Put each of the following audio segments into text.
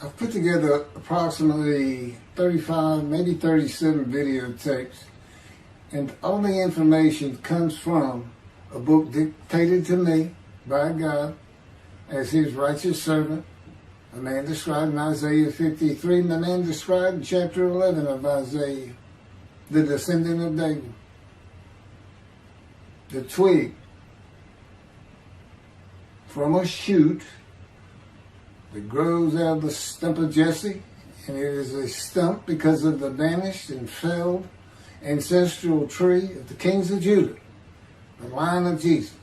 I've put together approximately 35, maybe 37 videotapes, and all the information comes from a book dictated to me by God as his righteous servant, a man described in Isaiah 53, and the man described in chapter 11 of Isaiah, the descendant of David, the twig from a shoot that grows out of the stump of Jesse, and it is a stump because of the vanished and felled ancestral tree of the kings of Judah, the line of Jesus.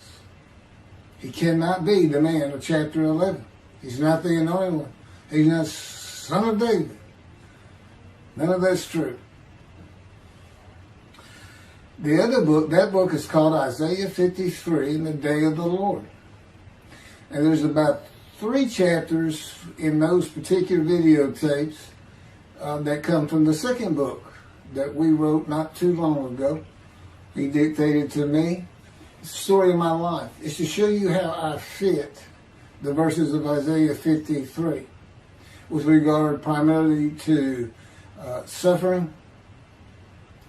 He cannot be the man of chapter 11. He's not the anointed one. He's not son of David. None of that's true. The other book, that book is called Isaiah 53 in the Day of the Lord. And there's about 3 chapters in those particular videotapes that come from the second book that we wrote not too long ago. He dictated to me. It's the story of my life. It's to show you how I fit the verses of Isaiah 53 with regard primarily to suffering,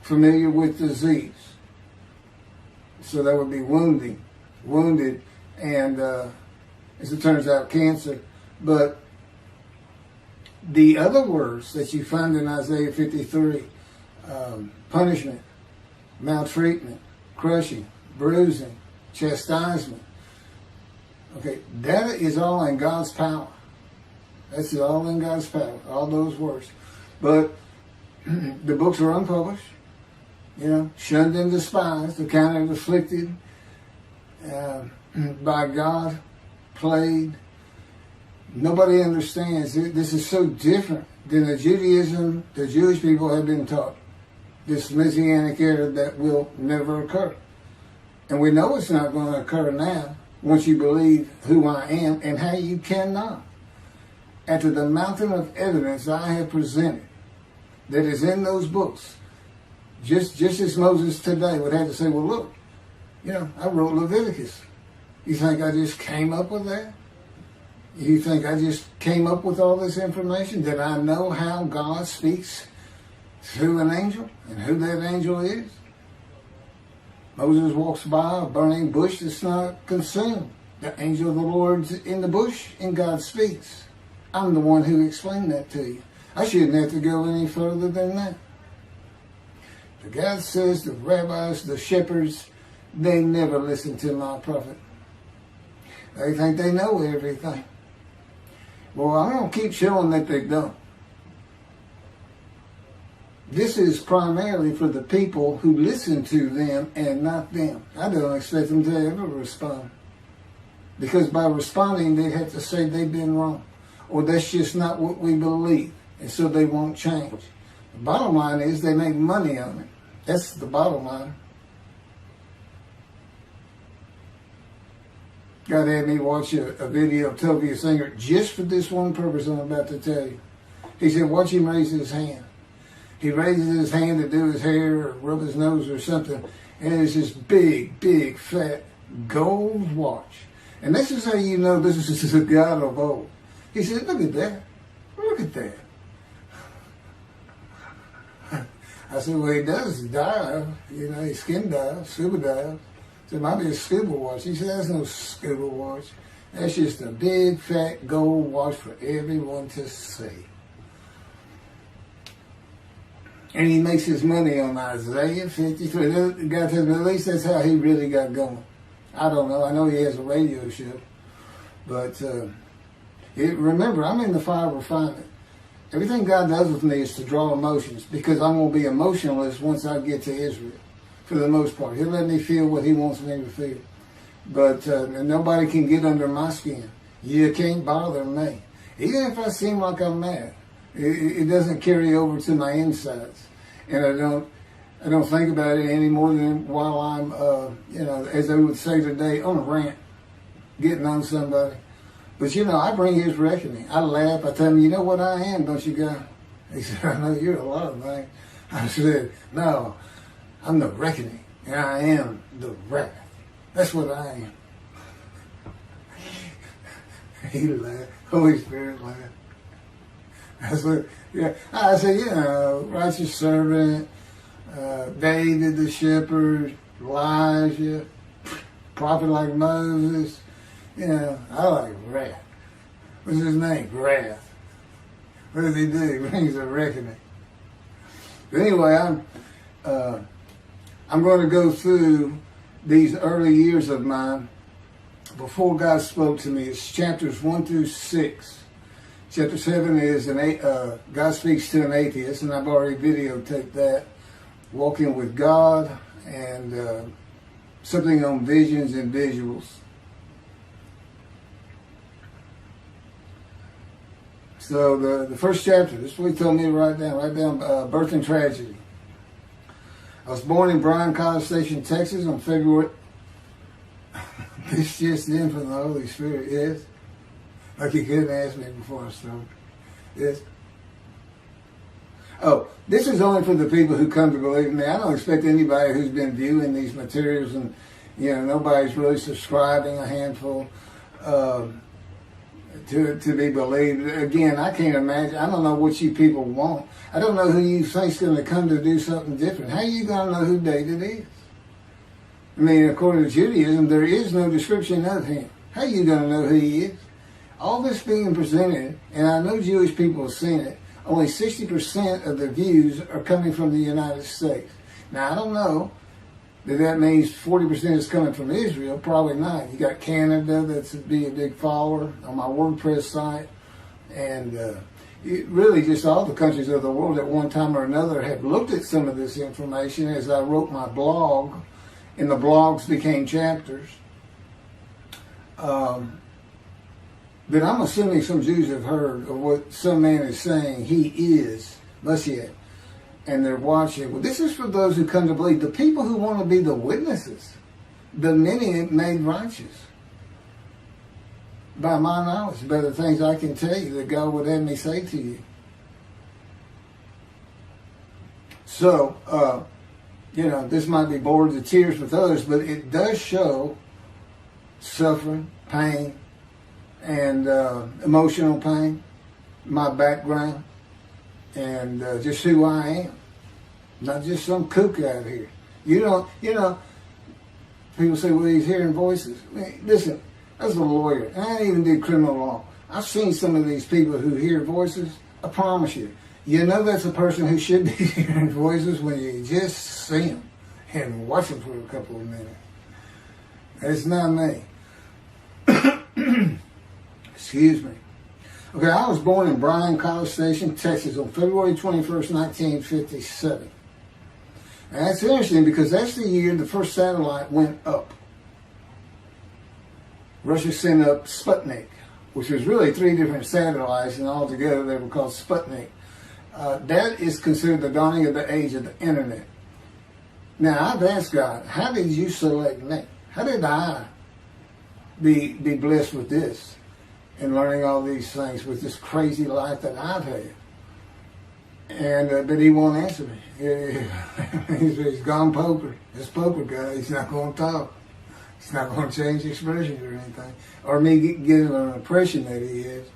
familiar with disease. So that would be wounded, and as it turns out, cancer. But the other words that you find in Isaiah 53, punishment, maltreatment, crushing, bruising, chastisement, okay, that is all in God's power. That's all in God's power, all those words. But the books are unpublished, shunned and despised, accounted afflicted by God, plagued. Nobody understands. This is so different than the Judaism the Jewish people have been taught. This Messianic era that will never occur. And we know it's not going to occur now once you believe who I am and how you cannot. After the mountain of evidence I have presented that is in those books, just as Moses today would have to say, well, look, I wrote Leviticus. You think I just came up with that? You think I just came up with all this information? Did I know how God speaks through an angel and who that angel is? Moses walks by a burning bush that's not consumed. The angel of the Lord's in the bush and God speaks. I'm the one who explained that to you. I shouldn't have to go any further than that. The God says the rabbis, the shepherds, they never listen to my prophet. They think they know everything. Well, I'm going to keep showing that they don't. This is primarily for the people who listen to them and not them. I don't expect them to ever respond. Because by responding, they have to say they've been wrong. Or that's just not what we believe. And so they won't change. The bottom line is they make money on it. That's the bottom line. God had me watch a video of Toby Singer just for this one purpose I'm about to tell you. He said, watch him raise his hand. He raises his hand to do his hair or rub his nose or something, and it's this big, fat gold watch. And this is how you know this is a God of old. He said, look at that. Look at that. I said, well, he does dive. He skin dives, scuba dives. So it might be a scuba watch. He said, that's no scuba watch. That's just a big, fat gold watch for everyone to see. And he makes his money on Isaiah 53. The guy tells me, at least that's how he really got going. I don't know. I know he has a radio show. But remember, I'm in the fire of refinement. Everything God does with me is to draw emotions because I'm going to be emotionless once I get to Israel, for the most part. He'll let me feel what he wants me to feel. But nobody can get under my skin. You can't bother me. Even if I seem like I'm mad, it doesn't carry over to my insides. And I don't think about it any more than while I'm, as they would say today, on a rant, getting on somebody. But, I bring his reckoning. I laugh. I tell him, you know what I am, don't you, God? He said, I know you're a lot of things. I said, no, I'm the reckoning. And I am the wrath. That's what I am. He laughed. Holy Spirit laughed. I said, righteous servant, David the shepherd, Elijah, prophet like Moses. I like wrath. What's his name? Wrath. What does he do? He brings a reckoning. But anyway, I'm going to go through these early years of mine before God spoke to me. It's chapters 1 through 6. Chapter 7 is God speaks to an atheist, and I've already videotaped that. Walking with God, and something on visions and visuals. So the first chapter, this is what he told me to write down birth and tragedy. I was born in Bryan College Station, Texas on February. This just in from the Holy Spirit, yes. Like you couldn't ask me before I started. Yes. Oh, this is only for the people who come to believe in me. I don't expect anybody who's been viewing these materials and, nobody's really subscribing, a handful, to be believed. Again, I can't imagine. I don't know what you people want. I don't know who you think's going to come to do something different. How are you going to know who David is? I mean, according to Judaism, there is no description of him. How are you going to know who he is? All this being presented, and I know Jewish people have seen it, only 60% of the views are coming from the United States. Now, I don't know that means 40% is coming from Israel. Probably not. You got Canada that's be a big follower on my WordPress site. And really just all the countries of the world at one time or another have looked at some of this information as I wrote my blog, and the blogs became chapters. But I'm assuming some Jews have heard of what some man is saying he is Moshiach, and they're watching. Well, this is for those who come to believe, the people who want to be the witnesses, the many made righteous. By my knowledge, by the things I can tell you that God would have me say to you. So, this might be bored to tears with others, but it does show suffering, pain, and emotional pain, my background, and just who I am. Not just some kook out here. People say, well, he's hearing voices. I mean, listen, as a lawyer, and I even did criminal law, I've seen some of these people who hear voices. I promise you, that's a person who should be hearing voices when you just see them and watch them for a couple of minutes. It's not me. Excuse me. Okay, I was born in Bryan College Station, Texas on February 21st, 1957. And that's interesting because that's the year the first satellite went up. Russia sent up Sputnik, which was really 3 different satellites, and altogether they were called Sputnik. That is considered the dawning of the age of the internet. Now, I've asked God, how did you select me? How did I be blessed with this and learning all these things with this crazy life that I've had? And but he won't answer me. He's gone poker. This poker guy, he's not going to talk. He's not going to change expressions or anything, or me giving an impression that he is.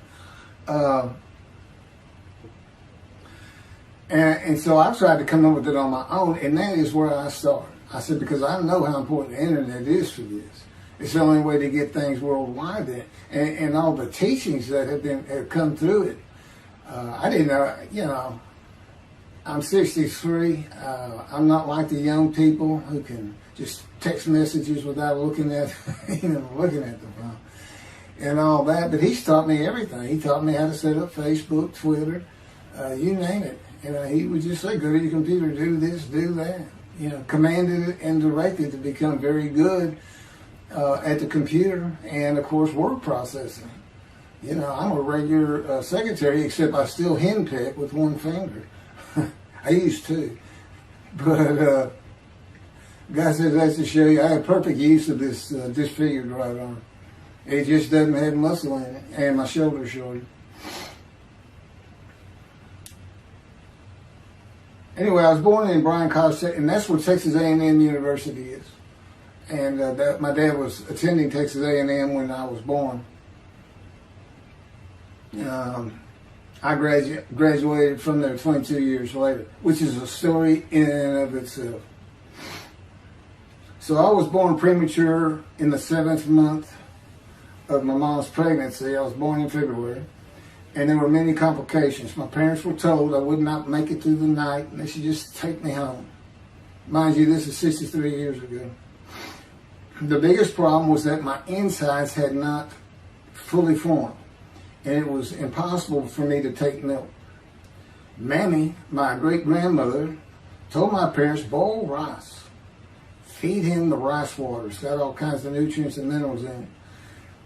And so I tried to come up with it on my own, and that is where I started. I said, because I know how important the internet is for this. It's the only way to get things worldwide, and all the teachings that have come through it. I didn't know, I'm 63. I'm not like the young people who can just text messages without looking at the phone and all that. But he's taught me everything. He taught me how to set up Facebook, Twitter, you name it. And he would just say, go to your computer, do this, do that. Commanded and directed to become very good at the computer and, of course, word processing. I'm a regular secretary, except I still henpeck with one finger. I used to. But God says that's to show you I have perfect use of this disfigured right arm. It just doesn't have muscle in it, and my shoulder's shorter. Anyway, I was born in Bryan College, and that's where Texas A&M University is. And my dad was attending Texas A&M when I was born. I graduated from there 22 years later, which is a story in and of itself. So I was born premature in the 7th month of my mom's pregnancy. I was born in February, and there were many complications. My parents were told I would not make it through the night, and they should just take me home. Mind you, this is 63 years ago. The biggest problem was that my insides had not fully formed, and it was impossible for me to take milk. Mammy, my great-grandmother, told my parents, boil rice. Feed him the rice water. It's got all kinds of nutrients and minerals in it.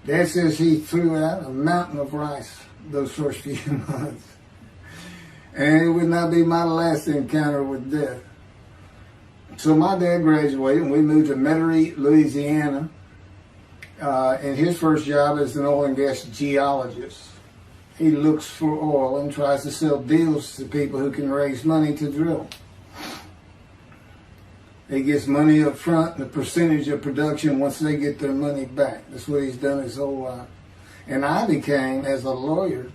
Dad says he threw out a mountain of rice those first few months. And it would not be my last encounter with death. So my dad graduated and we moved to Metairie, Louisiana. And his first job is an oil and gas geologist. He looks for oil and tries to sell deals to people who can raise money to drill. He gets money up front and a percentage of production once they get their money back. That's what he's done his whole life. And I became, as a lawyer,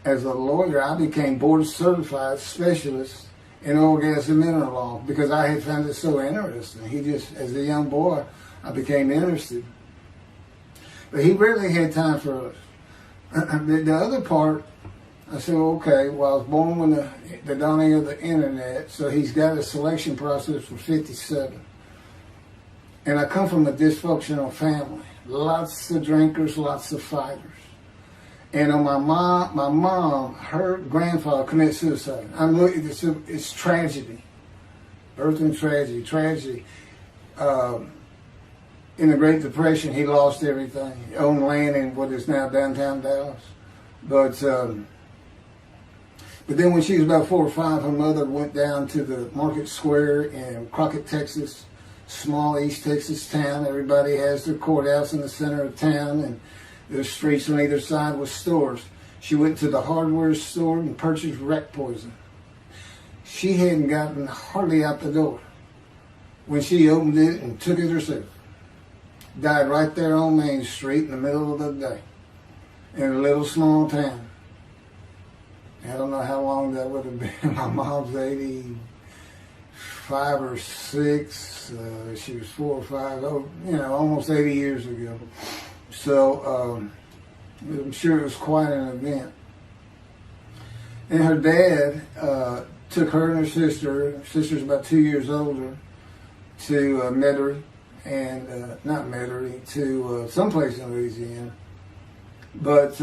I became board certified specialist in oil, gas, and mineral law because I had found it so interesting. As a young boy, I became interested. But he rarely had time for us. The other part, I said, okay, well, I was born when the dawning of the internet, so he's got a selection process for 57. And I come from a dysfunctional family. Lots of drinkers, lots of fighters. And on my mom, her grandfather committed suicide. It's tragedy. Birth and tragedy. In the Great Depression, he lost everything. He owned land in what is now downtown Dallas. But then when she was about 4 or 5, her mother went down to the Market Square in Crockett, Texas, small East Texas town. Everybody has their courthouse in the center of town, and there's streets on either side with stores. She went to the hardware store and purchased rat poison. She hadn't gotten hardly out the door when she opened it and took it herself. Died right there on Main Street in the middle of the day in a little small town. I don't know how long that would have been. My mom's 85 or 6. She was 4 or 5. Almost 80 years ago. So I'm sure it was quite an event. And her dad took her and her sister's about 2 years older, to Metairie, and not Metairie, to someplace in Louisiana. But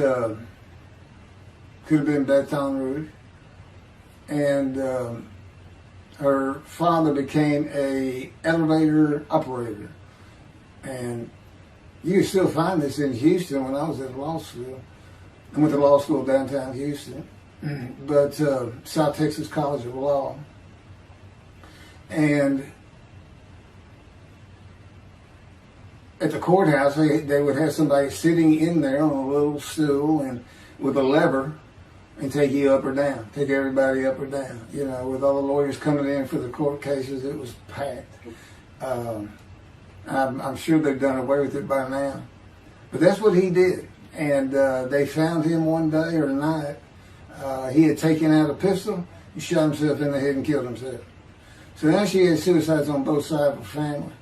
could have been Baton Rouge. And her father became a elevator operator. And you can still find this in Houston. When I was at law school, I went to law school downtown Houston, but South Texas College of Law. And at the courthouse, they would have somebody sitting in there on a little stool and with a lever and take you up or down, take everybody up or down. With all the lawyers coming in for the court cases, it was packed. I'm sure they've done away with it by now. But that's what he did. And they found him one day or night. He had taken out a pistol, he shot himself in the head and killed himself. So now she had suicides on both sides of her family.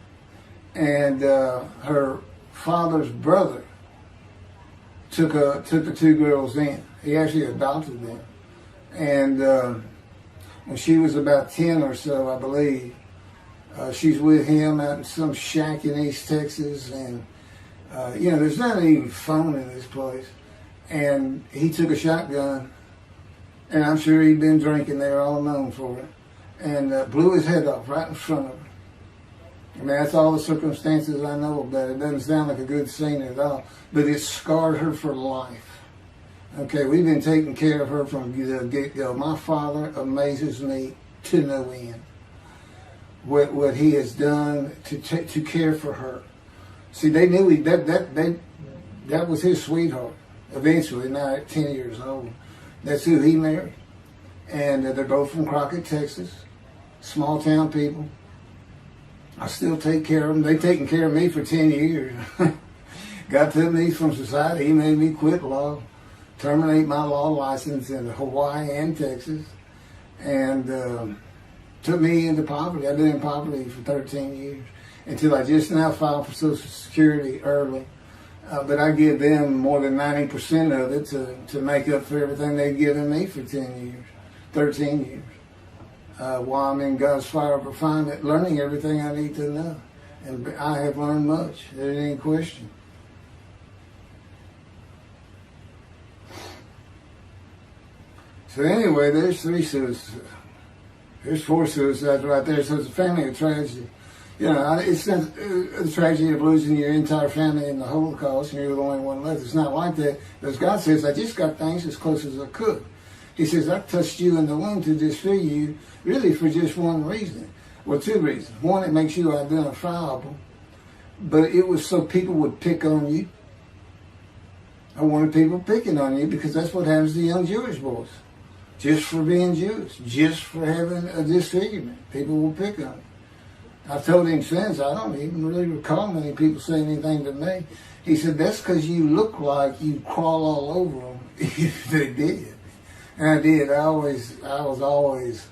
And her father's brother took the 2 girls in. He actually adopted them. And when she was about 10 or so, I believe, she's with him out in some shack in East Texas. And, there's not even phone in this place. And he took a shotgun, and I'm sure he'd been drinking there, all known for it, and blew his head off right in front of her. I mean, that's all the circumstances I know about it. It doesn't sound like a good scene at all, but it scarred her for life. Okay, we've been taking care of her from the get-go. My father amazes me to no end. What he has done to care for her. See, they knew that was his sweetheart. Eventually, now at 10 years old, that's who he married. And they're both from Crockett, Texas. Small town people. I still take care of them. They've taken care of me for 10 years. God took me from society. He made me quit law terminate my law license in Hawaii and Texas, and took me into poverty. I've been in poverty for 13 years until I just now filed for Social Security early. But I give them more than 90% of it to make up for everything they've given me for 10 years, 13 years. While I'm in God's fire of refinement, learning everything I need to know. And I have learned much. There ain't any question. So anyway, there's 3 suicides. There's 4 suicides right there. So it's a family of tragedy. You know, it's not a tragedy of losing your entire family in the Holocaust and you're the only one left. It's not like that. Because God says, I just got things as close as I could. He says, I touched you in the womb to disfigure you, really for just one reason. Well, 2 reasons. One, it makes you identifiable. But it was so people would pick on you. I wanted people picking on you because that's what happens to young Jewish boys. Just for being Jewish, just for having a disfigurement. People will pick on you. I've told him since, I don't even really recall many people saying anything to me. He said, that's because you look like you crawl all over them. They did. And I did. I was always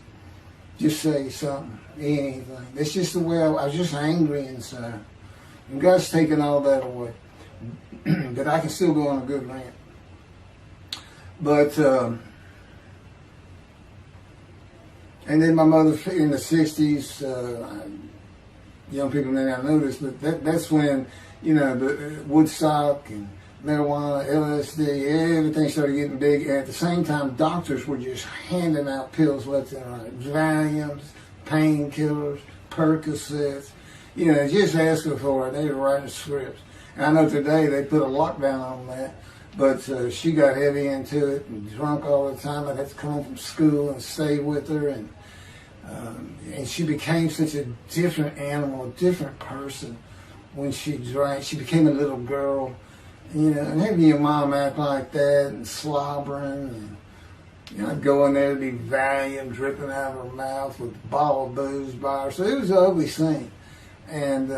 just say something, anything. That's just the way I was just angry inside. And God's taken all that away. But I can still go on a good rant. But, and then my mother in the 60s, young people may not know this, but that's when, you know, the Woodstock and marijuana, LSD, everything started getting big. And at the same time, doctors were just handing out pills left and right. Valiums, painkillers, Percocets, you know, just asking for it. They were writing scripts. And I know today they put a lockdown on that, but she got heavy into it and drunk all the time. I'd have to come home from school and stay with her, and she became such a different animal, a different person when she drank. She became a little girl, you know, and having your mom act like that and slobbering, and, you know, I'd go in there to be Valium dripping out of her mouth with a bottle of booze by her. So it was an ugly scene. And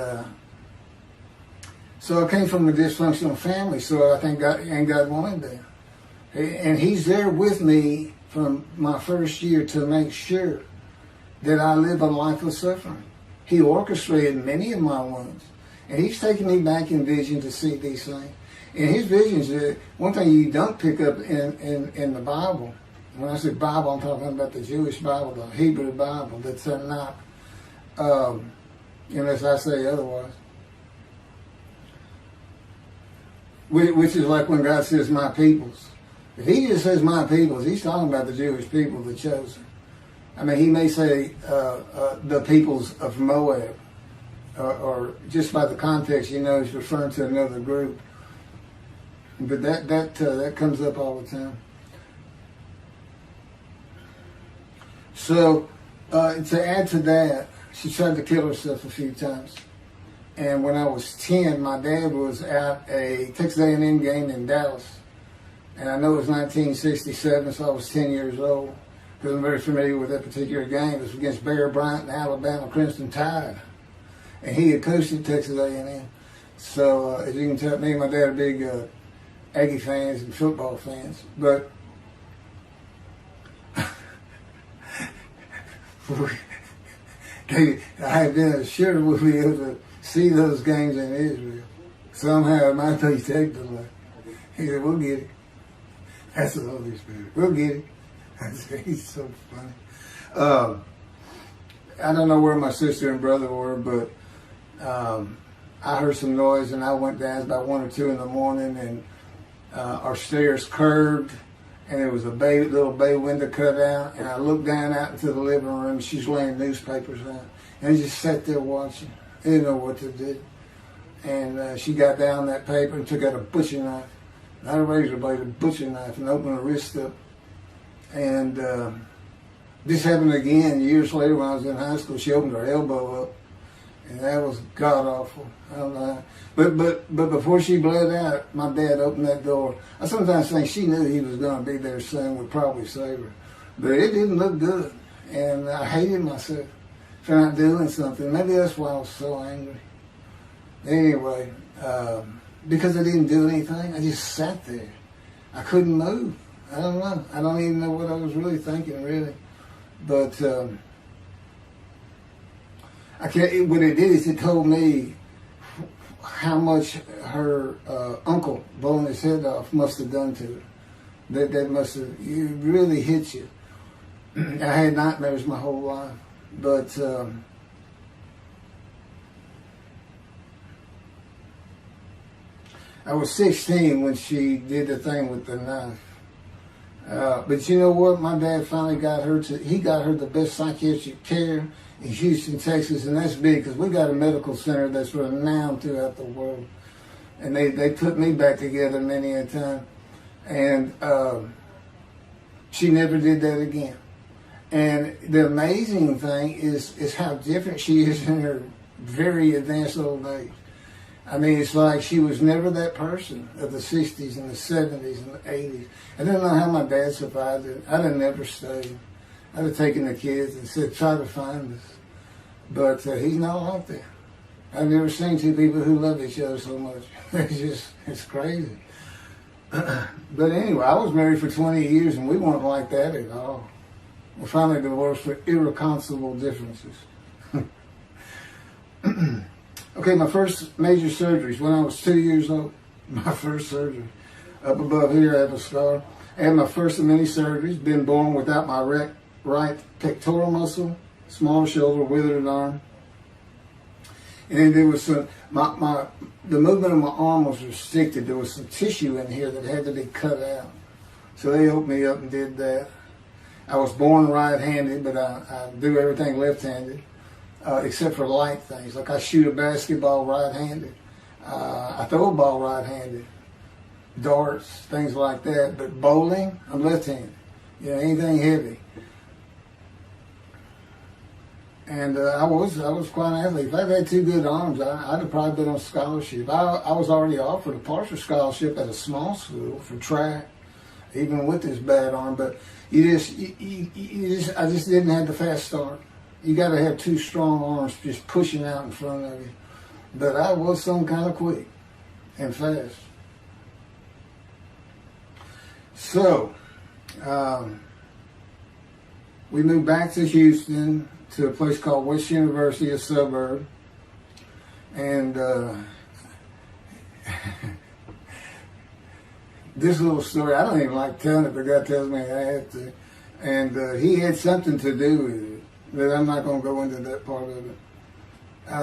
so I came from a dysfunctional family, so I think God wanted that. And He's there with me from my first year to make sure that I live a life of suffering. He orchestrated many of my wounds. And He's taken me back in vision to see these things. And His visions, one thing you don't pick up in the Bible, when I say Bible, I'm talking about the Jewish Bible, the Hebrew Bible, that's not, unless I say otherwise. Which is like when God says, my peoples. If He just says my peoples, He's talking about the Jewish people, the chosen. I mean, He may say the peoples of Moab, or just by the context, you know, He's referring to another group. But that comes up all the time. So to add to that, she tried to kill herself a few times. And when I was 10, my dad was at a Texas A&M game in Dallas. And I know it was 1967, so I was 10 years old, because I'm very familiar with that particular game. It was against Bear Bryant and Alabama Crimson Tide. And he had coached at Texas A&M. So as you can tell, me and my dad are big Aggie fans and football fans. But I had been assured we'll be able to see those games in Israel. Somehow it might be technically. He said, we'll get it. That's the Holy Spirit. We'll get it. I said, he's so funny. I don't know where my sister and brother were, but I heard some noise and I went down. It was about 1 or 2 in the morning, and our stairs curved, and there was a little bay window cut out, and I looked down out into the living room. She's laying newspapers out, and I just sat there watching. I didn't know what to do. And she got down that paper and took out a butcher knife, not a razor blade, a butcher knife, and opened her wrist up. And this happened again years later when I was in high school. She opened her elbow up, and that was god awful. I don't know. But before she bled out, my dad opened that door. I sometimes think she knew he was going to be there soon, would probably save her. But it didn't look good, and I hated myself for not doing something. Maybe that's why I was so angry. Anyway, because I didn't do anything, I just sat there. I couldn't move. I don't know. I don't even know what I was really thinking, really. But I can't. What it did is it told me how much her uncle blowing his head off must have done to her. That must have really hit you. I had nightmares my whole life, but I was 16 when she did the thing with the knife. But you know what? My dad finally got her he got her the best psychiatric care in Houston, Texas, and that's big because we got a medical center that's renowned throughout the world. And they put me back together many a time. And she never did that again. And the amazing thing is how different she is in her very advanced old age. I mean, it's like she was never that person of the 60s and the 70s and the 80s. I don't know how my dad survived it. I'd have never stayed. I'd have taken the kids and said, try to find us. But he's not like that. I've never seen two people who love each other so much. It's crazy. But anyway, I was married for 20 years and we weren't like that at all. We finally divorced for irreconcilable differences. Okay, my first major surgeries when I was 2 years old. My first surgery. Up above here, I have a scar. I had my first of many surgeries. Been born without my right pectoral muscle, small shoulder, withered arm. And there was some, the movement of my arm was restricted. There was some tissue in here that had to be cut out. So they opened me up and did that. I was born right-handed, but I do everything left-handed. Except for light things. Like I shoot a basketball right-handed. I throw a ball right-handed. Darts, things like that. But bowling, I'm left-handed. You know, anything heavy. And I was quite an athlete. If I'd had two good arms, I'd have probably been on scholarship. I was already offered a partial scholarship at a small school for track, even with this bad arm. But I just didn't have the fast start. You got to have two strong arms just pushing out in front of you. But I was some kind of quick and fast. So, we moved back to Houston to a place called West University, a suburb. And this little story, I don't even like telling it, but God tells me I have to. And he had something to do with it. But I'm not going to go into that part of it.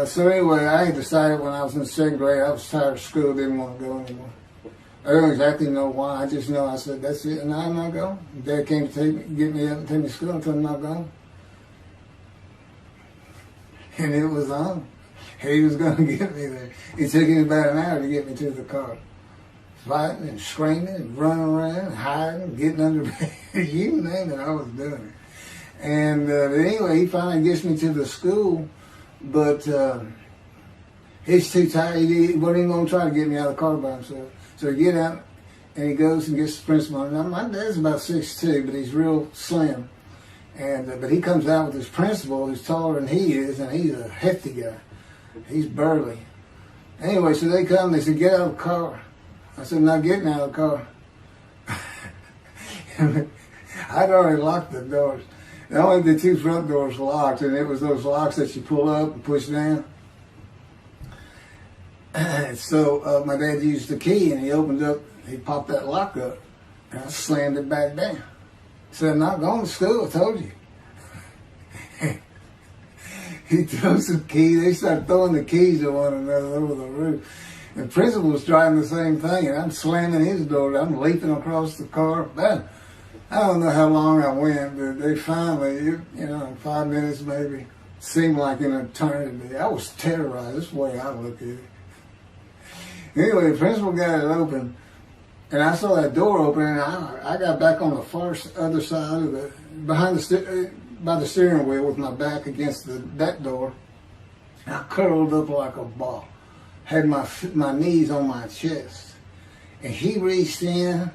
So anyway, I had decided when I was in the second grade, I was tired of school, didn't want to go anymore. I don't exactly know why. I just know I said, that's it, and I'm not going. Dad came to get me up and take me to school until I'm not going. And it was on. He was going to get me there. It took him about an hour to get me to the car. Fighting and screaming and running around, hiding, getting under bed. You name it, I was doing it. And anyway, he finally gets me to the school, but he's too tired. He wasn't even going to try to get me out of the car by himself. So he get out, and he goes and gets the principal. Now, my dad's about 6'2", but he's real slim. And but he comes out with his principal, who's taller than he is, and he's a hefty guy. He's burly. Anyway, so they come, they said, get out of the car. I said, I'm not getting out of the car. I'd already locked the doors. And only the two front doors locked, and it was those locks that you pull up and push down. So my dad used the key, and he opened up, he popped that lock up, and I slammed it back down. Said, I'm not going to school, I told you. He throws the key, they start throwing the keys at one another over the roof. The principal was driving the same thing, and I'm slamming his door, I'm leaping across the car. Man, I don't know how long I went, but they finally, in 5 minutes maybe, seemed like an eternity. I was terrorized, that's the way I look at it. Anyway, the principal got it open, and I saw that door open, and I got back on the far other side of it, by the steering wheel with my back against that door. And I curled up like a ball, had my knees on my chest, and he reached in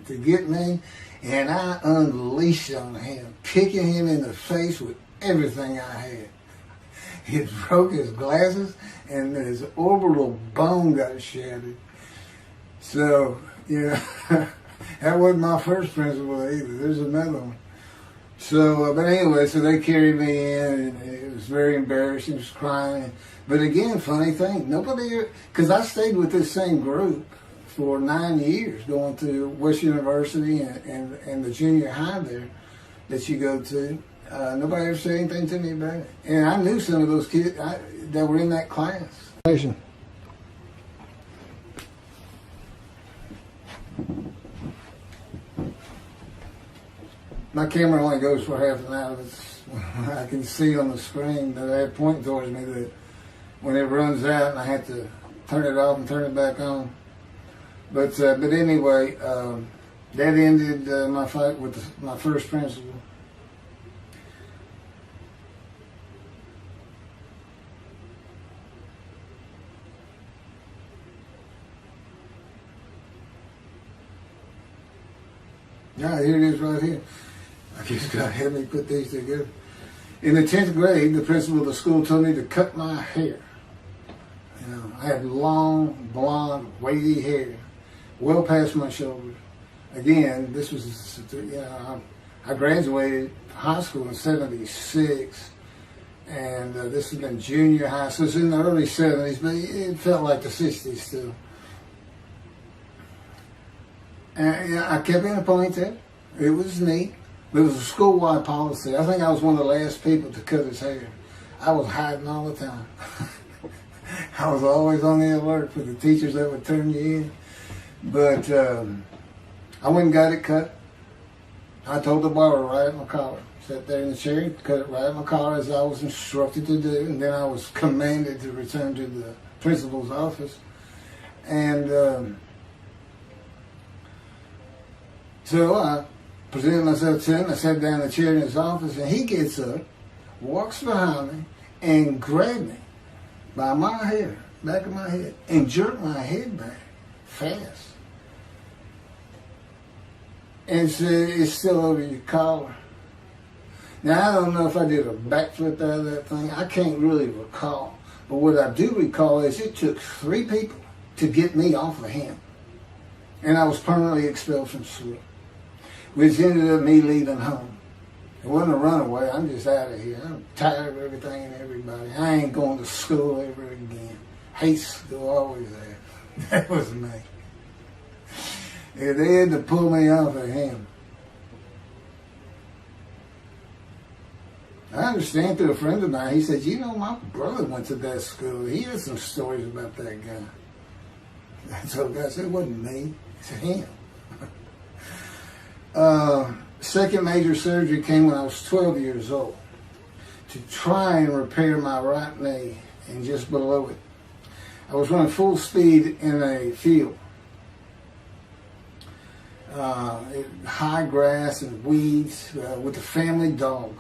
to get me, and I unleashed on him, kicking him in the face with everything I had. It broke his glasses, and his orbital bone got shattered. So, That wasn't my first principal either. There's another one. So, but anyway, so they carried me in, and it was very embarrassing. I was crying. But again, funny thing, nobody, because I stayed with this same group for 9 years, going to West University and the junior high there that you go to. Nobody ever said anything to me about it. And I knew some of those kids that were in that class. My camera only goes for half an hour. I can see on the screen that I have pointing towards me that when it runs out and I have to turn it off and turn it back on. But anyway, that ended my fight with my first principal. Yeah, here it is right here. I just got to help me put these together. In the 10th grade, the principal of the school told me to cut my hair. You know, I had long, blonde, wavy hair, well past my shoulders. Again, this was, I graduated high school in '76, and this has been junior high, so it's in the early '70s, but it felt like the '60s still. And I kept in a ponytail. It was neat. It was a school-wide policy. I think I was one of the last people to cut his hair. I was hiding all the time. I was always on the alert for the teachers that would turn you in. But I went and got it cut. I told the barber right at my collar. Sat there in the chair, cut it right at my collar as I was instructed to do. And then I was commanded to return to the principal's office. And so I presented myself to him. I sat down in the chair in his office, and he gets up, walks behind me, and grabbed me by my hair, back of my head, and jerked my head back fast. And said, "It's still over your collar." Now, I don't know if I did a backflip out of that thing. I can't really recall. But what I do recall is it took 3 people to get me off of him. And I was permanently expelled from school, which ended up me leaving home. It wasn't a runaway. I'm just out of here. I'm tired of everything and everybody. I ain't going to school ever again. Hate school, always there. That was me. Yeah, they had to pull me off of him. I understand through a friend of mine, he said, my brother went to that school. He had some stories about that guy. I told the guy, I said, it wasn't me. It's him. Second major surgery came when I was 12 years old to try and repair my right knee and just below it. I was running full speed in a field. High grass and weeds with a family dog.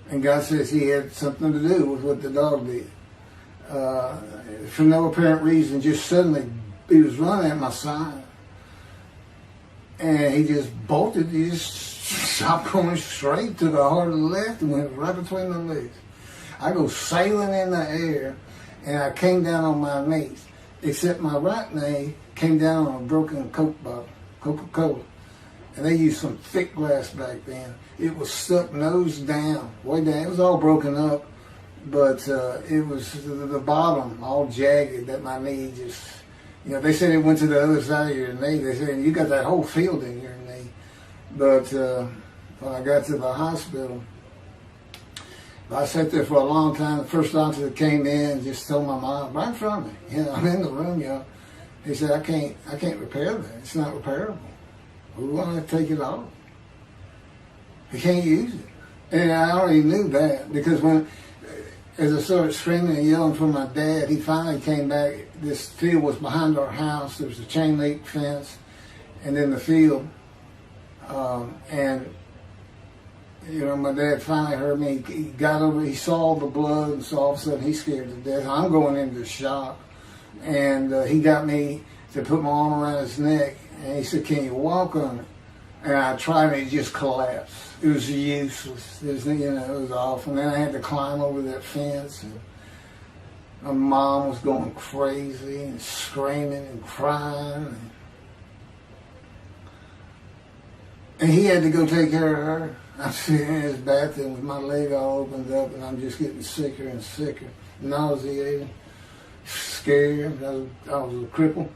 And God says he had something to do with what the dog did. For no apparent reason, just suddenly he was running at my side. And he just bolted, he just stopped going straight, took a hard left and went right between the legs. I go sailing in the air and I came down on my knees, except my right knee came down on a broken Coke bottle, Coca-Cola. And they used some thick glass back then. It was stuck nose down, way down. It was all broken up, but it was the bottom all jagged that my knee just, they said it went to the other side of your knee. They said, you got that whole field in your knee. But when I got to the hospital, I sat there for a long time. The first doctor that came in and just told my mom, right in front of me, I'm in the room, he said, I can't repair that. It's not repairable. We want to take it off. You can't use it. And I already knew that because as I started screaming and yelling for my dad, he finally came back. This field was behind our house. There was a chain link fence, and then the field. My dad finally heard me. He got over. He saw the blood, and so all of a sudden he's scared to death. I'm going into shock, and he got me to put my arm around his neck, and he said, "Can you walk on it?" And I tried, and it just collapsed. It was useless. It was awful. And then I had to climb over that fence. And my mom was going crazy and screaming and crying. And he had to go take care of her. I'm sitting in his bathroom with my leg all opened up, and I'm just getting sicker and sicker, nauseated, scared. I was a cripple.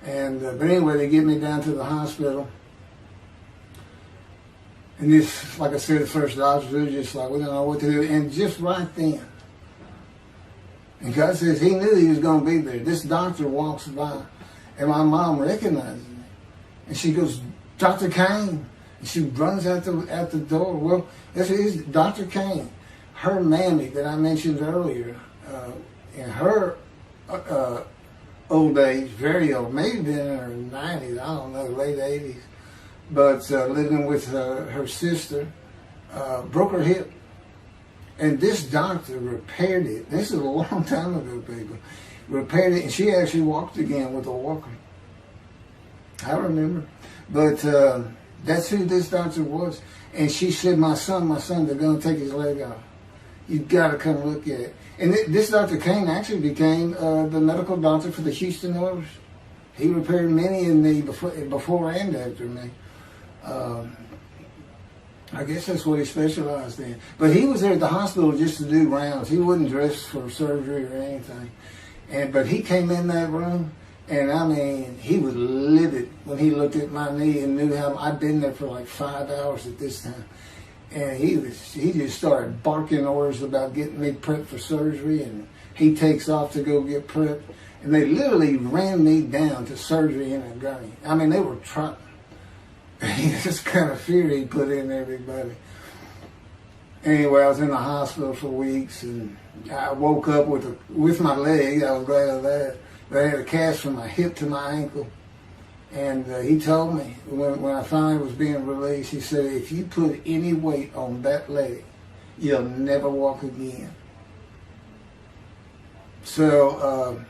And but anyway, they get me down to the hospital. And this, like I said, the first doctors were just like, we don't know what to do. And just right then, and God says he knew he was going to be there. This doctor walks by, and my mom recognizes me. And she goes, Dr. Kane. And she runs out the door. Well, this is Dr. Kane. Her mammy that I mentioned earlier, in her old age, very old, maybe been in her 90s, I don't know, late 80s, but living with her sister, broke her hip. And this doctor repaired it. This is a long time ago, people. Repaired it, and she actually walked again with a walker. I remember. But that's who this doctor was. And she said, my son, they're going to take his leg off. You've got to come look at it. And this Dr. Kane actually became the medical doctor for the Houston Oilers. He repaired many in the before and after me. I guess that's what he specialized in. But he was there at the hospital just to do rounds. He wasn't dressed for surgery or anything. But he came in that room, and I mean, he was livid when he looked at my knee and knew how I'd been there for like 5 hours at this time. And he just started barking orders about getting me prepped for surgery, and he takes off to go get prepped. And they literally ran me down to surgery in a gurney. I mean, they were trying. This kind of fear he put in everybody. Anyway, I was in the hospital for weeks, and I woke up with my leg. I was glad of that. But I had a cast from my hip to my ankle. And he told me, when I finally was being released, he said, if you put any weight on that leg, you'll never walk again. So,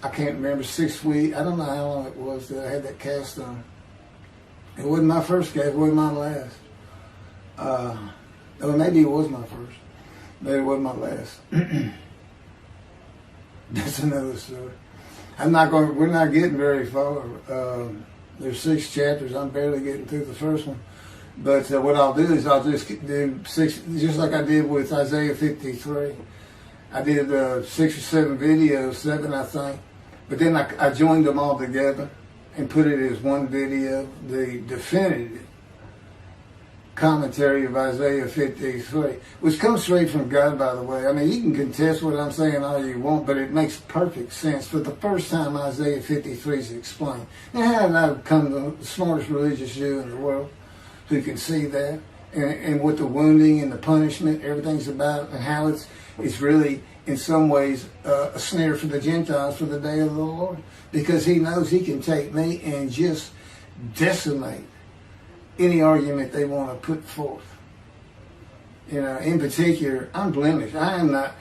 I can't remember, 6 weeks. I don't know how long it was that I had that cast on. It wasn't my first cast, it wasn't my last. Or maybe it was my first. Maybe it wasn't my last. That's another story. We're not getting very far. There's 6 chapters. I'm barely getting through the first one. But what I'll do is I'll just do 6, just like I did with Isaiah 53. I did 6 or 7 videos, 7 I think. But then I joined them all together and put it as one video, the definitive commentary of Isaiah 53, which comes straight from God, by the way. I mean, you can contest what I'm saying all you want, but it makes perfect sense. For the first time, Isaiah 53 is explained. Now, how did I become the smartest religious Jew in the world who can see that? And what the wounding and the punishment, everything's about, and how it's really, in some ways, a snare for the Gentiles for the day of the Lord. Because he knows he can take me and just decimate any argument they want to put forth. You know, in particular, I'm blemished. I'm the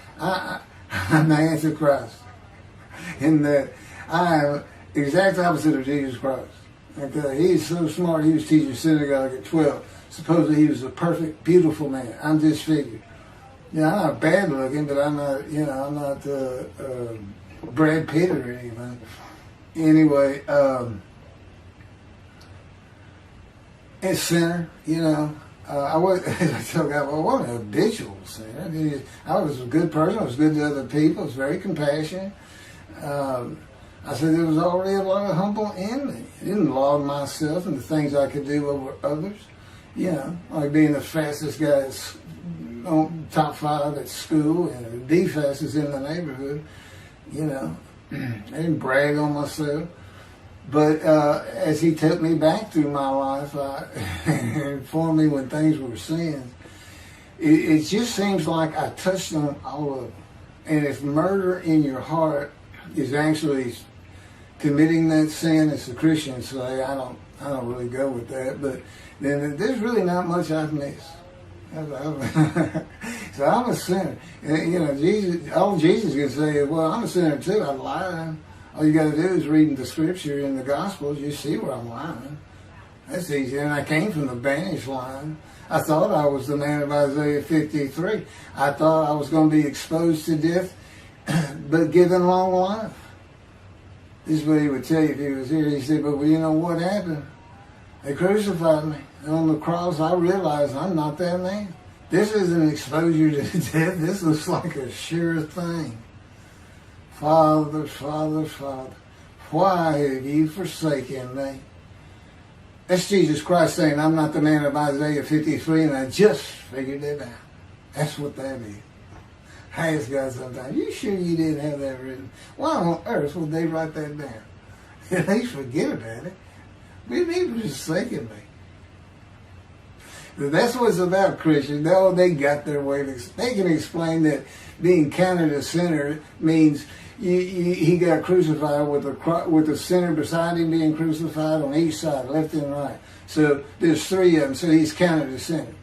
Antichrist. In that I am exact opposite of Jesus Christ. Okay? He's so smart, he was teaching synagogue at 12. Supposedly he was a perfect, beautiful man. I'm disfigured. You know, I'm not bad looking, but I'm not, I'm not Brad Pitt or anything. Anyway, and sinner, I was, I tell God, well, I wasn't an habitual sinner. I was a good person. I was good to other people. I was very compassionate. I said there was already a lot of humble in me. I didn't log myself and the things I could do over others. Like being the fastest guy on top 5 at school and the fastest in the neighborhood. I didn't brag on myself. But as he took me back through my life and informed me when things were sins, it just seems like I touched on all of them. And if murder in your heart is actually committing that sin, as the Christians say, I don't really go with that. But then there's really not much I've missed. So I'm a sinner. And, all Jesus can say is, well, I'm a sinner too. I lied. All you got to do is read the scripture in the Gospels. You see where I'm lying. That's easy. And I came from the banished line. I thought I was the man of Isaiah 53. I thought I was going to be exposed to death, but given long life. This is what he would tell you if he was here. He said, but you know what happened? They crucified me. And on the cross, I realized I'm not that man. This isn't exposure to death. This looks like a sure thing. Father, Father, Father, why have you forsaken me? That's Jesus Christ saying, I'm not the man of Isaiah 53, and I just figured it out. That's what that is. I ask God sometimes, you sure you didn't have that written? Why on earth would they write that down? At least forget about it. We need forsaken me. That's what it's about, Christians. They got their way. They can explain that being counted a sinner means he got crucified with a sinner beside him being crucified on each side, left and right. So there's three of them, so he's counted a sinner.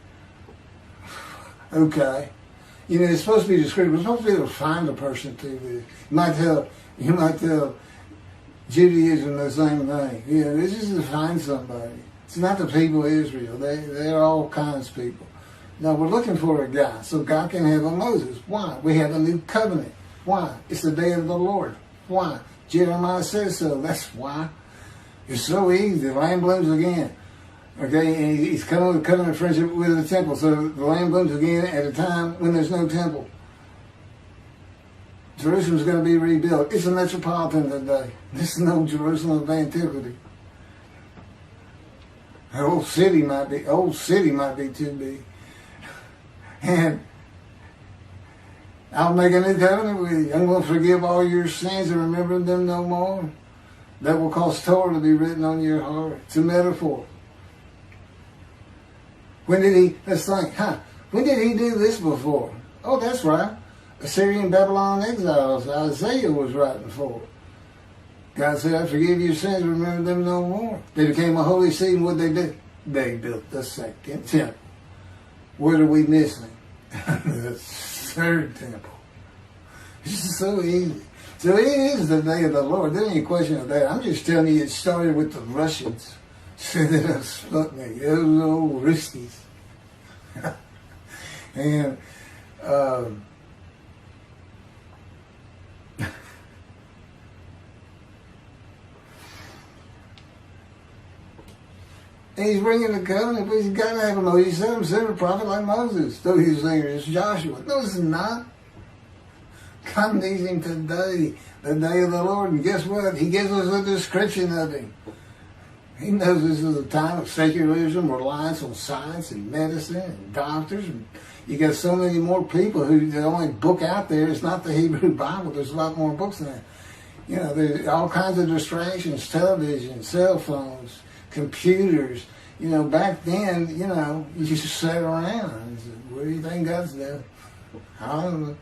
Okay. It's supposed to be descriptive. We're supposed to be able to find a person through this. You might tell Judaism the same thing. This is to find somebody. It's not the people of Israel. They're all kinds of people. No, we're looking for a guy so God can have a Moses. Why? We have a new covenant. Why? It's the day of the Lord. Why? Jeremiah says so. That's why. It's so easy. The lamb blooms again. Okay, and he's coming with covenant friendship with the temple. So the lamb blooms again at a time when there's no temple. Jerusalem's going to be rebuilt. It's a metropolitan today. This is no Jerusalem of antiquity. The old city might be too big. And I'll make a new covenant with you. I'm going to forgive all your sins and remember them no more. That will cause Torah to be written on your heart. It's a metaphor. When did he do this before? Oh, that's right. Assyrian Babylon exiles. Isaiah was writing for. God said, I forgive your sins, remember them no more. They became a holy seed, and what they did? They built the second temple. What are we missing? The third temple. It's so easy. So it is the day of the Lord. There ain't any question of that. I'm just telling you, it started with the Russians. Sending us Sputnik. Those old Ruskies. And and he's bringing the covenant, but he's got to have a Moses. He said himself a prophet like Moses. So he's saying it's Joshua. No, it's not. God needs him today, the day of the Lord. And guess what? He gives us a description of him. He knows this is a time of secularism, reliance on science and medicine and doctors. And you got so many more people who the only book out there is not the Hebrew Bible. There's a lot more books than that. There's all kinds of distractions, television, cell phones, computers. Back then, you just sat around and said, what do you think God's doing? I don't know.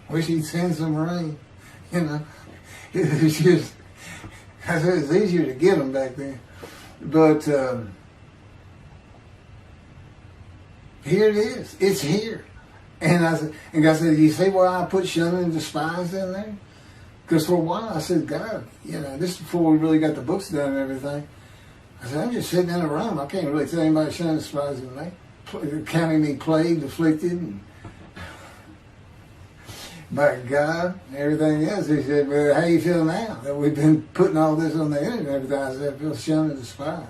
Wish he'd send some rain. It's just, I said it's easier to get them back then. But here it is. It's here. And God said, you see why I put shun and despise in there? Because for a while I said, God, this is before we really got the books done and everything. I said, I'm just sitting in a room. I can't really tell anybody shun and despising me. Counting me plagued, afflicted, and by God and everything else. He said, well, how you feel now that we've been putting all this on the internet and everything? I said, I feel shunned and despised.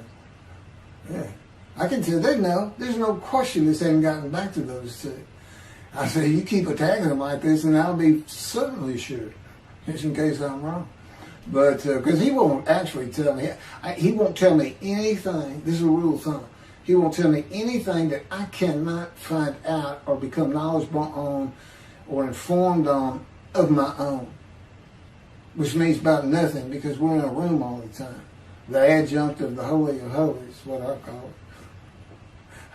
Yeah. I can tell they know. There's no question this hasn't gotten back to those two. I said, you keep attacking them like this and I'll be certainly sure, just in case I'm wrong. But, because he won't actually tell me, he won't tell me anything, this is a rule of thumb, he won't tell me anything that I cannot find out or become knowledgeable on or informed on of my own, which means about nothing because we're in a room all the time. The adjunct of the Holy of Holies, what I call it.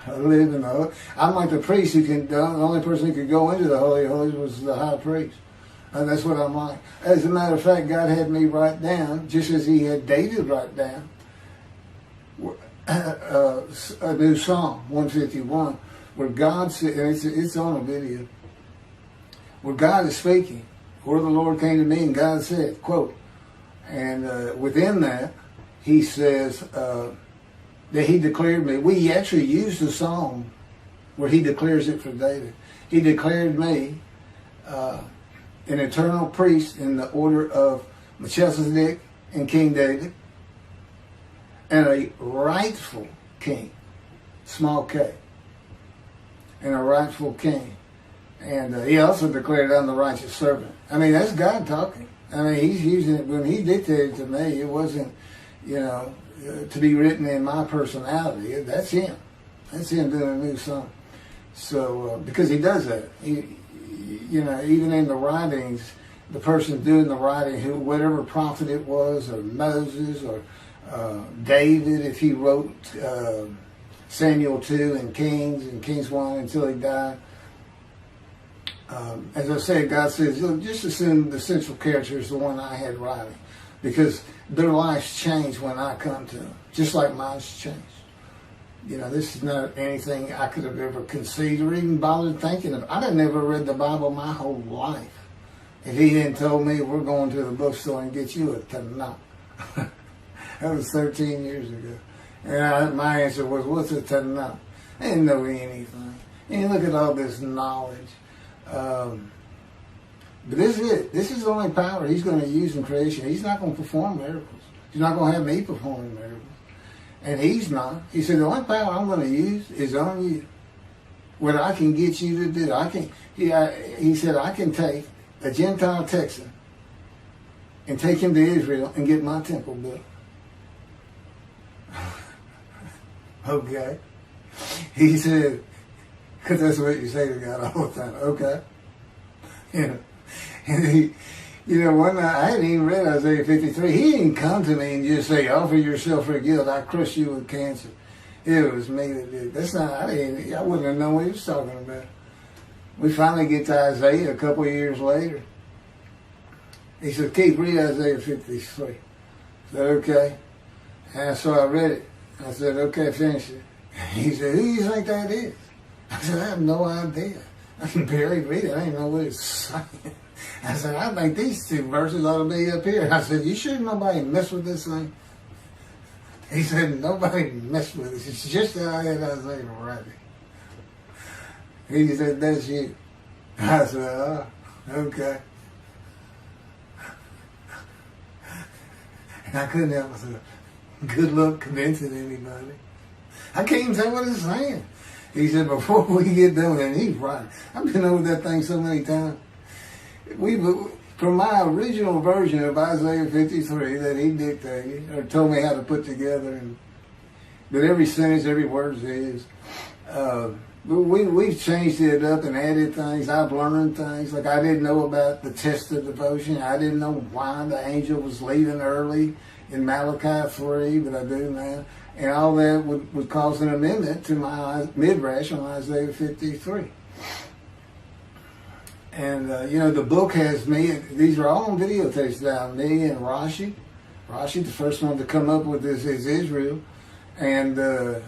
I live in the I'm like the priest the only person who could go into the Holy of Holies was the high priest. And that's what I'm like. As a matter of fact, God had me write down, just as he had David write down, a new Psalm, 151, where God said, and it's on a video, where God is speaking. Where the Lord came to me and God said, quote, and within that, he says that he declared me. We actually used the psalm where he declares it for David. He declared me an eternal priest in the order of Melchizedek and King David. and a rightful king, small k, and a rightful king. And he also declared, I'm the righteous servant. I mean, that's God talking. I mean, he's using it. When he dictated to me, it wasn't, to be written in my personality. That's him. That's him doing a new song. So, because he does that. Even in the writings, the person doing the writing, whatever prophet it was, or Moses, or David, if he wrote Samuel 2 and Kings 1 until he died. As I said, God says, just assume the central character is the one I had writing, because their lives change when I come to them, just like mine's changed. This is not anything I could have ever conceived or even bothered thinking of. I'd have never read the Bible my whole life if he hadn't told me, we're going to the bookstore and get you a Tanakh. That was 13 years ago. And my answer was, what's a Tanakh? I didn't know anything. And look at all this knowledge. But this is it. This is the only power he's going to use in creation. He's not going to perform miracles. He's not going to have me performing miracles. And he's not. He said, the only power I'm going to use is on you. What I can get you to do. He said, I can take a Gentile Texan and take him to Israel and get my temple built. Okay. He said, because that's what you say to God all the time. Okay. And one night, I hadn't even read Isaiah 53. He didn't come to me and just say, offer yourself for guilt. I crushed you with cancer. It was me that did. That's not, I wouldn't have known what he was talking about. We finally get to Isaiah a couple of years later. He said, Keith, read Isaiah 53. I said, okay. And so I read it. I said, okay, finish it. He said, who do you think that is? I said, I have no idea. I can barely read it. I didn't know what it's saying. I said, I think these two verses ought to be up here. I said, you sure nobody messed with this thing? He said, nobody messed with it. It's just how I had Isaiah writing. He said, that's you. I said, oh, okay. And I couldn't help myself. Good luck convincing anybody. I can't even say what it's saying. He said, before we get done with it, and he's right. I've been over that thing so many times. From my original version of Isaiah 53 that he dictated, or told me how to put together, but every sentence, every word is, we've changed it up and added things. I've learned things. Like I didn't know about the test of devotion. I didn't know why the angel was leaving early in Malachi 3, but I do now. And all that would cause an amendment to my midrash on Isaiah 53. And, the book has me, these are all on videotapes now, me and Rashi. Rashi, the first one to come up with this is Israel. And, I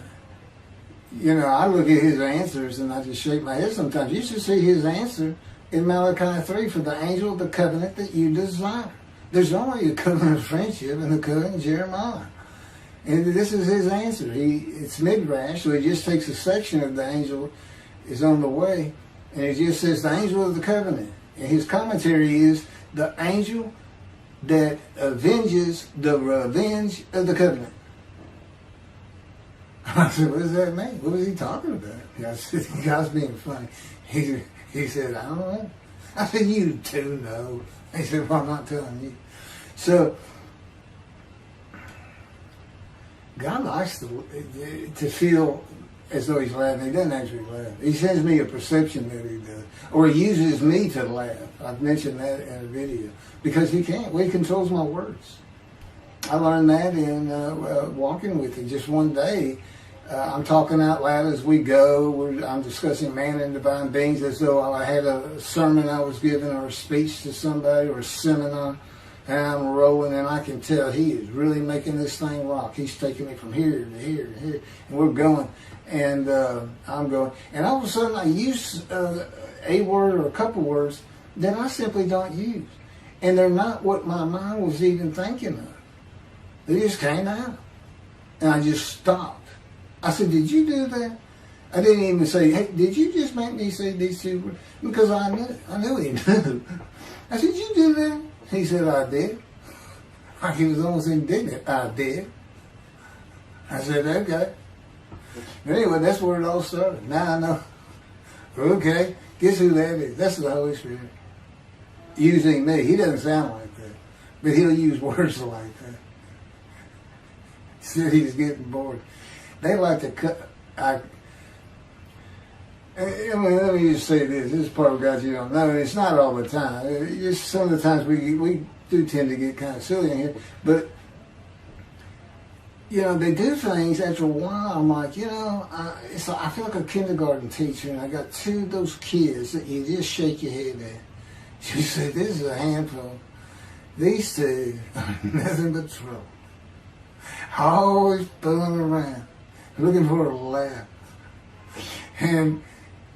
look at his answers and I just shake my head sometimes. You should see his answer in Malachi 3 for the angel of the covenant that you desire. There's only a covenant of friendship and the covenant of Jeremiah. And this is his answer. It's midrash, so he just takes a section of the angel is on the way, and it just says the angel of the covenant. And his commentary is the angel that avenges the revenge of the covenant. I said, what does that mean? What was he talking about? I said, God's being funny. He said, I don't know. I said, you do know. He said, well, I'm not telling you. So, God likes to feel as though he's laughing. He doesn't actually laugh. He sends me a perception that he does. Or he uses me to laugh. I've mentioned that in a video. Because he can't. Well, he controls my words. I learned that in walking with him. Just one day, I'm talking out loud as we go. I'm discussing man and divine beings as though I had a sermon I was giving or a speech to somebody or a seminar. And I'm rolling, and I can tell he is really making this thing rock. He's taking me from here to here to here, and we're going. And I'm going. And all of a sudden, I use a word or a couple words that I simply don't use. And they're not what my mind was even thinking of. They just came out. And I just stopped. I said, did you do that? I didn't even say, hey, did you just make me say these two words? Because I knew he knew. I said, did you do that? He said, I did. Like he was almost indignant. I did. I said, okay. But anyway, that's where it all started. Now I know. Okay, guess who that is? That's the Holy Spirit. Using me. He doesn't sound like that. But he'll use words like that. He said he's getting bored. They like to cut. I mean, let me just say this. This is part of God you don't know. And it's not all the time. Just some of the times we do tend to get kind of silly in here. But, you know, they do things after a while. I'm like, you know, I feel like a kindergarten teacher, and I got two of those kids that you just shake your head at. You say, this is a handful. These two are nothing but trouble. Always fooling around, looking for a laugh. And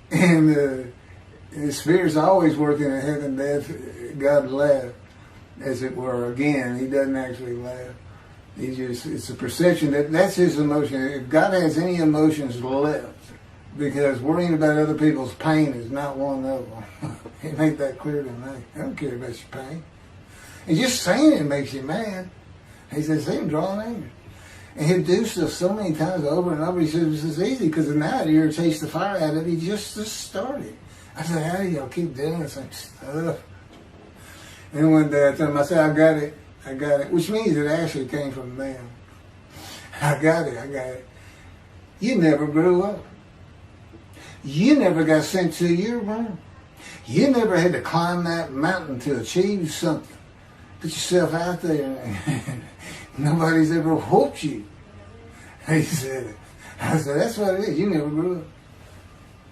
the Spirit's always working in heaven, death, God laugh, as it were. Again, he doesn't actually laugh. It's a perception that's his emotion. If God has any emotions left, because worrying about other people's pain is not one of them. He made that clear to me. I don't care about your pain. And just saying it makes you mad. He says, see him drawing anger. And he'll do stuff so many times over and over. He says, it's easy because now it irritates the fire out of it. He just started. I said, how do y'all keep doing the same stuff? And one day I told him, I said, I got it. Which means it actually came from them. I got it. You never grew up. You never got sent to your room. You never had to climb that mountain to achieve something. Put yourself out there. Nobody's ever whooped you. He said it. I said, that's what it is. You never grew up.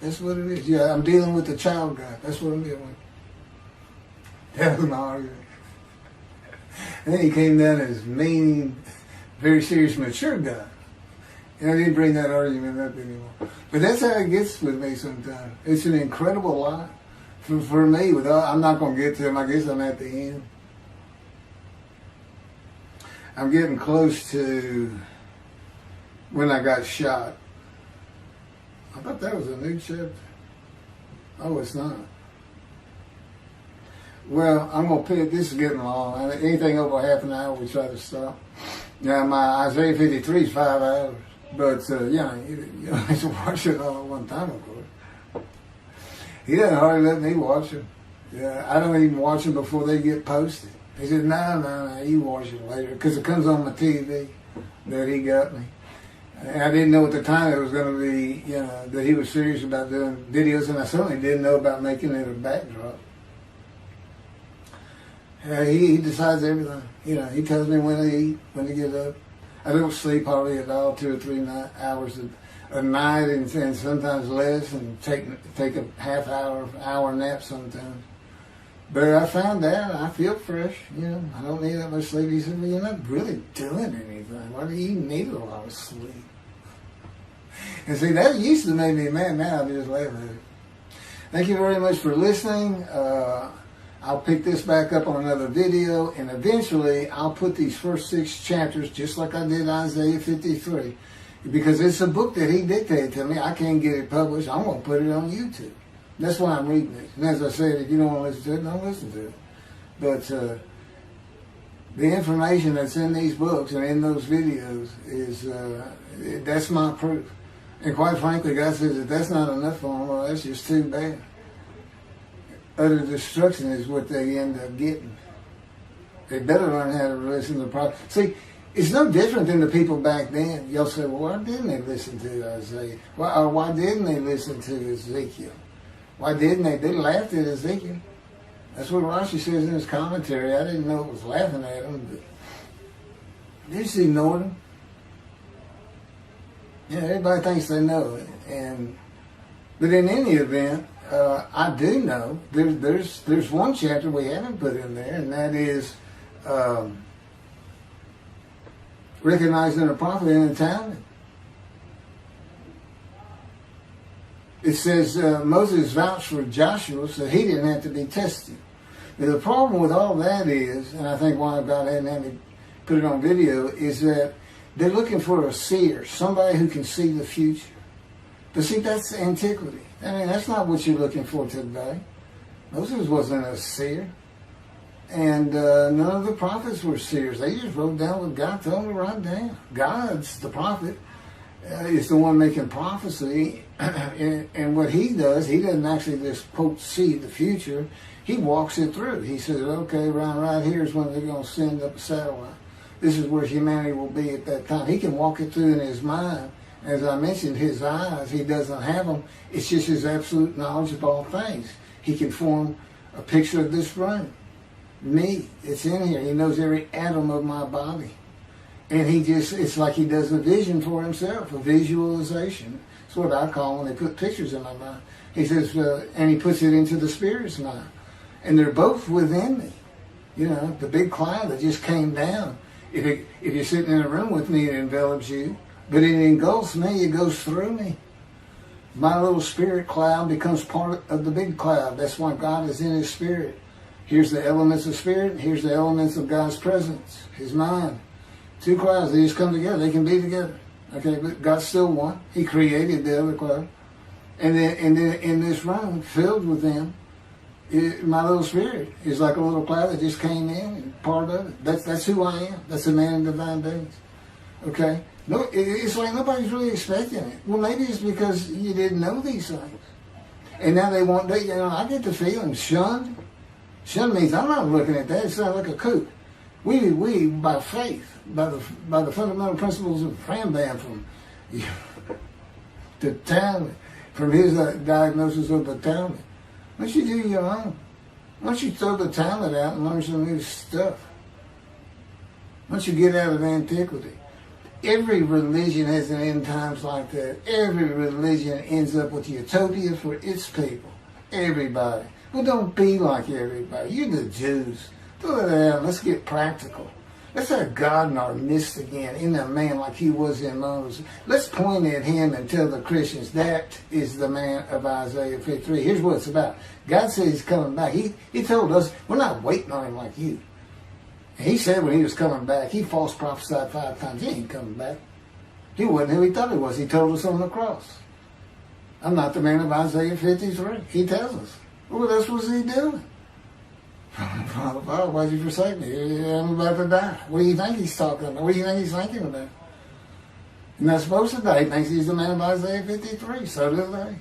That's what it is. Yeah, I'm dealing with the child God. That's what I'm dealing with. That was my argument. And then he came down as mean, very serious, mature guy. And I didn't bring that argument up anymore. But that's how it gets with me sometimes. It's an incredible lot. For me, I'm not going to get to him. I guess I'm at the end. I'm getting close to when I got shot. I thought that was a new chapter. Oh, it's not. Well, I'm going to pick, this is getting long. Anything over half an hour, we try to stop. Now, my Isaiah 53 is 5 hours. But, you have to watch it all at one time, of course. He doesn't hardly let me watch them. Yeah, I don't even watch them before they get posted. He said, no, you watch it later. Because it comes on my TV that he got me. And I didn't know at the time it was going to be, that he was serious about doing videos. And I certainly didn't know about making it a backdrop. He decides everything. He tells me when to eat, when to get up. I don't sleep hardly at all, 2 or 3 hours a night, and sometimes less, and take a half hour nap sometimes. But I found out I feel fresh. I don't need that much sleep. He said, well, you're not really doing anything. Why do you need a lot of sleep? And see, that used to make me mad. Now I just laugh at it. Thank you very much for listening. I'll pick this back up on another video, and eventually I'll put these first 6 chapters, just like I did Isaiah 53, because it's a book that he dictated to me. I can't get it published. I'm going to put it on YouTube. That's why I'm reading it. And as I said, if you don't want to listen to it, don't listen to it. But the information that's in these books and in those videos is, that's my proof. And quite frankly, God says if that's not enough for them, well, that's just too bad. Utter destruction is what they end up getting. They better learn how to listen to the prophet. See, it's no different than the people back then. You'll say, well, why didn't they listen to Isaiah? Why didn't they listen to Ezekiel? Why didn't they? They laughed at Ezekiel. That's what Rashi says in his commentary. I didn't know it was laughing at him, but they just ignored him. Everybody thinks they know it. But in any event, I do know there's one chapter we haven't put in there, and that is recognizing a prophet in the timing. It says Moses vouched for Joshua, so he didn't have to be tested. Now, the problem with all that is, and I think why God hadn't had me put it on video, is that they're looking for a seer, somebody who can see the future. But see, that's antiquity. I mean, that's not what you're looking for today. Moses wasn't a seer. And none of the prophets were seers. They just wrote down what God told them to write down. God's the prophet. Is the one making prophecy. And what he does, he doesn't actually just, quote, see the future. He walks it through. He says, okay, right here is when they're going to send up a satellite. This is where humanity will be at that time. He can walk it through in his mind. As I mentioned, his eyes, he doesn't have them. It's just his absolute knowledge of all things. He can form a picture of this room. Me, it's in here. He knows every atom of my body. And it's like he does a vision for himself, a visualization. It's what I call when they put pictures in my mind. He says, and he puts it into the spirit's mind. And they're both within me. You know, the big cloud that just came down. If you're sitting in a room with me, it envelops you. But it engulfs me, it goes through me. My little spirit cloud becomes part of the big cloud. That's why God is in his spirit. Here's the elements of spirit, here's the elements of God's presence, his mind. Two clouds, they just come together, they can be together. Okay, but God's still one. He created the other cloud. And then in this room, filled with them, my little spirit is like a little cloud that just came in and part of it. That's who I am. That's a man in divine beings. Okay? No, it's like nobody's really expecting it. Well, maybe it's because you didn't know these things. And now they want, I get the feeling, shunned. Shunned means I'm not looking at that. It sounds like a kook. We by faith, by the fundamental principles of Rambam from the Talmud, from his diagnosis of the Talmud. Why don't you do your own? Why don't you throw the Talmud out and learn some new stuff? Why don't you get out of antiquity? Every religion has an end times like that. Every religion ends up with utopia for its people. Everybody. Well, don't be like everybody. You're the Jews. Throw that out. Let's get practical. Let's have God in our midst again, in a man like he was in Moses. Let's point at him and tell the Christians that is the man of Isaiah 53. Here's what it's about. God said he's coming back. He told us, we're not waiting on him like you. And he said when he was coming back, he false prophesied 5 times. He ain't coming back. He wasn't who he thought he was. He told us on the cross. I'm not the man of Isaiah 53. He tells us. Well, that's what he doing. Father, why'd you forsake me? I'm about to die. What do you think he's talking about? What do you think he's thinking about? You're not supposed to die. He thinks he's the man of Isaiah 53. So do they.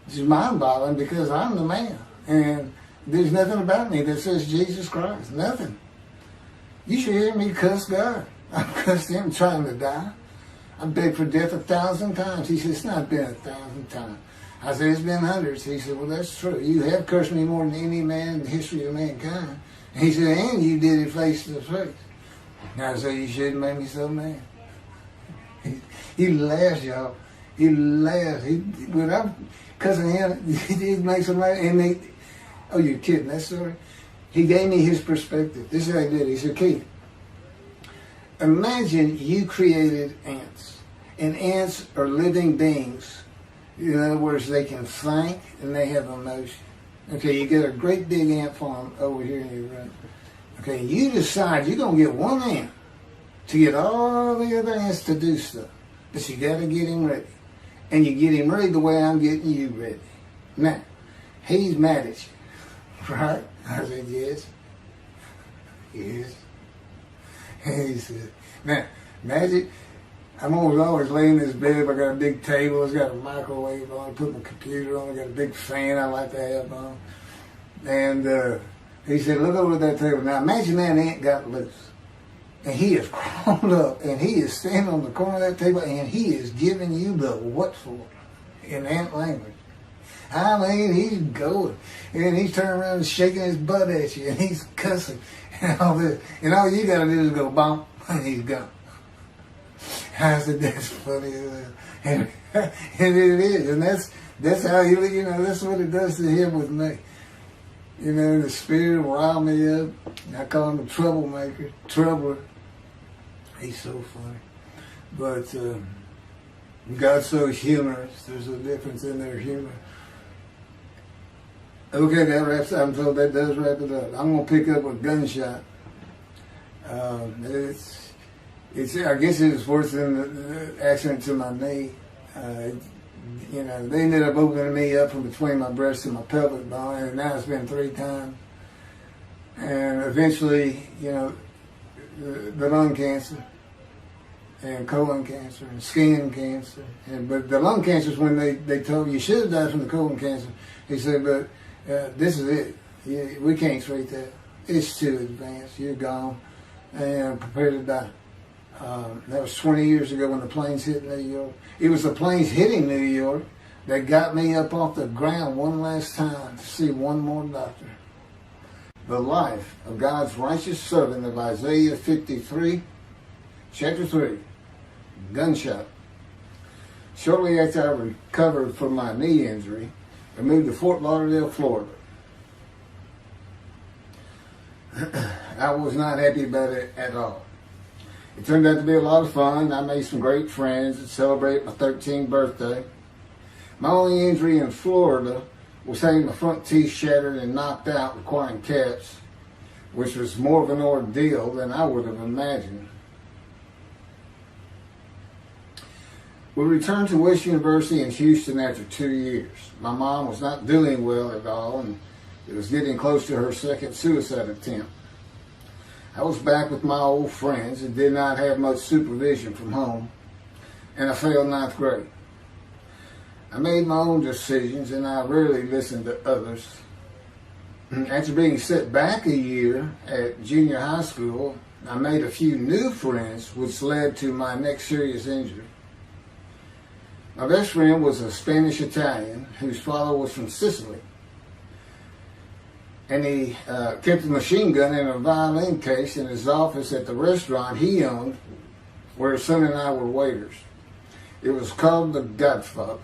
It's mind-boggling because I'm the man. And there's nothing about me that says Jesus Christ. Nothing. You should hear me cuss God. I've cussed him trying to die. I begged for death 1,000 times. He said, it's not been 1,000 times. I said, it's been hundreds. He said, well, that's true. You have cursed me more than any man in the history of mankind. And he said, and you did it face to face. And I said, you shouldn't make me so mad. He laughs, y'all. He laughs. When I'm cussing him, he makes him laugh. And oh, you're kidding, that story? He gave me his perspective. This is how he did it. He said, Keith, imagine you created ants. And ants are living beings. In other words, they can think and they have emotion. Okay, you get a great big ant farm over here in your room. Okay, you decide you're going to get one ant to get all the other ants to do stuff. But you got to get him ready. And you get him ready the way I'm getting you ready. Now, he's mad at you. Right? I said, yes. Yes. And he said, now, magic. I'm always laying in this bed. I got a big table. It's got a microwave on. I put my computer on. I got a big fan I like to have on. And he said, look over at that table. Now imagine that ant got loose. And he is crawled up. And he is standing on the corner of that table. And he is giving you the what for in ant language. I mean, he's going. And he's turning around and shaking his butt at you. And he's cussing. And all this. And all you got to do is go bump. And he's gone. I said, that's funny. And it is. And that's how he, that's what it does to him with me. The spirit will rile me up. I call him a troublemaker, troubler. He's so funny. But God's so humorous. There's a difference in their humor. Okay, that wraps up. I'm told that does wrap it up. I'm going to pick up a gunshot. I guess it was worse than the accident to my knee. They ended up opening me up from between my breast and my pelvic bone, and now it's been 3 times. And eventually, the lung cancer and colon cancer and skin cancer. But the lung cancer is when they told me you should have died from the colon cancer. He said, but this is it. We can't treat that. It's too advanced. You're gone and prepare to die. That was 20 years ago when the planes hit New York. It was the planes hitting New York that got me up off the ground one last time to see one more doctor. The life of God's righteous servant of Isaiah 53, chapter 3, gunshot. Shortly after I recovered from my knee injury, I moved to Fort Lauderdale, Florida. I was not happy about it at all. It turned out to be a lot of fun. I made some great friends and celebrated my 13th birthday. My only injury in Florida was having my front teeth shattered and knocked out, requiring caps, which was more of an ordeal than I would have imagined. We returned to West University in Houston after 2 years. My mom was not doing well at all, and it was getting close to her second suicide attempt. I was back with my old friends and did not have much supervision from home, and I failed 9th grade. I made my own decisions, and I rarely listened to others. After being set back a year at junior high school, I made a few new friends, which led to my next serious injury. My best friend was a Spanish-Italian whose father was from Sicily. And he kept a machine gun in a violin case in his office at the restaurant he owned, where his son and I were waiters. It was called The Godfather.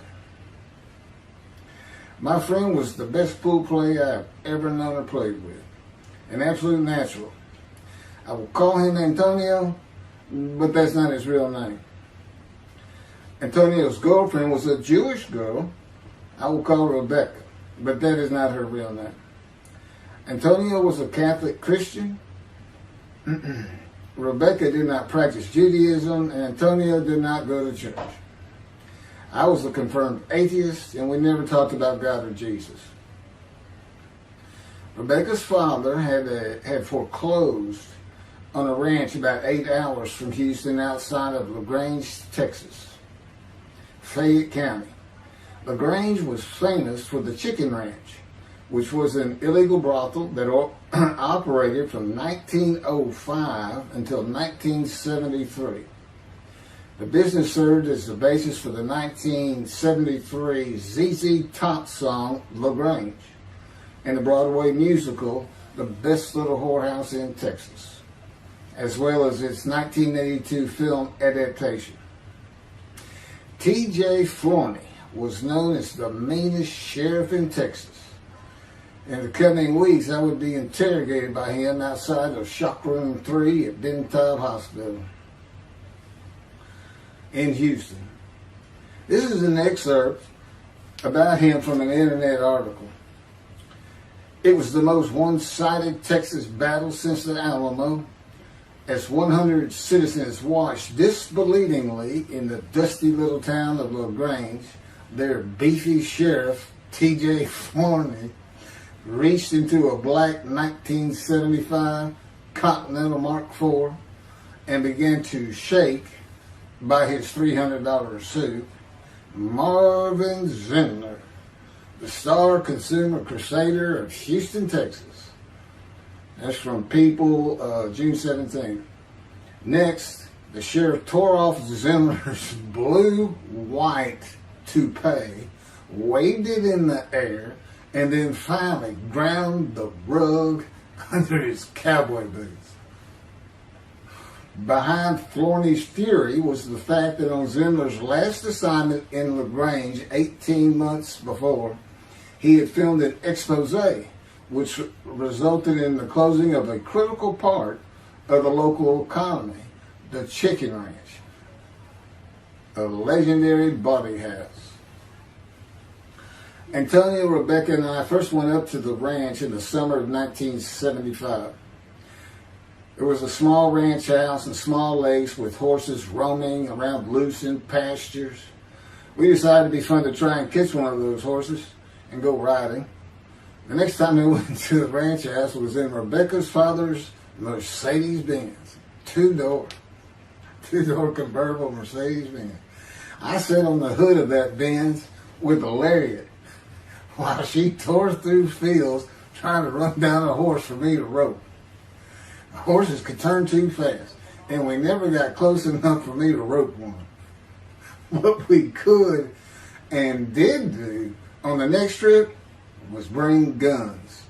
My friend was the best pool player I've ever known or played with, an absolute natural. I will call him Antonio, but that's not his real name. Antonio's girlfriend was a Jewish girl. I will call Rebecca, but that is not her real name. Antonio was a Catholic Christian. Rebecca did not practice Judaism, and Antonio did not go to church. I was a confirmed atheist, and we never talked about God or Jesus. Rebecca's father had foreclosed on a ranch about 8 hours from Houston outside of LaGrange, Texas, Fayette County. LaGrange was famous for the Chicken Ranch, which was an illegal brothel that operated from 1905 until 1973. The business served as the basis for the 1973 ZZ Top song, LaGrange, and the Broadway musical, The Best Little Whorehouse in Texas, as well as its 1982 film adaptation. T.J. Florney was known as the meanest sheriff in Texas. In the coming weeks, I would be interrogated by him outside of Shock Room 3 at Dental Hospital in Houston. This is an excerpt about him from an internet article. It was the most one-sided Texas battle since the Alamo, as 100 citizens watched disbelievingly in the dusty little town of LaGrange, their beefy sheriff, T.J. Florney, reached into a black 1975 Continental Mark IV and began to shake by his $300 suit Marvin Zindler, the star consumer crusader of Houston, Texas. That's from People, June 17th. Next, the sheriff tore off Zindler's blue-white toupee, waved it in the air, and then finally ground the rug under his cowboy boots. Behind Florney's fury was the fact that on Zindler's last assignment in LaGrange 18 months before, he had filmed an expose which resulted in the closing of a critical part of the local economy, the Chicken Ranch, a legendary body house. Antonio, Rebecca, and I first went up to the ranch in the summer of 1975. There was a small ranch house and small lakes with horses roaming around loosened pastures. We decided it'd be fun to try and catch one of those horses and go riding. The next time they went to the ranch house was in Rebecca's father's Mercedes-Benz. Two-door convertible Mercedes-Benz. I sat on the hood of that Benz with a lariat while she tore through fields trying to run down a horse for me to rope. The horses could turn too fast, and we never got close enough for me to rope one. What we could and did do on the next trip was bring guns.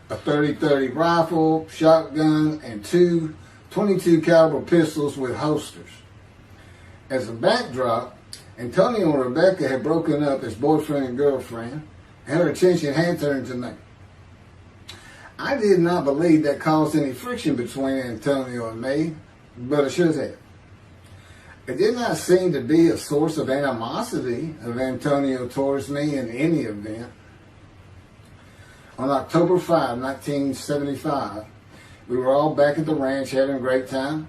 A 30-30 rifle, shotgun, and two 22 caliber pistols with holsters. As a backdrop, Antonio and Rebecca had broken up as boyfriend and girlfriend, and her attention had turned to me. I did not believe that caused any friction between Antonio and me, but it should have. It did not seem to be a source of animosity of Antonio towards me in any event. On October 5, 1975, we were all back at the ranch having a great time.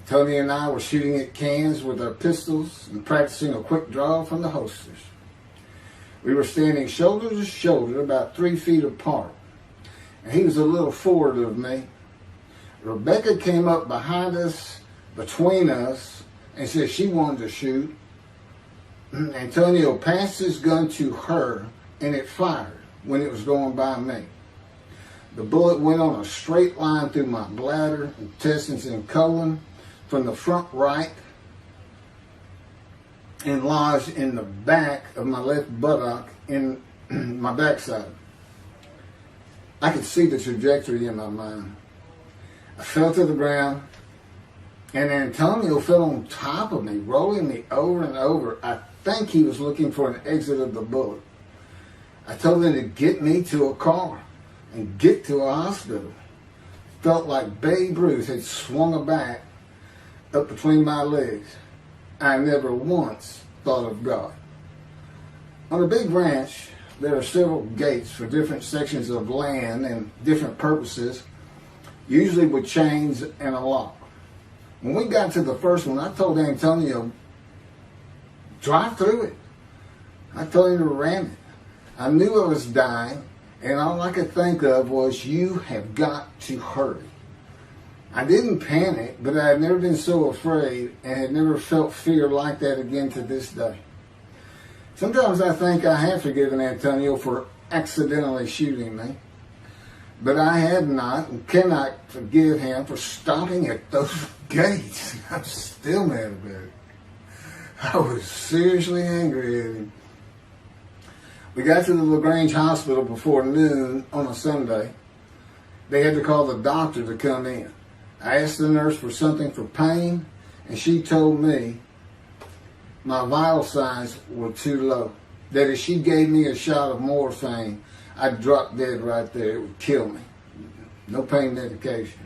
Tony and I were shooting at cans with our pistols and practicing a quick draw from the holsters. We were standing shoulder to shoulder, about 3 feet apart, and he was a little forward of me. Rebecca came up behind us, between us, and said she wanted to shoot. Antonio passed his gun to her, and it fired when it was going by me. The bullet went on a straight line through my bladder, intestines, and colon from the front right and lodged in the back of my left buttock in my backside. I could see the trajectory in my mind. I fell to the ground, and Antonio fell on top of me, rolling me over and over. I think he was looking for an exit of the bullet. I told him to get me to a car and get to a hospital. Felt like Babe Ruth had swung a bat up between my legs. I never once thought of God. On a big ranch, there are several gates for different sections of land and different purposes, usually with chains and a lock. When we got to the first one, I told Antonio, drive through it. I told him to ram it. I knew I was dying, and all I could think of was, you have got to hurry. I didn't panic, but I had never been so afraid and had never felt fear like that again to this day. Sometimes I think I have forgiven Antonio for accidentally shooting me, but I have not and cannot forgive him for stopping at those gates. I'm still mad about it. I was seriously angry at him. We got to the LaGrange Hospital before noon on a Sunday. They had to call the doctor to come in. I asked the nurse for something for pain, and she told me my vital signs were too low. That if she gave me a shot of morphine, I'd drop dead right there. It would kill me. No pain medication.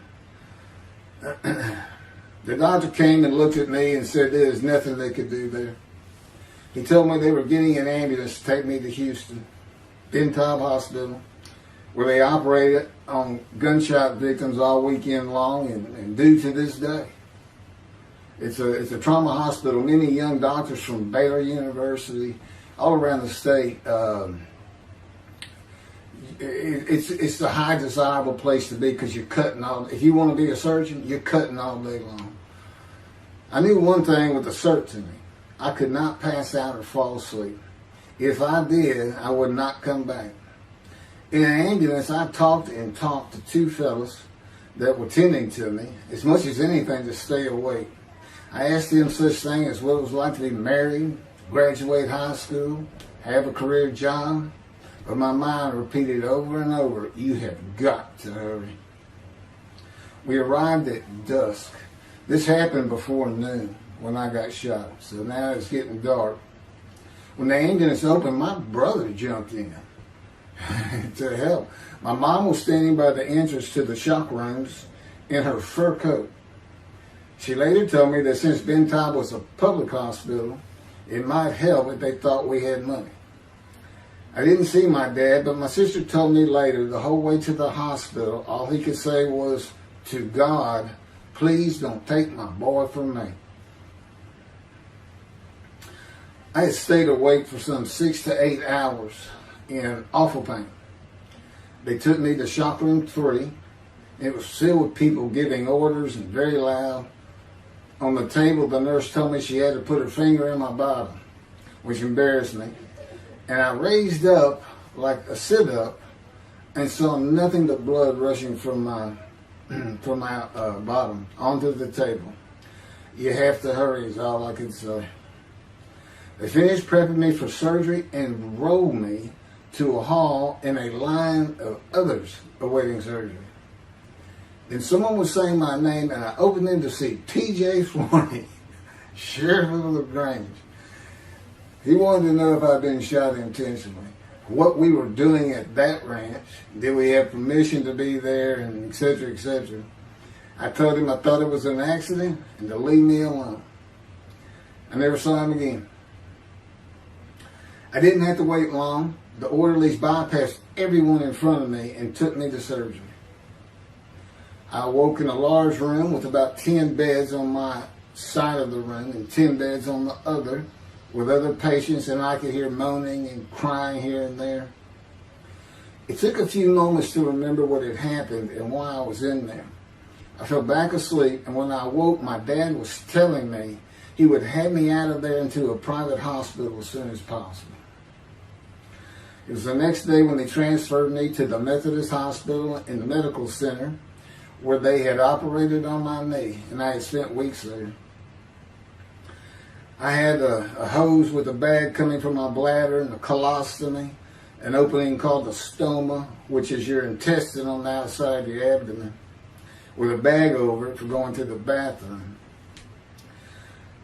The doctor came and looked at me and said there was nothing they could do there. He told me they were getting an ambulance to take me to Houston, Bentab Hospital, where they operated on gunshot victims all weekend long and do to this day. It's a trauma hospital. Many young doctors from Baylor University, all around the state. It's the high desirable place to be because you're cutting all. If you want to be a surgeon, you're cutting all day long. I knew one thing with the certainty. I could not pass out or fall asleep. If I did, I would not come back. In an ambulance, I talked to two fellas that were tending to me, as much as anything to stay awake. I asked them such things as what it was like to be married, graduate high school, have a career job, but my mind repeated over and over, you have got to hurry. We arrived at dusk. This happened before noon when I got shot, so now it's getting dark. When the ambulance opened, my brother jumped in to help. My mom was standing by the entrance to the shock rooms in her fur coat. She later told me that since Bentab was a public hospital, it might help if they thought we had money. I didn't see my dad, but my sister told me later, the whole way to the hospital, all he could say was, to God, please don't take my boy from me. I had stayed awake for some 6 to 8 hours in awful pain. They took me to shop room 3. It was filled with people giving orders and very loud. On the table, the nurse told me she had to put her finger in my bottom, which embarrassed me. And I raised up like a sit-up and saw nothing but blood rushing from my bottom onto the table. You have to hurry is all I could say. They finished prepping me for surgery and rolled me to a hall in a line of others awaiting surgery. Then someone was saying my name, and I opened in to see T.J. Forney, Sheriff of LaGrange. He wanted to know if I'd been shot intentionally, what we were doing at that ranch, did we have permission to be there, and et cetera, et cetera. I told him I thought it was an accident and to leave me alone. I never saw him again. I didn't have to wait long. The orderlies bypassed everyone in front of me and took me to surgery. I awoke in a large room with about 10 beds on my side of the room and 10 beds on the other with other patients, and I could hear moaning and crying here and there. It took a few moments to remember what had happened and why I was in there. I fell back asleep, and when I awoke, my dad was telling me he would have me out of there into a private hospital as soon as possible. It was the next day when they transferred me to the Methodist Hospital in the medical center where they had operated on my knee, and I had spent weeks there. I had a hose with a bag coming from my bladder and a colostomy, an opening called the stoma, which is your intestine on the outside of your abdomen, with a bag over it for going to the bathroom.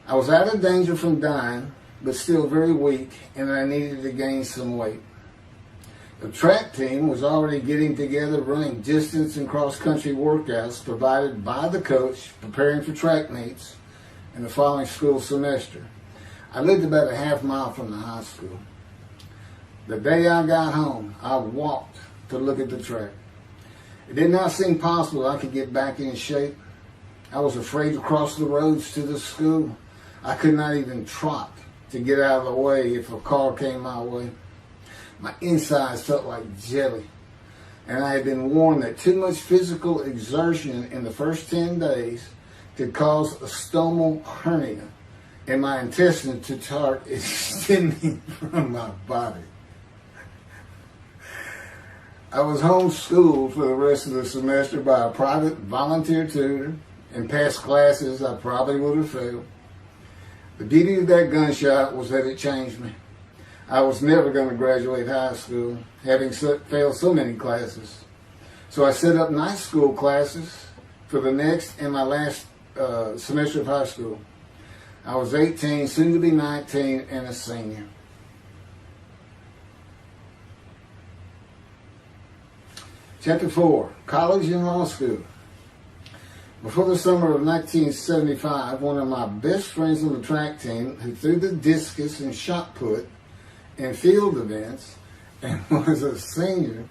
I was out of danger from dying, but still very weak, and I needed to gain some weight. The track team was already getting together, running distance and cross-country workouts provided by the coach, preparing for track meets in the following school semester. I lived about a half mile from the high school. The day I got home, I walked to look at the track. It did not seem possible I could get back in shape. I was afraid to cross the roads to the school. I could not even trot to get out of the way if a car came my way. My insides felt like jelly, and I had been warned that too much physical exertion in the first 10 days could cause a stomal hernia and my intestines to start extending from my body. I was homeschooled for the rest of the semester by a private volunteer tutor, and passed classes I probably would have failed. The beauty of that gunshot was that it changed me. I was never going to graduate high school, having failed so many classes. So I set up night school classes for the next and my last semester of high school. I was 18, soon to be 19, and a senior. Chapter 4, College and Law School. Before the summer of 1975, one of my best friends on the track team, who threw the discus and shot put in field events and was a senior,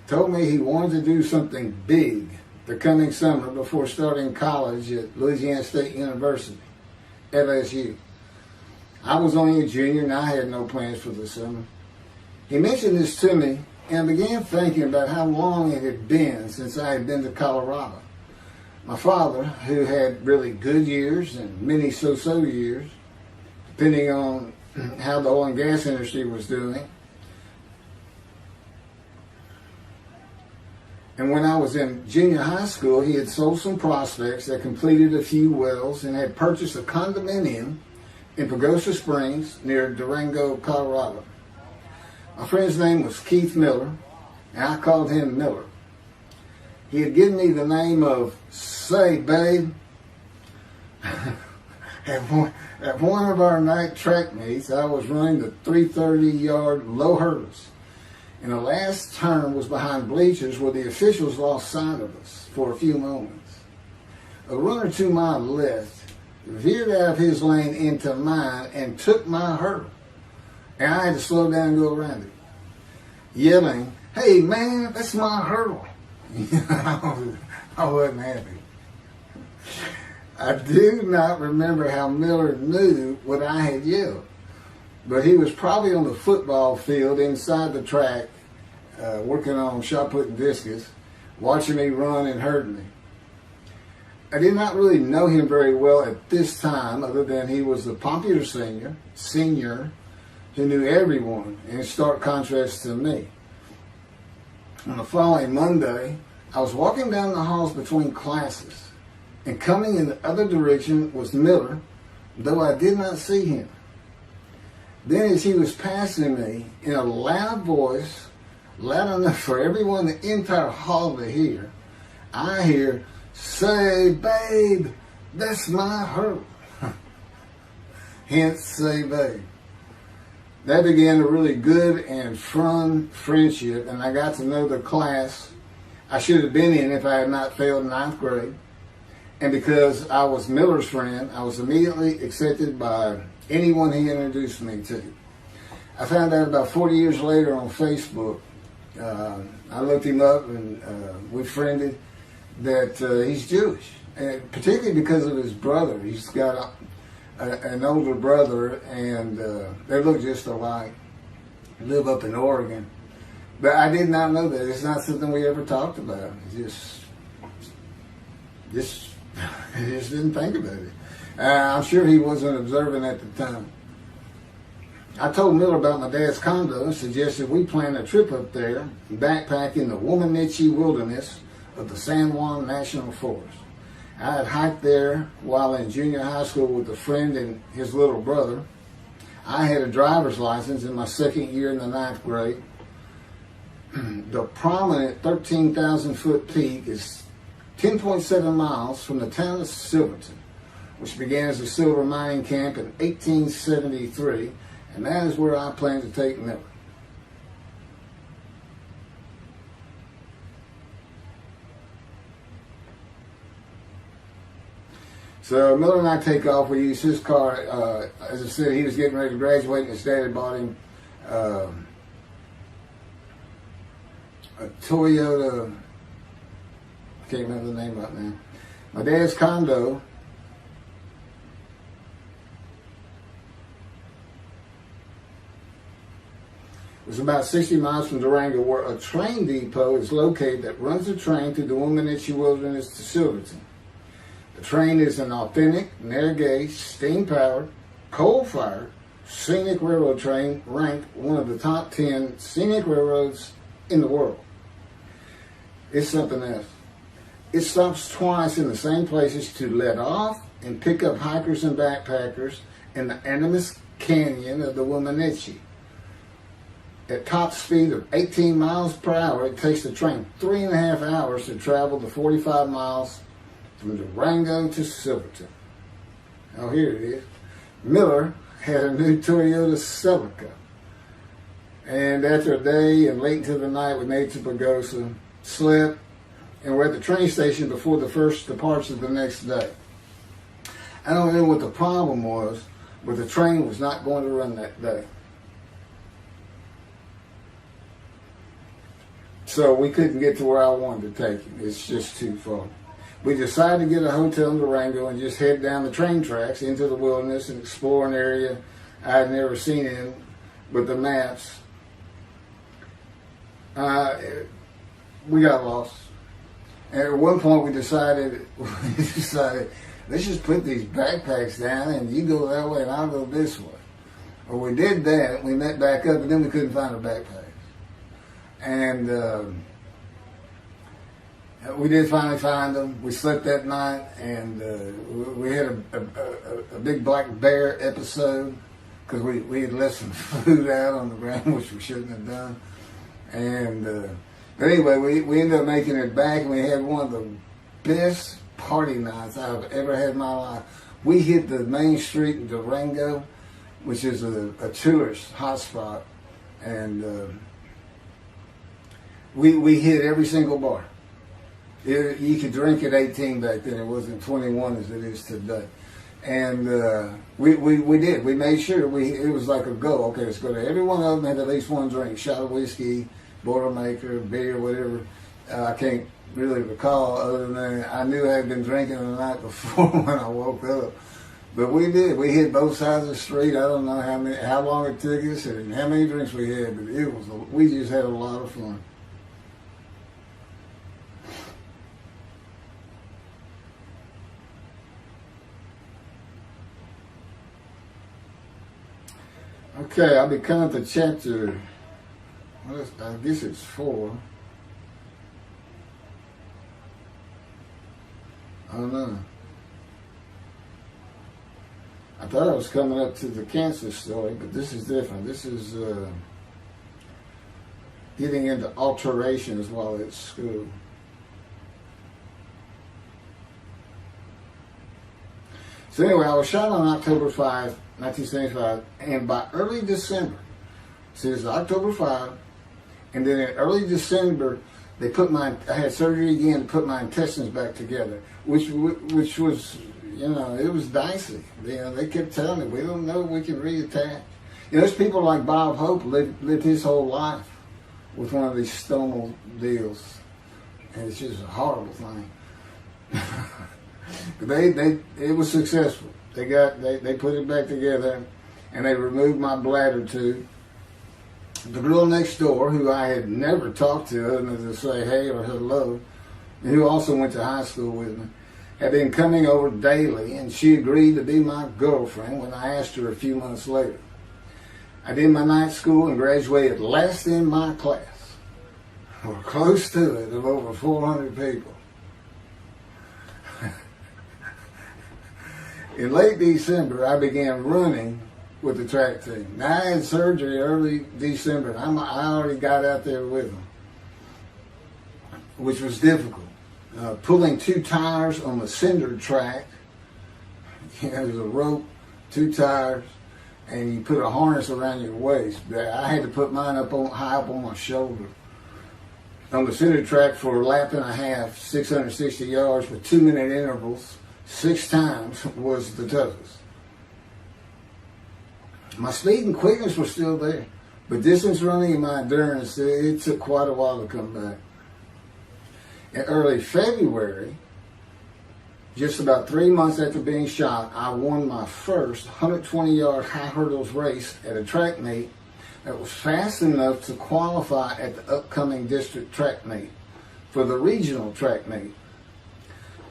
told me he wanted to do something big the coming summer before starting college at Louisiana State University, LSU. I was only a junior and I had no plans for the summer. He mentioned this to me, and I began thinking about how long it had been since I had been to Colorado. My father, who had really good years and many so-so years, depending on how the oil and gas industry was doing. And when I was in junior high school, he had sold some prospects that completed a few wells and had purchased a condominium in Pagosa Springs near Durango, Colorado. My friend's name was Keith Miller, and I called him Miller. He had given me the name of Say Babe. At one of our night track meets, I was running the 330-yard low hurdles, and the last turn was behind bleachers where the officials lost sight of us for a few moments. A runner to my left veered out of his lane into mine and took my hurdle, and I had to slow down and go around it, yelling, "Hey man, that's my hurdle." I wasn't happy. I do not remember how Miller knew what I had yelled, but he was probably on the football field inside the track working on shot put and discus, watching me run and hurting me. I did not really know him very well at this time, other than he was a popular senior who knew everyone, in stark contrast to me. On the following Monday, I was walking down the halls between classes, and coming in the other direction was Miller, though I did not see him. Then as he was passing me, in a loud voice, loud enough for everyone in the entire hall to hear, I hear, "Say, babe, that's my hurt." Hence, say, babe. That began a really good and fun friendship, and I got to know the class I should have been in if I had not failed ninth grade. And because I was Miller's friend, I was immediately accepted by anyone he introduced me to. I found out about 40 years later on Facebook. I looked him up and we friended, that he's Jewish, and particularly because of his brother. He's got an older brother, and they look just alike. Live up in Oregon. But I did not know that. It's not something we ever talked about. Just didn't think about it. I'm sure he wasn't observant at the time. I told Miller about my dad's condo and suggested we plan a trip up there, backpack in the Womanichi wilderness of the San Juan National Forest. I had hiked there while in junior high school with a friend and his little brother. I had a driver's license in my second year in the ninth grade. The prominent 13,000 foot peak is 10.7 miles from the town of Silverton, which began as a silver mining camp in 1873, and that is where I plan to take Miller. So Miller and I take off. We use his car. As I said, he was getting ready to graduate, and his dad had bought him a Toyota. I can't remember the name right now. My dad's condo was about 60 miles from Durango, where a train depot is located that runs a train through the Womanichi Wilderness to Silverton. The train is an authentic, narrow-gauge, steam-powered, coal-fired, scenic railroad train ranked one of the top 10 scenic railroads in the world. It's something else. It stops twice in the same places to let off and pick up hikers and backpackers in the Animas Canyon of the Womanichi. At top speed of 18 miles per hour, it takes the train 3.5 hours to travel the 45 miles from Durango to Silverton. Oh, here it is. Miller had a new Toyota Celica. And after a day and late into the night, we made to Pagosa, slept, and we're at the train station before the first departure the next day. I don't know what the problem was, but the train was not going to run that day. So we couldn't get to where I wanted to take him. It's just too far. We decided to get a hotel in Durango and just head down the train tracks into the wilderness and explore an area I had never seen in with the maps. We got lost. And at one point we decided, let's just put these backpacks down and you go that way and I'll go this way. Well, we did that. We met back up, and then we couldn't find our backpacks. And we did finally find them. We slept that night, and we had a big black bear episode because we had left some food out on the ground, which we shouldn't have done. And but anyway, we ended up making it back, and we had one of the best party nights I've ever had in my life. We hit the main street in Durango, which is a tourist hotspot, and we hit every single bar. You could drink at 18 back then. It wasn't 21 as it is today. And we did. We made sure it was like a go. Okay, let's go to every one of them, had at least one drink, shot of whiskey, Boilermaker, beer, whatever. I can't really recall other than I knew I had been drinking the night before when I woke up. But we did. We hit both sides of the street. I don't know how long it took us and how many drinks we had, but we just had a lot of fun. Okay, I'll be coming to chapter, I guess it's 4. I don't know. I thought I was coming up to the cancer story, but this is different. This is getting into alterations while at school. So anyway, I was shot on October 5, 1975, and by early December, so it was October 5, and then in early December, I had surgery again to put my intestines back together, which was, it was dicey. They kept telling me, we don't know if we can reattach. There's people like Bob Hope lived his whole life with one of these stonal deals, and it's just a horrible thing. It was successful. They put it back together, and they removed my bladder tube. The girl next door, who I had never talked to other than to say hey or hello, and who also went to high school with me, had been coming over daily, and she agreed to be my girlfriend when I asked her a few months later. I did my night school and graduated last in my class, or close to it, of over 400 people. In late December, I began running with the track team. Now, I had surgery early December, and I already got out there with them, which was difficult. Pulling 2 tires on the cinder track. There's a rope, 2 tires, and you put a harness around your waist. I had to put mine high up on my shoulder. On the cinder track for a lap and a half, 660 yards with 2-minute intervals, 6 times was the toughest. My speed and quickness were still there, but distance running and my endurance, it took quite a while to come back. In early February, just about 3 months after being shot, I won my first 120-yard high hurdles race at a track meet that was fast enough to qualify at the upcoming district track meet for the regional track meet.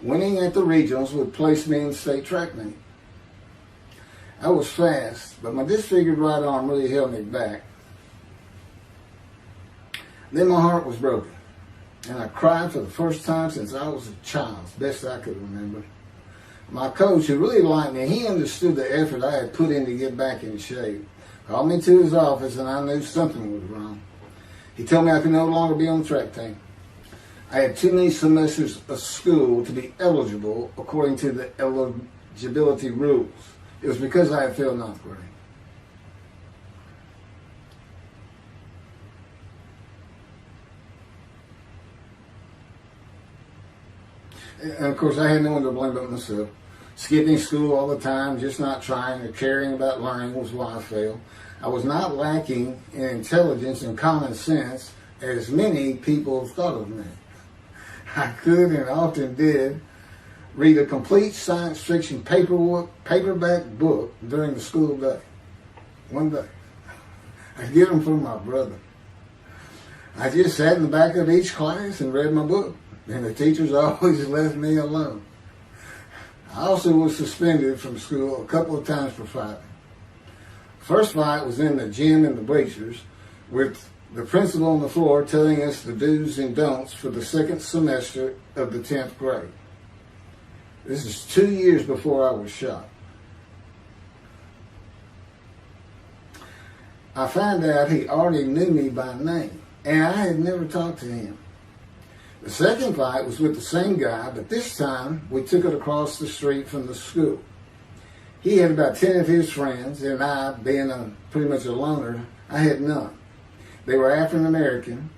Winning at the regionals would place me in the state track meet. I was fast, but my disfigured right arm really held me back. Then my heart was broken, and I cried for the first time since I was a child, as best I could remember. My coach, who really liked me, he understood the effort I had put in to get back in shape. Called me to his office, and I knew something was wrong. He told me I could no longer be on the track team. I had too many semesters of school to be eligible according to the eligibility rules. It was because I had failed 9th grade. And of course, I had no one to blame but myself. Skipping school all the time, just not trying or caring about learning was why I failed. I was not lacking in intelligence and common sense, as many people thought of me. I could and often did read a complete science fiction paperback book during the school day. One day. I get them from my brother. I just sat in the back of each class and read my book, and the teachers always left me alone. I also was suspended from school a couple of times for fighting. First fight was in the gym in the bleachers with the principal on the floor telling us the do's and don'ts for the second semester of the 10th grade. This is 2 years before I was shot. I found out he already knew me by name, and I had never talked to him. The second fight was with the same guy, but this time we took it across the street from the school. He had about 10 of his friends, and I, being pretty much a loner, I had none. They were African American,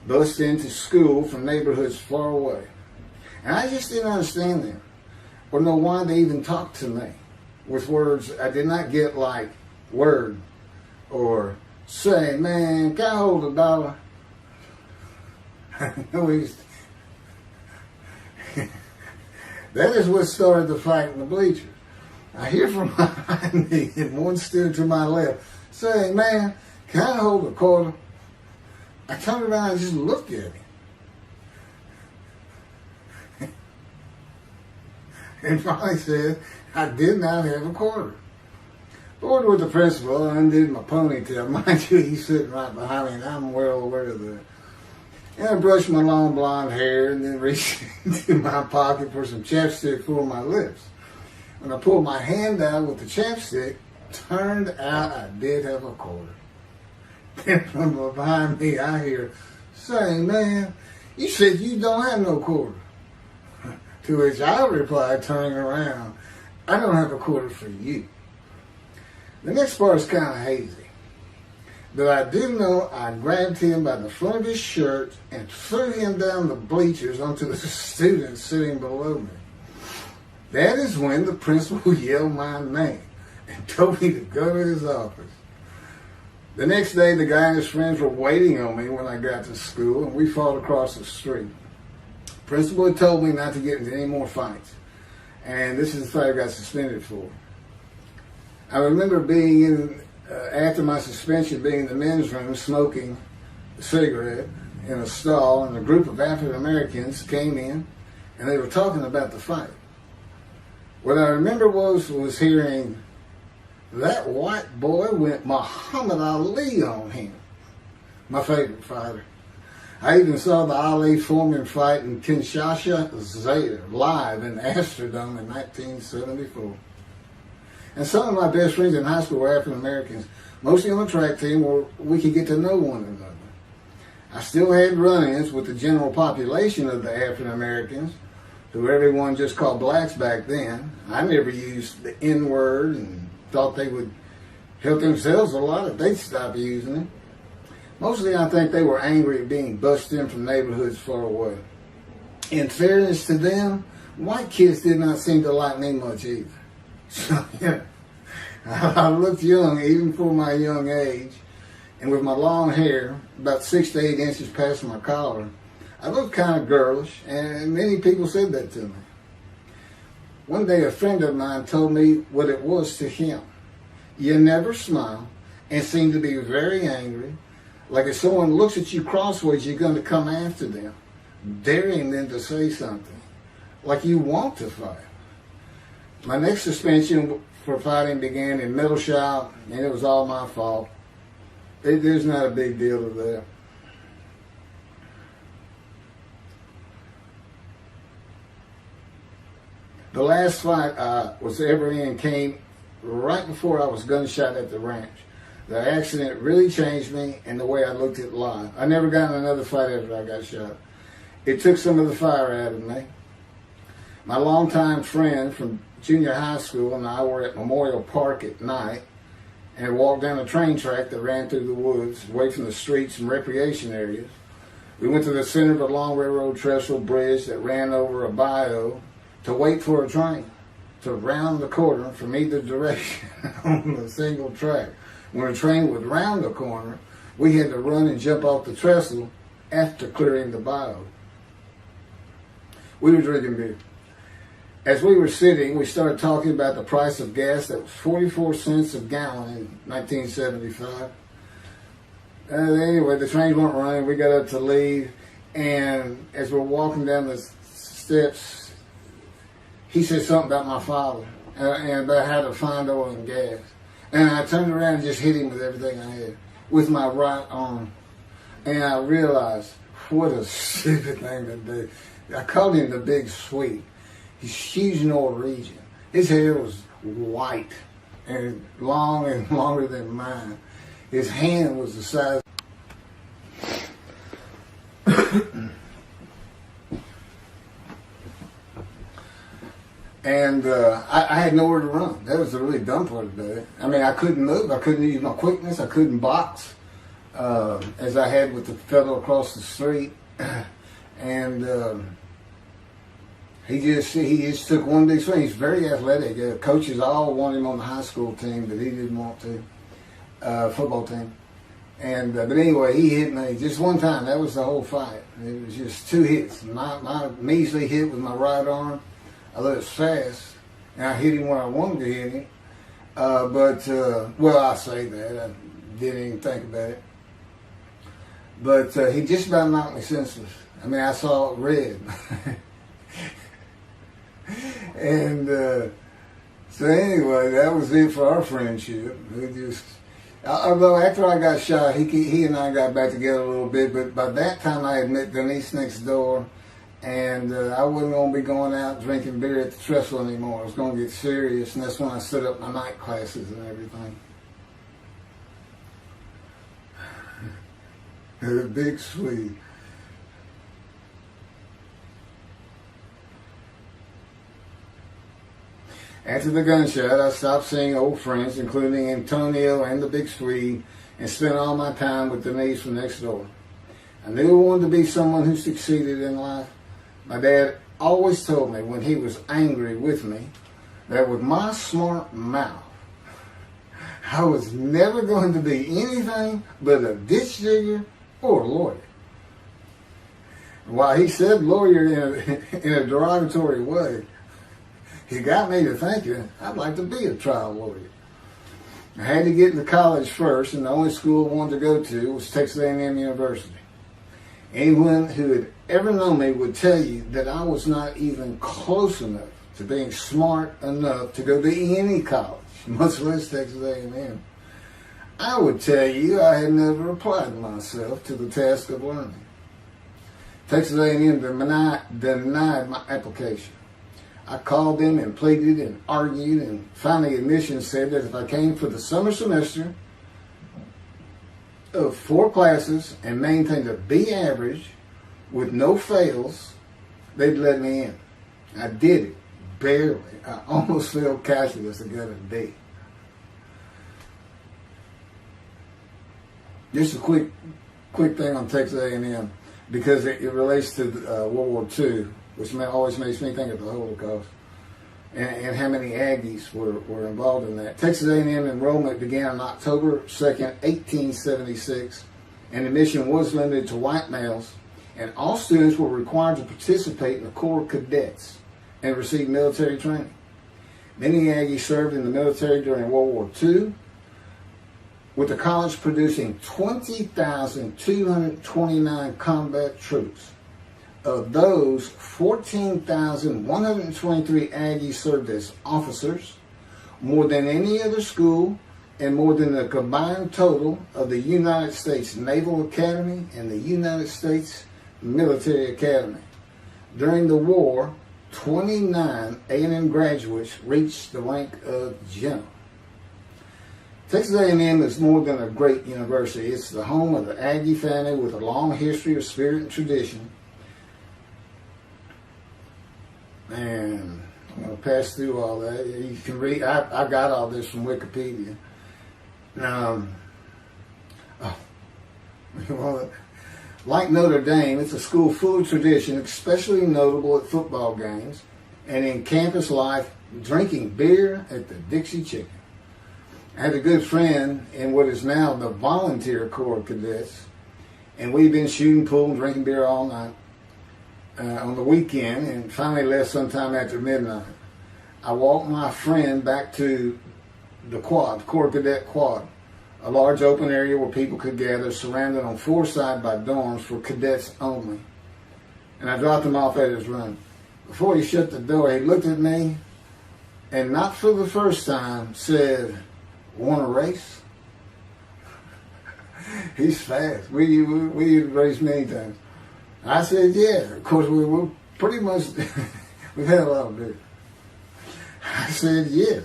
bused into school from neighborhoods far away. And I just didn't understand them, or know why they even talked to me with words I did not get, like word, or say, man, can I hold $1? That is what started the fight in the bleachers. I hear from behind me, and one stood to my left, saying, "Man, can I hold a quarter?" I turned around and just looked at him. And finally said, I did not have a quarter. Ordered with the principal, I undid my ponytail. Mind you, he's sitting right behind me, and I'm well aware of that. And I brushed my long blonde hair and then reached into my pocket for some chapstick for my lips. When I pulled my hand out with the chapstick, turned out I did have a quarter. Then from behind me, I hear, saying, "Man, you said you don't have no quarter." To which I replied, turning around, "I don't have a quarter for you." The next part is kind of hazy. But I do know I grabbed him by the front of his shirt and threw him down the bleachers onto the students sitting below me. That is when the principal yelled my name and told me to go to his office. The next day, the guy and his friends were waiting on me when I got to school, and we fought across the street. The principal had told me not to get into any more fights, and this is the fight I got suspended for. I remember being in, after my suspension, being in the men's room smoking a cigarette in a stall, and a group of African Americans came in, and they were talking about the fight. What I remember was hearing, "That white boy went Muhammad Ali on him." My favorite fighter. I even saw the Ali Foreman fight in Kinshasa, Zaire, live in the Astrodome in 1974. And some of my best friends in high school were African Americans, mostly on the track team where we could get to know one another. I still had run-ins with the general population of the African Americans, who everyone just called blacks back then. I never used the N-word and thought they would help themselves a lot if they'd stop using it. Mostly I think they were angry at being bused in from neighborhoods far away. In fairness to them, white kids did not seem to like me much either. So, yeah, I looked young even for my young age, and with my long hair, about 6 to 8 inches past my collar, I looked kind of girlish, and many people said that to me. One day a friend of mine told me what it was to him. You never smile and seem to be very angry, like if someone looks at you crossways, you're going to come after them, daring them to say something, like you want to fight. My next suspension for fighting began in middle shop, and it was all my fault. There's not a big deal to that. The last fight I was ever in came right before I was gunshot at the ranch. The accident really changed me and the way I looked at life. I never got in another fight after I got shot. It took some of the fire out of me. My longtime friend from junior high school and I were at Memorial Park at night and walked down a train track that ran through the woods, away from the streets and recreation areas. We went to the center of a long railroad trestle bridge that ran over a bayou to wait for a train to round the corner from either direction on a single track. When a train would round the corner, we had to run and jump off the trestle after clearing the bayou. We were drinking beer. As we were sitting, we started talking about the price of gas that was 44 cents a gallon in 1975. Anyway, the trains weren't running. We got up to leave, and as we're walking down the steps, he said something about my father and about how to find oil and gas. And I turned around and just hit him with everything I had, with my right arm. And I realized, what a stupid thing to do. I called him the Big Sweet. He's huge Norwegian. His hair was white and long and longer than mine. His hand was the size. And I had nowhere to run. That was the really dumb part about it. I mean, I couldn't move. I couldn't use my quickness. I couldn't box as I had with the fellow across the street. And he just took one big swing. He's very athletic. Coaches all wanted him on the high school team, but he didn't want to. Football team. And but anyway, he hit me just one time. That was the whole fight. It was just 2 hits. My measly hit with my right arm. I was fast, And I hit him when I wanted to hit him. Well, I say that. I didn't even think about it. But he just about knocked me senseless. I mean, I saw red. And so anyway, that was it for our friendship. Although after I got shot, he and I got back together a little bit, but by that time I had met Denise next door, and I wasn't going to be going out drinking beer at the trestle anymore. I was going to get serious, and that's when I set up my night classes and everything. The big Swede. After the gunshot, I stopped seeing old friends, including Antonio and the big Swede, and spent all my time with Denise from next door. I knew I wanted to be someone who succeeded in life. My dad always told me when he was angry with me that with my smart mouth, I was never going to be anything but a ditch digger or a lawyer. While he said lawyer in a derogatory way, he got me to thinking I'd like to be a trial lawyer. I had to get into college first, and the only school I wanted to go to was Texas A&M University. Anyone who had ever known me would tell you that I was not even close enough to being smart enough to go to any college, much less Texas A&M. I would tell you I had never applied myself to the task of learning. Texas A&M denied my application. I called them and pleaded and argued, and finally admissions said that if I came for the summer semester of 4 classes and maintained a B average with no fails, they'd let me in. I did it, barely. I almost failed calculus and got a D. Just a quick thing on Texas A&M, because it relates to World War II, which always makes me think of the Holocaust, and how many Aggies were involved in that. Texas A&M enrollment began on October 2nd, 1876, and admission was limited to white males, and all students were required to participate in the Corps of Cadets and receive military training. Many Aggies served in the military during World War II, with the college producing 20,229 combat troops. Of those, 14,123 Aggies served as officers, more than any other school, and more than the combined total of the United States Naval Academy and the United States Military Academy. During the war, 29 A&M graduates reached the rank of general. Texas A&M is more than a great university. It's the home of the Aggie family with a long history of spirit and tradition. And I'm going to pass through all that. You can read. I got all this from Wikipedia. Like Notre Dame, it's a school full of tradition, especially notable at football games and in campus life, drinking beer at the Dixie Chicken. I had a good friend in what is now the Volunteer Corps of Cadets, and we've been shooting pool and drinking beer all night on the weekend, and finally left sometime after midnight. I walked my friend back to the quad, Corps Cadet Quad, a large open area where people could gather, surrounded on 4 sides by dorms for cadets only. And I dropped him off at his room. Before he shut the door, he looked at me, and not for the first time, said, "Want to race?" He's fast. We raced many times. I said, yeah. Of course, we were pretty much, we've had a lot of beer. I said, yes.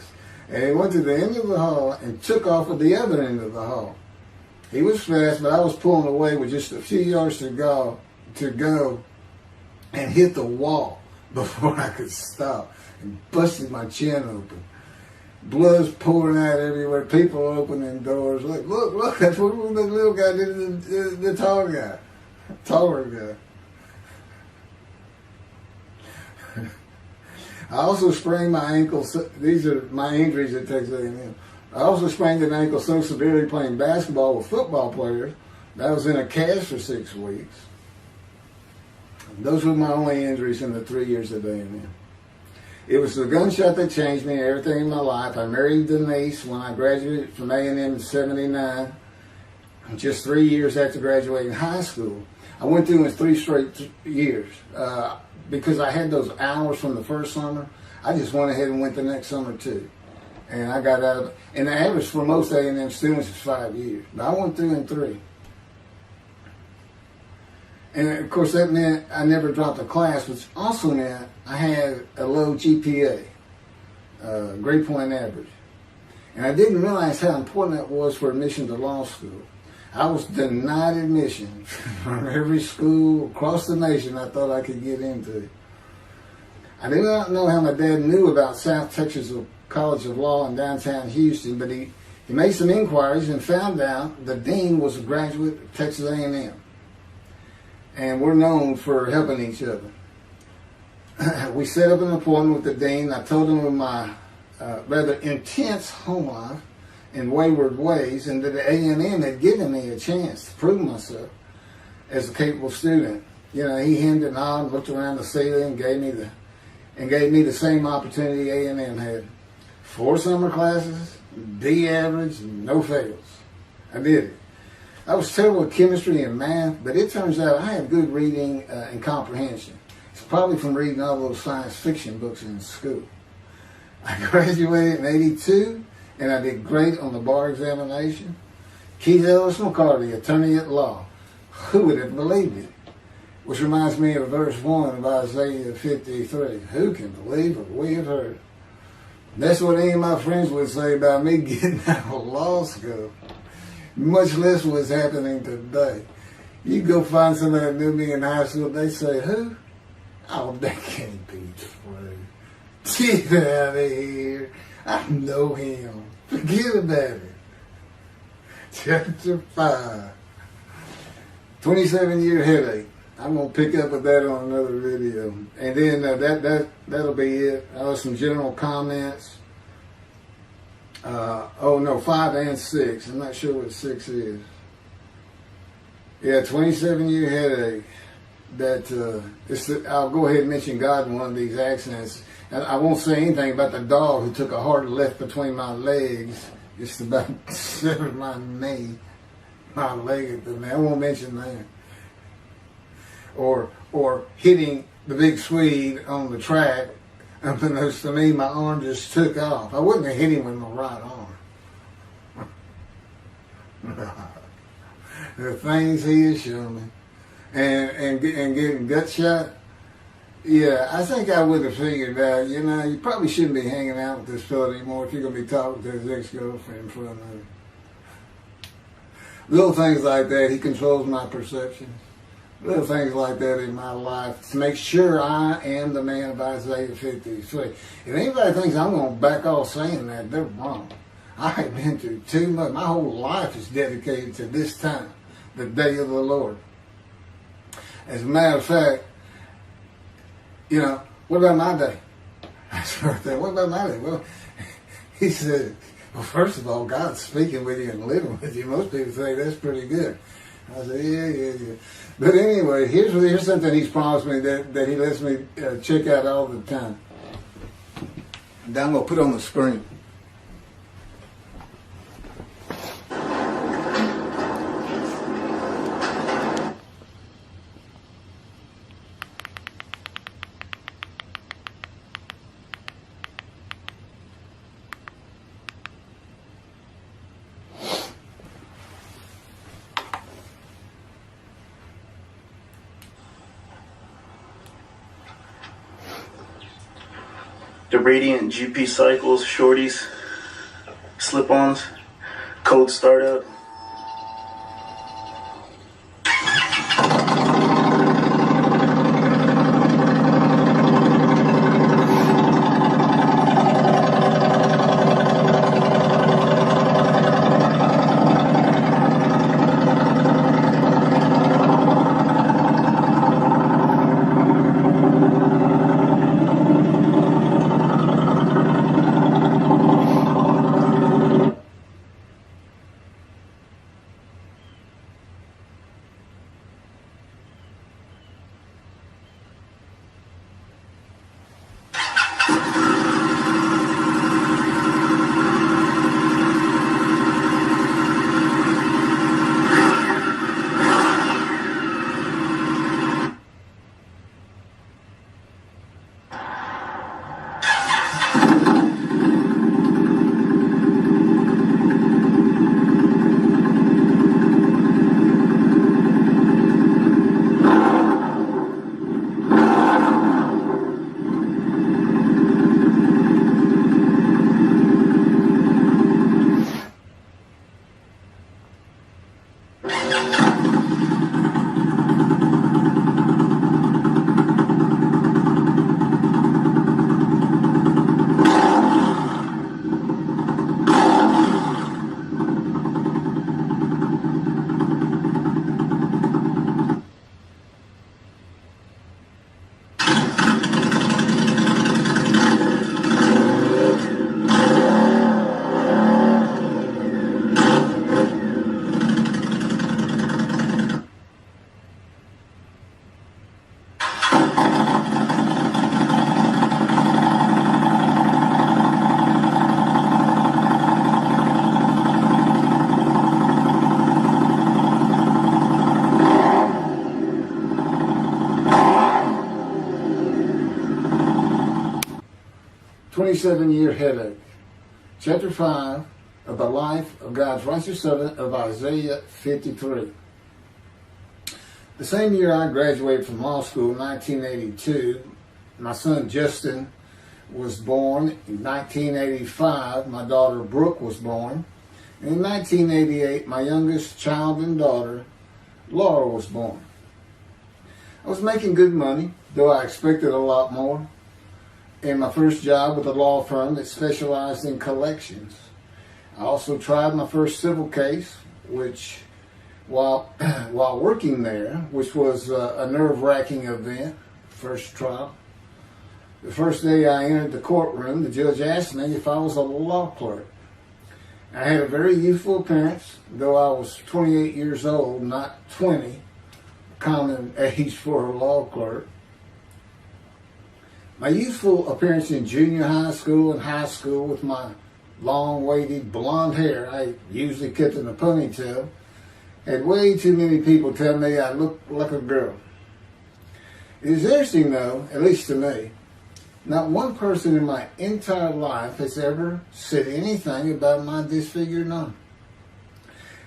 And he went to the end of the hall and took off at the other end of the hall. He was fast, but I was pulling away with just a few yards to go and hit the wall before I could stop and busted my chin open. Blood's pouring out everywhere. People opening doors. Look, that's what the little guy did to the tall guy. Taller guy. I also sprained my ankle. These are my injuries at Texas A&M. I also sprained an ankle so severely playing basketball with football players that I was in a cast for 6 weeks. Those were my only injuries in the 3 years at A&M. It was the gunshot that changed me and everything in my life. I married Denise when I graduated from A&M in '79, just 3 years after graduating high school. I went through it 3 straight years. Because I had those hours from the first summer, I just went ahead and went the next summer too. And I got out, and the average for most A&M students is 5 years. But I went through in 3. And of course that meant I never dropped a class, which also meant I had a low GPA, grade point average. And I didn't realize how important that was for admission to law school. I was denied admission from every school across the nation I thought I could get into. I did not know how my dad knew about South Texas College of Law in downtown Houston, but he made some inquiries and found out the dean was a graduate of Texas A&M. And we're known for helping each other. We set up an appointment with the dean. I told him of my rather intense home life and wayward ways, and that the A&M had given me a chance to prove myself as a capable student. You know, he hemmed and hawed, looked around the ceiling, and gave me the same opportunity A&M had. 4 summer classes, D average, no fails. I did it. I was terrible at chemistry and math, but it turns out I have good reading and comprehension. It's probably from reading all those science fiction books in school. I graduated in '82, and I did great on the bar examination. Keith Ellis McCarty, attorney at law. Who would have believed it? Which reminds me of verse 1 of Isaiah 53. Who can believe what we have heard? That's what any of my friends would say about me getting out of law school. Much less what's happening today. You go find somebody that knew me in high school, they say, who? Oh, that can't be true. Get out of here. I know him. Forget about it. Chapter 5. 27-year headache. I'm going to pick up with that on another video. And then that'll be it. Some general comments. 5 and 6. I'm not sure what 6 is. Yeah, 27-year headache. I'll go ahead and mention God in one of these accidents. And I won't say anything about the dog who took a hard left between my legs, just about severed my knee, my leg at the knee. I won't mention that. Or hitting the big Swede on the track. Unbeknownst to me, my arm just took off. I wouldn't have hit him with my right arm. The things he has shown me. And getting gut shot. Yeah, I think I would have figured out, you probably shouldn't be hanging out with this fella anymore if you're going to be talking to his ex-girlfriend in front of him. Little things like that, he controls my perception. Little things like that in my life to make sure I am the man of Isaiah 53. If anybody thinks I'm going to back off saying that, they're wrong. I have been through too much. My whole life is dedicated to this time, the day of the Lord. As a matter of fact, what about my day? I started, what about my day? Well, he said, well, first of all, God's speaking with you and living with you. Most people say that's pretty good. I said, yeah. But anyway, here's something he's promised me that he lets me check out all the time. And I'm going to put on the screen. The Radiant GP Cycles, Shorties, Slip-Ons, Code Startup. 27-year headache. Chapter 5 of the life of God's righteous servant of Isaiah 53. The same year I graduated from law school in 1982, my son Justin was born. In 1985, my daughter Brooke was born. And in 1988, my youngest child and daughter, Laura, was born. I was making good money, though I expected a lot more, in my first job with a law firm that specialized in collections. I also tried my first civil case, which, while working there, which was a nerve-wracking event, first trial. The first day I entered the courtroom, the judge asked me if I was a law clerk. I had a very youthful appearance, though I was 28 years old, not 20, common age for a law clerk. My youthful appearance in junior high school and high school with my long, wavy blonde hair, I usually kept in a ponytail, had way too many people tell me I looked like a girl. It is interesting though, at least to me, not one person in my entire life has ever said anything about my disfigured arm.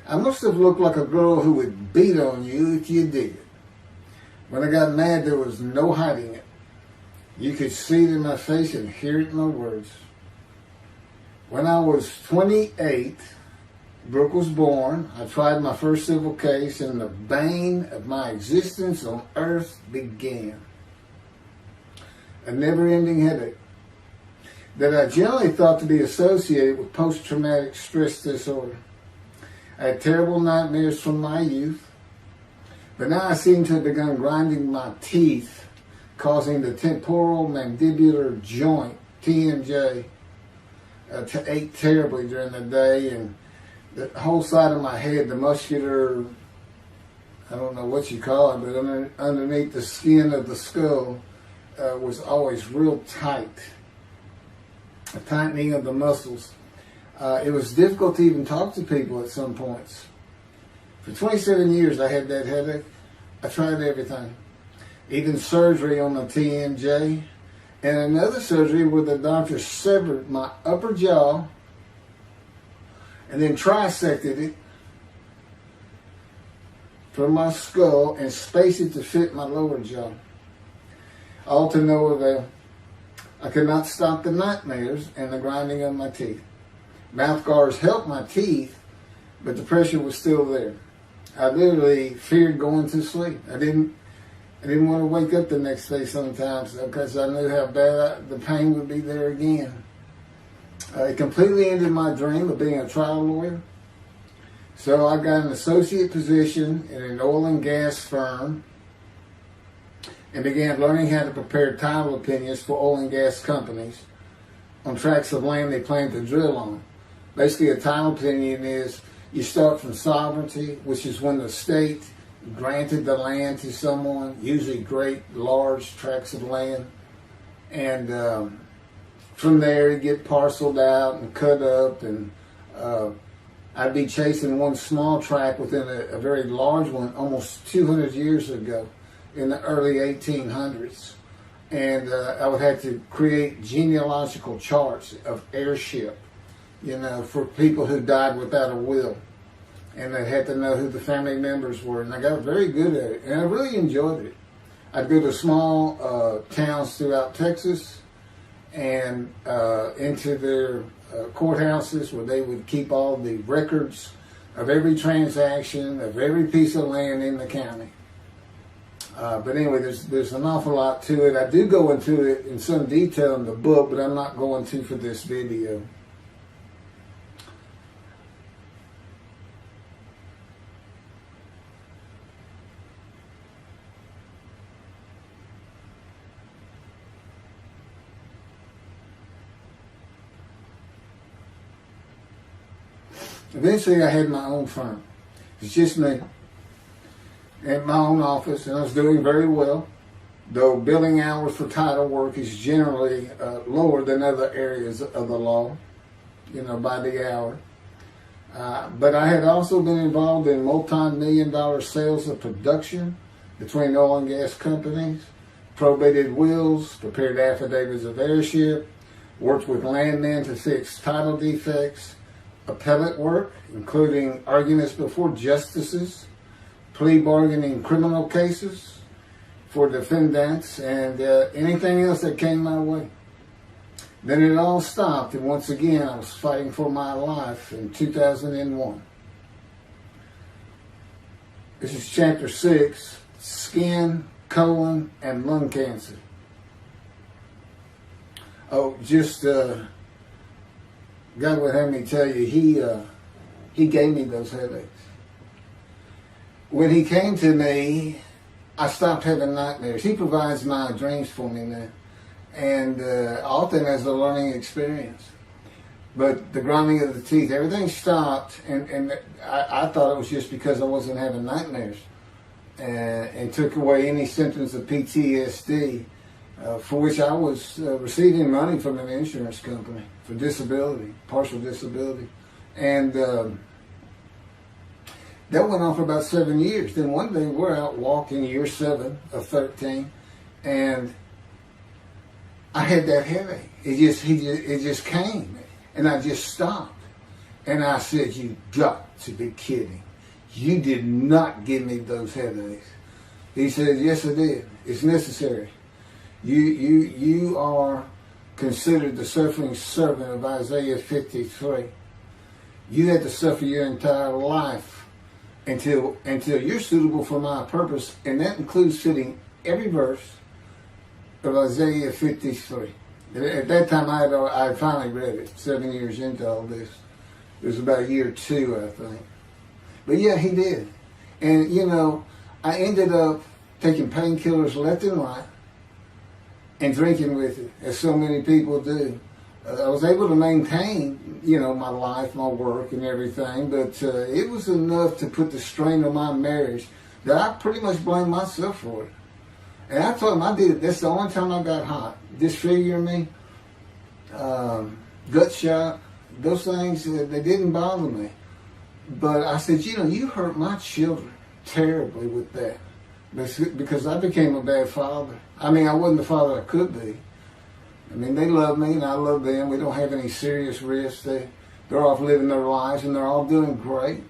I must have looked like a girl who would beat on you if you did it. When I got mad, there was no hiding it. You could see it in my face and hear it in my words. When I was 28, Brooke was born. I tried my first civil case, and the bane of my existence on earth began. A never-ending headache that I generally thought to be associated with post-traumatic stress disorder. I had terrible nightmares from my youth, but now I seem to have begun grinding my teeth, causing the temporal mandibular joint, TMJ, to ache terribly during the day, and the whole side of my head, the muscular, I don't know what you call it, but underneath the skin of the skull was always real tight, a tightening of the muscles. It was difficult to even talk to people at some points. For 27 years I had that headache. I tried everything. Even surgery on the TMJ, and another surgery where the doctor severed my upper jaw and then trisected it from my skull and spaced it to fit my lower jaw. All to no avail. I could not stop the nightmares and the grinding of my teeth. Mouth guards helped my teeth, but the pressure was still there. I literally feared going to sleep. I didn't want to wake up the next day sometimes because I knew how bad the pain would be there again. It completely ended my dream of being a trial lawyer. So I got an associate position in an oil and gas firm and began learning how to prepare title opinions for oil and gas companies on tracts of land they plan to drill on. Basically, a title opinion is you start from sovereignty, which is when the state granted the land to someone, usually great, large tracts of land. And from there, you get parceled out and cut up. And I'd be chasing one small tract within a very large one almost 200 years ago in the early 1800s. And I would have to create genealogical charts of heirship, for people who died without a will. And I had to know who the family members were. And I got very good at it. And I really enjoyed it. I'd go to small towns throughout Texas and into their courthouses where they would keep all the records of every transaction, of every piece of land in the county. But anyway, there's an awful lot to it. I do go into it in some detail in the book, but I'm not going to for this video. Eventually, I had my own firm. It's just me in my own office, and I was doing very well, though billing hours for title work is generally lower than other areas of the law, by the hour. But I had also been involved in multi-million-dollar sales of production between oil and gas companies, probated wills, prepared affidavits of heirship, worked with landmen to fix title defects, appellate work, including arguments before justices, plea bargaining criminal cases for defendants, and anything else that came my way. Then it all stopped, and once again I was fighting for my life in 2001. This is chapter 6, skin, colon, and lung cancer. Oh, just God would have me tell you, he gave me those headaches. When he came to me, I stopped having nightmares. He provides my dreams for me now, and often as a learning experience. But the grinding of the teeth, everything stopped, and I thought it was just because I wasn't having nightmares, and took away any symptoms of PTSD, for which I was receiving money from an insurance company for disability, partial disability, and that went on for about 7 years. Then one day we're out walking, year 7 of 13, and I had that headache. It just came, and I just stopped. And I said, "You got to be kidding. You did not give me those headaches." He said, "Yes, I did. It's necessary. You are considered the suffering servant of Isaiah 53. You had to suffer your entire life until you're suitable for my purpose," and that includes fitting every verse of Isaiah 53. At that time, I had finally read it, 7 years into all this. It was about year 2, I think. But yeah, he did. And, I ended up taking painkillers left and right and drinking with it, as so many people do. I was able to maintain, my life, my work, and everything, but it was enough to put the strain on my marriage that I pretty much blamed myself for it. And I told him I did it. That's the only time I got hot. Disfiguring me, gut shot, those things, they didn't bother me. But I said, you hurt my children terribly with that, because I became a bad father. I mean, I wasn't the father I could be. I mean, they love me and I love them. We don't have any serious risks. They're off living their lives and they're all doing great.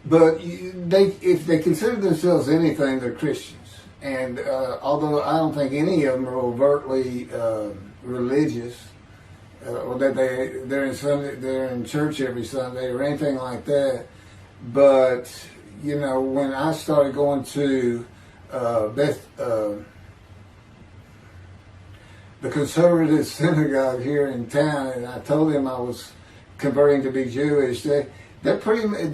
But if they consider themselves anything, they're Christians. And although I don't think any of them are overtly religious, or that they're in church every Sunday or anything like that, but when I started going to the conservative synagogue here in town, and I told them I was converting to be Jewish, they're pretty much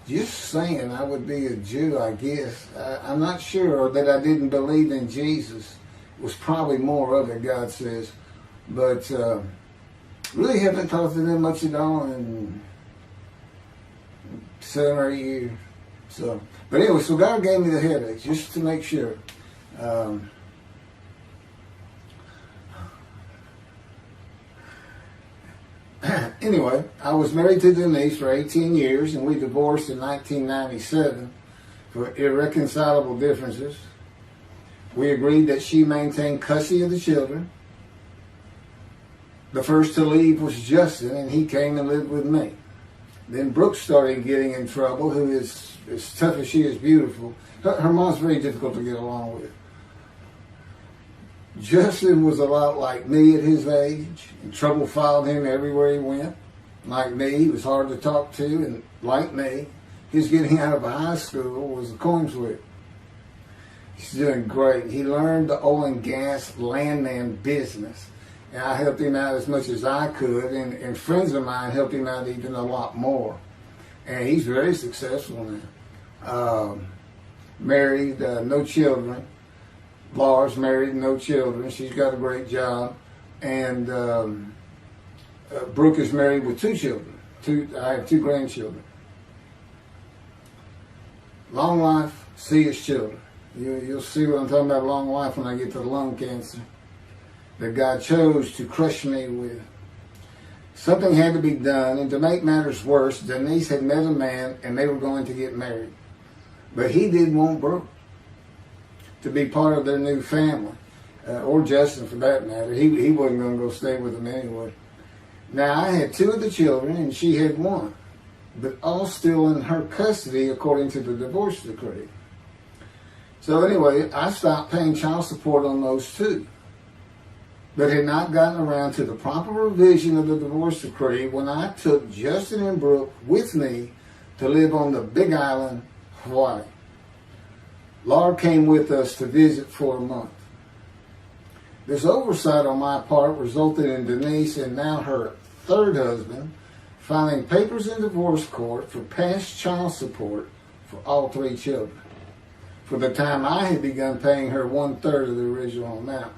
just saying I would be a Jew, I guess. I'm not sure that I didn't believe in Jesus. It was probably more of it, God says. But really haven't talked to them much at all in 7 or 8 years. But anyway, so God gave me the headaches just to make sure. Anyway, I was married to Denise for 18 years, and we divorced in 1997 for irreconcilable differences. We agreed that she maintain custody of the children. The first to leave was Justin, and he came and lived with me. Then Brooke started getting in trouble, who is as tough as she is beautiful. Her mom's very difficult to get along with. Justin was a lot like me at his age, and trouble followed him everywhere he went. Like me, he was hard to talk to, and like me, his getting out of high school was a coin flip. He's doing great. He learned the oil and gas landman business, and I helped him out as much as I could, and friends of mine helped him out even a lot more. And he's very successful now. Married, no children. Laura's married, no children. She's got a great job. And Brooke is married with 2 children. I have 2 grandchildren. Long life, see his children. You'll see what I'm talking about, long life, when I get to the lung cancer that God chose to crush me with. Something had to be done, and to make matters worse, Denise had met a man and they were going to get married. But he didn't want Brooke to be part of their new family, or Justin for that matter. He wasn't going to go stay with them anyway. Now, I had 2 of the children and she had 1, but all still in her custody according to the divorce decree. So anyway, I stopped paying child support on those 2, but had not gotten around to the proper revision of the divorce decree when I took Justin and Brooke with me to live on the Big Island, Hawaii. Laura came with us to visit for a month. This oversight on my part resulted in Denise and now her 3rd husband filing papers in divorce court for past child support for all 3 children, for the time I had begun paying her 1/3 of the original amount.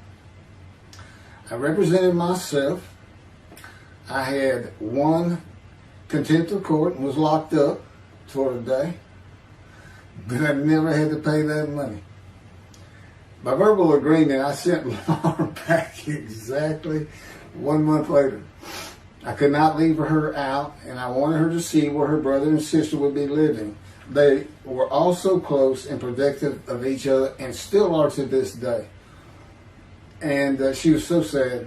I represented myself. I had won contempt of court and was locked up for a day, but I never had to pay that money. By verbal agreement, I sent Laura back exactly 1 month later. I could not leave her out, and I wanted her to see where her brother and sister would be living. They were all so close and protective of each other, and still are to this day. And she was so sad.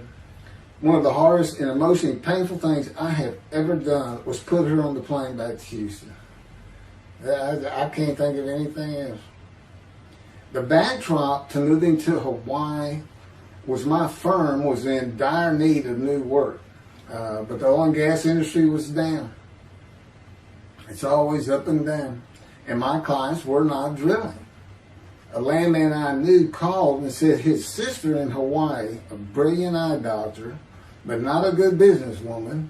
One of the hardest and emotionally painful things I have ever done was put her on the plane back to Houston. I can't think of anything else. The backdrop to moving to Hawaii was my firm was in dire need of new work. But the oil and gas industry was down. It's always up and down. And my clients were not drilling. A landman I knew called and said his sister in Hawaii, a brilliant eye doctor, but not a good businesswoman,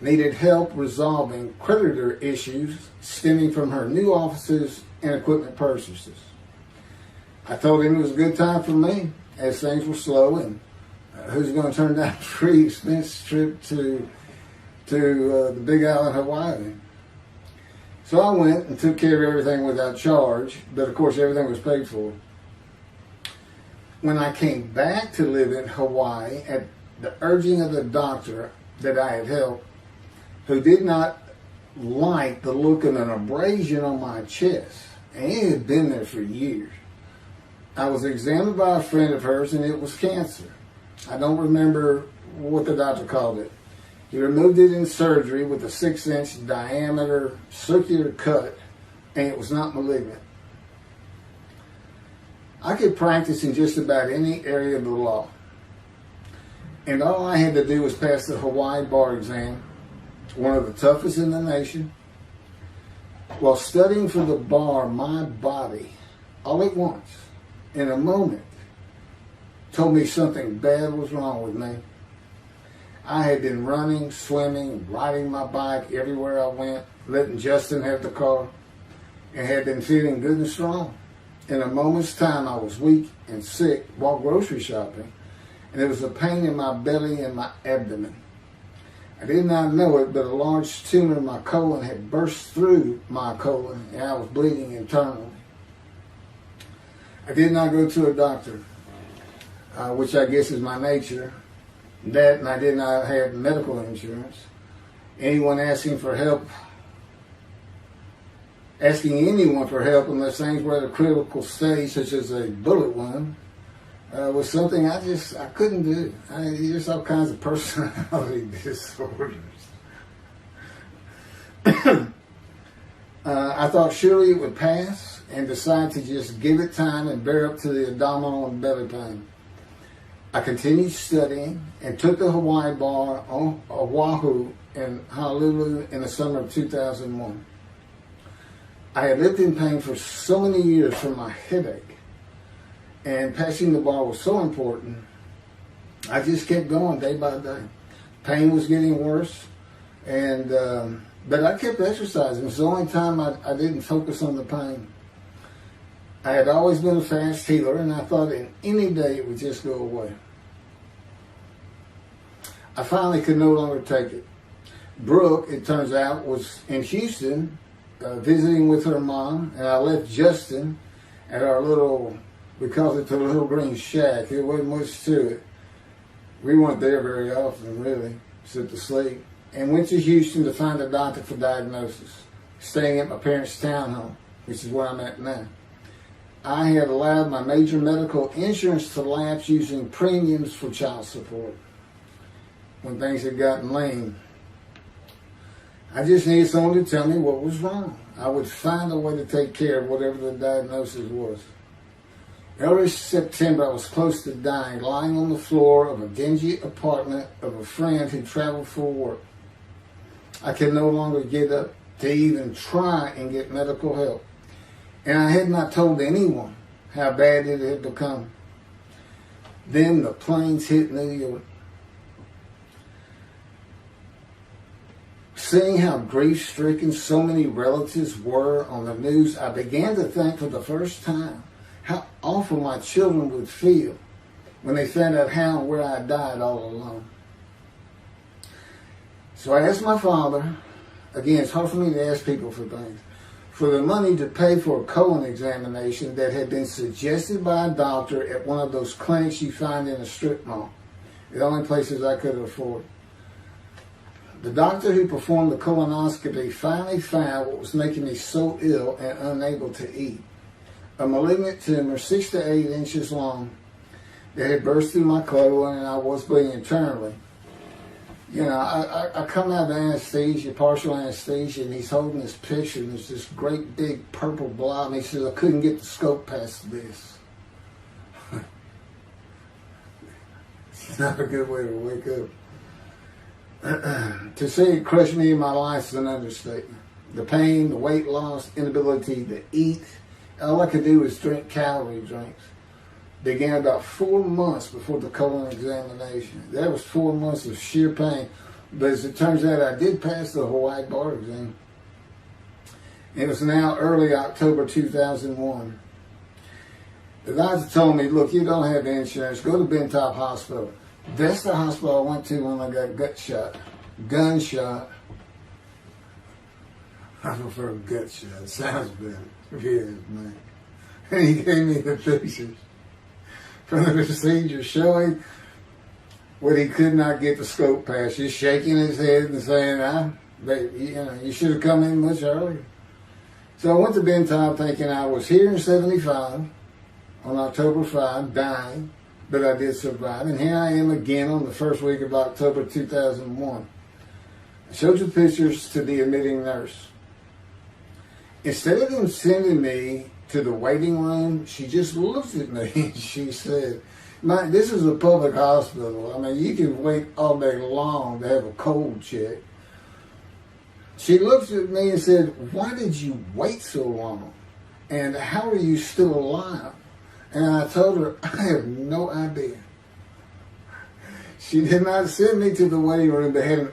needed help resolving creditor issues stemming from her new offices and equipment purchases. I told him it was a good time for me, as things were slow, and who's going to turn down a free expense trip to the Big Island, Hawaii? So I went and took care of everything without charge, but of course everything was paid for. When I came back to live in Hawaii, at the urging of the doctor that I had helped, who did not like the look of an abrasion on my chest, and it had been there for years, I was examined by a friend of hers, and it was cancer. I don't remember what the doctor called it. He removed it in surgery with a 6-inch diameter circular cut, and it was not malignant. I could practice in just about any area of the law, and all I had to do was pass the Hawaii bar exam, one of the toughest in the nation. While studying for the bar, my body, all at once, in a moment, told me something bad was wrong with me. I had been running, swimming, riding my bike everywhere I went, letting Justin have the car, and had been feeling good and strong. In a moment's time, I was weak and sick while grocery shopping, and there was a pain in my belly and my abdomen. I did not know it, but a large tumor in my colon had burst through my colon, and I was bleeding internally. I did not go to a doctor, which I guess is my nature. That, and I did not have medical insurance. Anyone asking for help, asking anyone for help unless things were at a critical stage, such as a bullet wound, was something I couldn't do. There's all kinds of personality disorders. I thought surely it would pass, and decided to just give it time and bear up to the abdominal and belly pain. I continued studying and took the Hawaii bar on Oahu in Honolulu in the summer of 2001. I had lived in pain for so many years from my headache, and passing the bar was so important. I just kept going day by day. Pain was getting worse, and but I kept exercising. It was the only time I didn't focus on the pain. I had always been a fast healer, and I thought in any day it would just go away. I finally could no longer take it. Brooke, it turns out, was in Houston visiting with her mom, and I left Justin at our little, we called it the Little Green Shack. There wasn't much to it. We weren't there very often, really, except to sleep. And went to Houston to find a doctor for diagnosis, staying at my parents' townhome, which is where I'm at now. I had allowed my major medical insurance to lapse using premiums for child support when things had gotten lean. I just needed someone to tell me what was wrong. I would find a way to take care of whatever the diagnosis was. Early September, I was close to dying, lying on the floor of a dingy apartment of a friend who traveled for work. I could no longer get up to even try and get medical help. And I had not told anyone how bad it had become. Then the planes hit New York. Seeing how grief-stricken so many relatives were on the news, I began to think for the first time how awful my children would feel when they found out how and where I died all alone. So I asked my father, again, it's hard for me to ask people for things, for the money to pay for a colon examination that had been suggested by a doctor at one of those clinics you find in a strip mall, the only places I could afford. The doctor who performed the colonoscopy finally found what was making me so ill and unable to eat. A malignant tumor 6 to 8 inches long that had burst through my colon, and I was bleeding internally. You know, I come out of anesthesia, partial anesthesia, and he's holding this picture, and there's this great big purple blob, and he says, I couldn't get the scope past this. It's not a good way to wake up. To say it crushed me in my life is an understatement. The pain, the weight loss, inability to eat, all I could do was drink calorie drinks. Began about 4 months before the colon examination. That was 4 months of sheer pain. But as it turns out, I did pass the Hawaii bar exam. It was now early October 2001. The doctor told me, look, you don't have insurance. Go to Bentop Hospital. That's the hospital I went to when I got gunshot. I prefer gut shot. Sounds better. Yes, man. And he gave me the pictures from the procedure showing what he could not get the scope past. Just shaking his head and saying, you should have come in much earlier. So I went to Bentop thinking I was here in 75 on October 5, dying. But I did survive, and here I am again on the first week of October 2001. I showed the pictures to the admitting nurse. Instead of them sending me to the waiting room, she just looked at me and she said, this is a public hospital. I mean, you can wait all day long to have a cold check. She looked at me and said, why did you wait so long? And how are you still alive? And I told her, I have no idea. She did not send me to the waiting room, but had an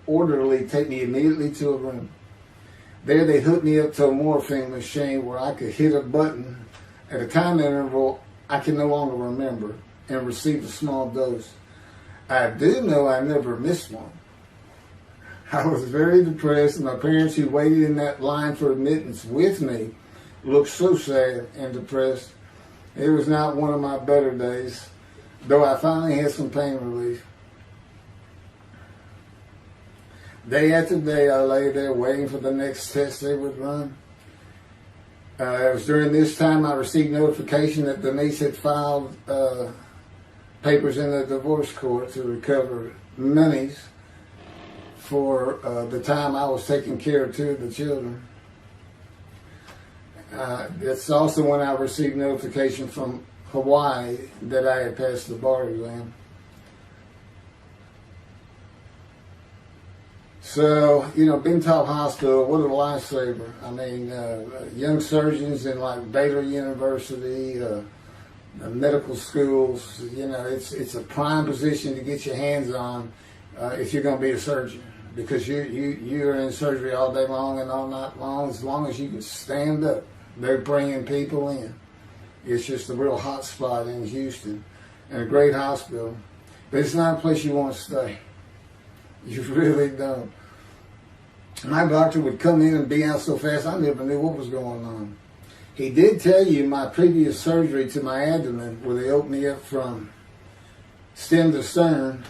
orderly take me immediately to a room. There they hooked me up to a morphine machine where I could hit a button at a time interval I can no longer remember and receive a small dose. I do know I never missed one. I was very depressed, and my parents who waited in that line for admittance with me looked so sad and depressed. It was not one of my better days, though I finally had some pain relief. Day after day, I lay there waiting for the next test they would run. It was during this time I received notification that Denise had filed papers in the divorce court to recover monies for the time I was taking care of 2 of the children. That's also when I received notification from Hawaii that I had passed the bar exam. So, Bentop Hospital, what a lifesaver. I mean, young surgeons in like Baylor University, medical schools, it's a prime position to get your hands on if you're going to be a surgeon, because you're in surgery all day long and all night long. As long as you can stand up, they're bringing people in. It's just a real hot spot in Houston and a great hospital, but it's not a place you want to stay. You really don't. My doctor would come in and be out so fast I never knew what was going on. He did tell you my previous surgery to my abdomen, where they opened me up from stem to stern,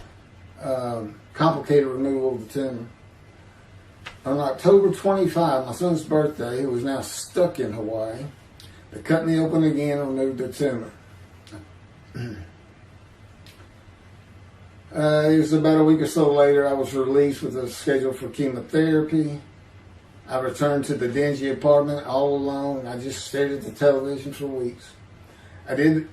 complicated removal of the tumor. On October 25, my son's birthday, who was now stuck in Hawaii, they cut me open again and removed the tumor. It was about a week or so later, I was released with a schedule for chemotherapy. I returned to the dingy apartment all alone. I just stared at the television for weeks. And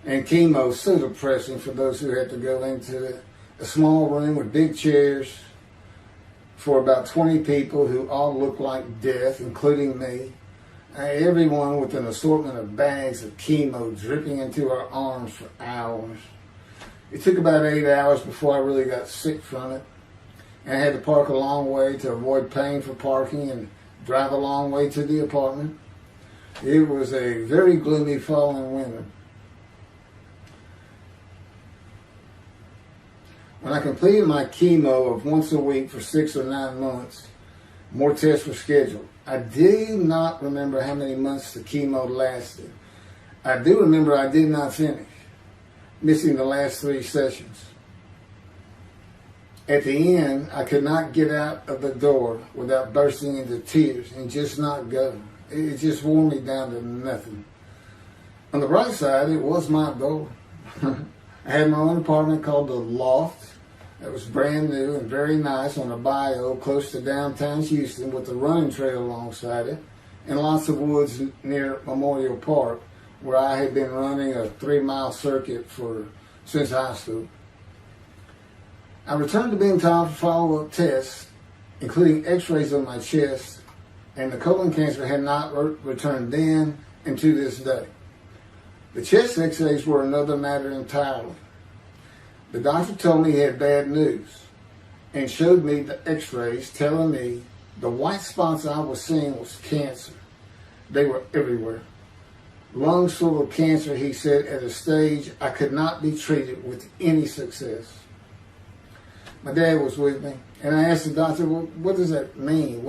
chemo, so depressing for those who had to go into it. A small room with big chairs for about 20 people who all looked like death, including me. Everyone with an assortment of bags of chemo dripping into our arms for hours. It took about 8 hours before I really got sick from it. And I had to park a long way to avoid paying for parking and drive a long way to the apartment. It was a very gloomy fall and winter. When I completed my chemo of once a week for 6 or 9 months, more tests were scheduled. I do not remember how many months the chemo lasted. I do remember I did not finish, missing the last 3 sessions. At the end, I could not get out of the door without bursting into tears and just not go. It just wore me down to nothing. On the bright side, it was my goal. I had my own apartment called The Loft. It was brand new and very nice on a bayou close to downtown Houston with a running trail alongside it and lots of woods near Memorial Park, where I had been running a 3-mile circuit since high school. I returned to Bentop for follow-up tests, including x-rays of my chest, and the colon cancer had not returned then and to this day. The chest x-rays were another matter entirely. The doctor told me he had bad news and showed me the x-rays telling me the white spots I was seeing was cancer. They were everywhere. Lungs full of cancer, he said, at a stage I could not be treated with any success. My dad was with me, and I asked the doctor, well, what does that mean?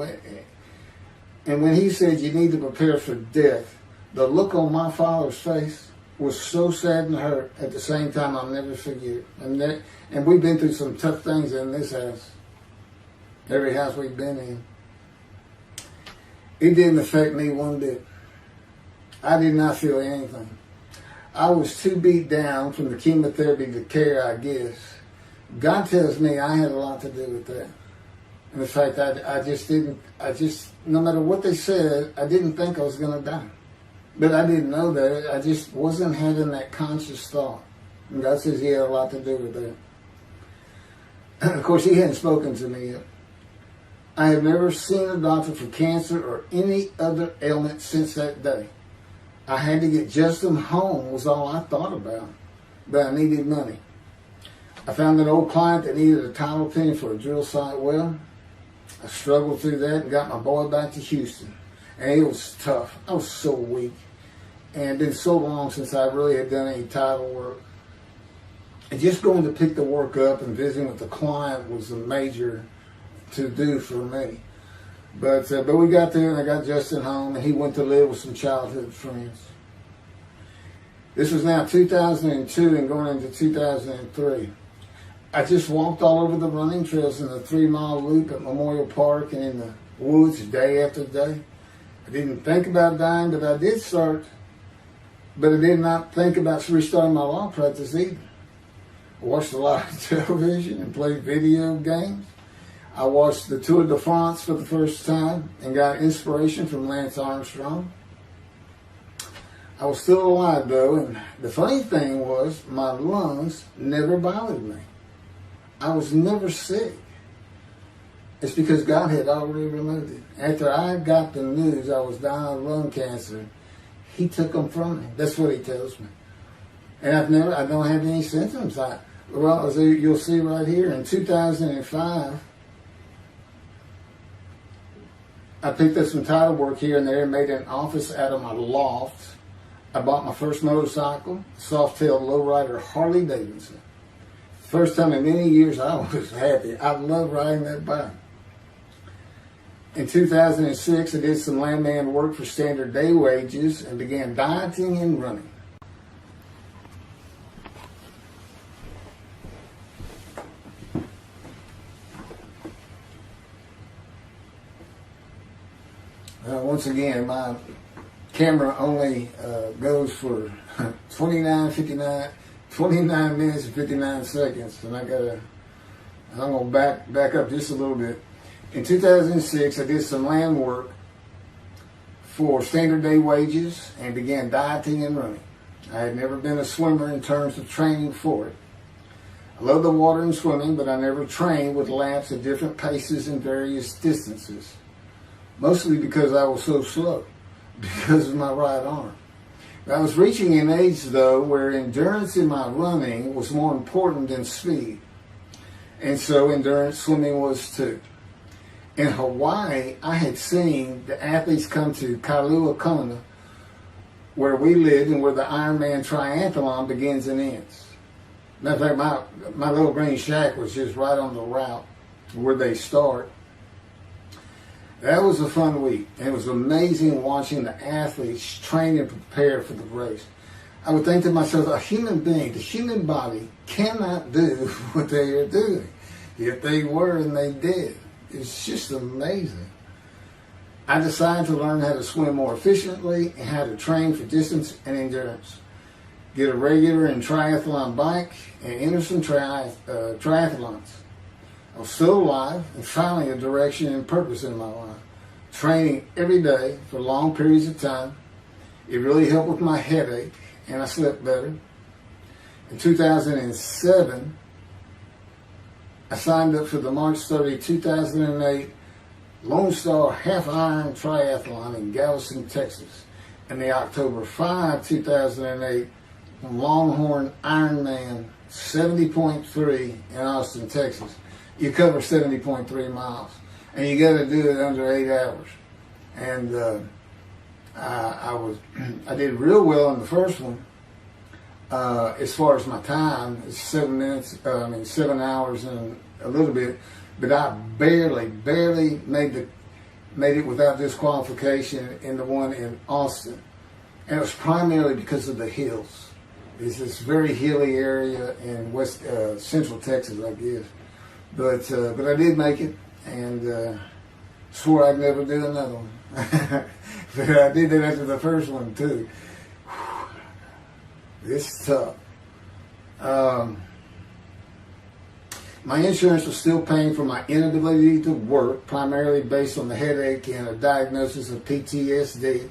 And when he said you need to prepare for death, the look on my father's face was so sad and hurt at the same time I'll never forget. And we've been through some tough things in this house. Every house we've been in. It didn't affect me one bit. I did not feel anything. I was too beat down from the chemotherapy to care, I guess. God tells me I had a lot to do with that. And in fact, no matter what they said, I didn't think I was going to die. But I didn't know that. I just wasn't having that conscious thought. And God says he had a lot to do with that. And of course, he hadn't spoken to me yet. I had never seen a doctor for cancer or any other ailment since that day. I had to get Justin home was all I thought about. But I needed money. I found an old client that needed a title opinion for a drill site well. I struggled through that and got my boy back to Houston. And it was tough. I was so weak. And it's been so long since I really had done any title work. And just going to pick the work up and visiting with the client was a major to-do for me. But we got there and I got Justin home and he went to live with some childhood friends. This was now 2002 and going into 2003. I just walked all over the running trails in the 3-mile loop at Memorial Park and in the woods day after day. I didn't think about dying, but I did not think about restarting my law practice either. I watched a lot of television and played video games. I watched the Tour de France for the first time and got inspiration from Lance Armstrong. I was still alive though, and the funny thing was my lungs never bothered me. I was never sick. It's because God had already removed it. After I got the news I was dying of lung cancer, He took them from me. That's what He tells me. And I don't have any symptoms. Well, as you'll see right here, in 2005, I picked up some title work here and there and made an office out of my loft. I bought my first motorcycle, soft-tailed lowrider Harley Davidson. First time in many years I was happy. I love riding that bike. In 2006, I did some landman work for standard day wages and began dieting and running. Once again, my camera only goes for 29 minutes and 59 seconds, and I'm gonna back up just a little bit. In 2006, I did some land work for standard day wages and began dieting and running. I had never been a swimmer in terms of training for it. I love the water and swimming, but I never trained with laps at different paces and various distances. Mostly because I was so slow, because of my right arm. I was reaching an age, though, where endurance in my running was more important than speed. And so endurance swimming was too. In Hawaii, I had seen the athletes come to Kailua Kona, where we lived and where the Ironman Triathlon begins and ends. Matter of fact, my little green shack was just right on the route where they start. That was a fun week. And it was amazing watching the athletes train and prepare for the race. I would think to myself, a human being, the human body cannot do what they are doing. Yet they were and they did. It's just amazing. I decided to learn how to swim more efficiently and how to train for distance and endurance. Get a regular and triathlon bike and enter some triathlons. I was still alive and finally a direction and purpose in my life. Training every day for long periods of time. It really helped with my headache and I slept better. In 2007, I signed up for the March 30, 2008 Lone Star Half Iron Triathlon in Galveston, Texas. And the October 5, 2008 Longhorn Ironman 70.3 in Austin, Texas. You cover 70.3 miles, and you got to do it under 8 hours. And I did real well in the first one. As far as my time, it's 7 hours and a little bit, but I barely made it without disqualification in the one in Austin, and it was primarily because of the hills. It's this very hilly area in central Texas, I guess. But I did make it, and swore I'd never do another one. But I did that after the first one too. It's tough. My insurance was still paying for my inability to work, primarily based on the headache and a diagnosis of PTSD.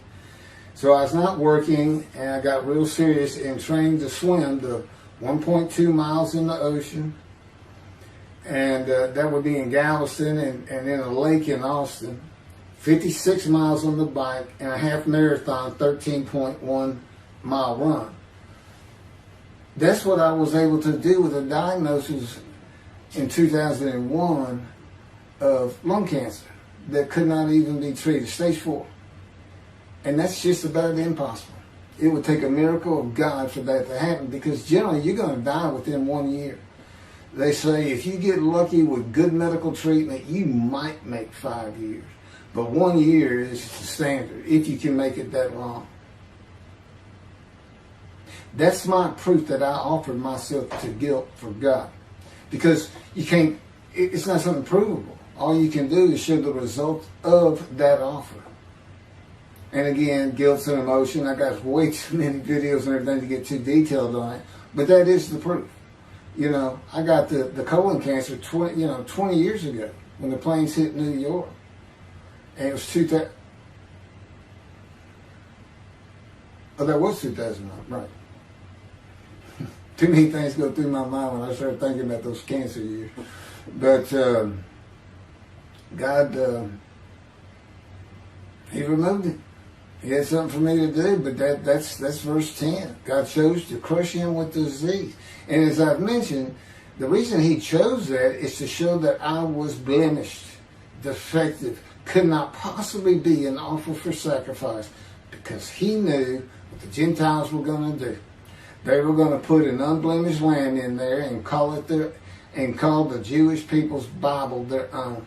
So I was not working, and I got real serious in training to swim the 1.2 miles in the ocean. And that would be in Galveston and in a lake in Austin. 56 miles on the bike and a half marathon, 13.1 mile run. That's what I was able to do with a diagnosis in 2001 of lung cancer that could not even be treated, stage 4. And that's just about impossible. It would take a miracle of God for that to happen, because generally you're going to die within 1 year. They say if you get lucky with good medical treatment, you might make 5 years. But 1 year is the standard, if you can make it that long. That's my proof that I offered myself to guilt for God. Because you can't, it's not something provable. All you can do is show the result of that offer. And again, guilt's an emotion. I got way too many videos and everything to get too detailed on it. But that is the proof. You know, I got the colon cancer 20 years ago when the planes hit New York. And it was Oh, that was 2009, right. Too many things go through my mind when I start thinking about those cancer years. But God, He removed it. He had something for me to do, but that's verse 10. God chose to crush him with disease. And as I've mentioned, the reason he chose that is to show that I was blemished, defective, could not possibly be an offer for sacrifice, because he knew what the Gentiles were going to do. They were going to put an unblemished lamb in there and call the Jewish people's Bible their own,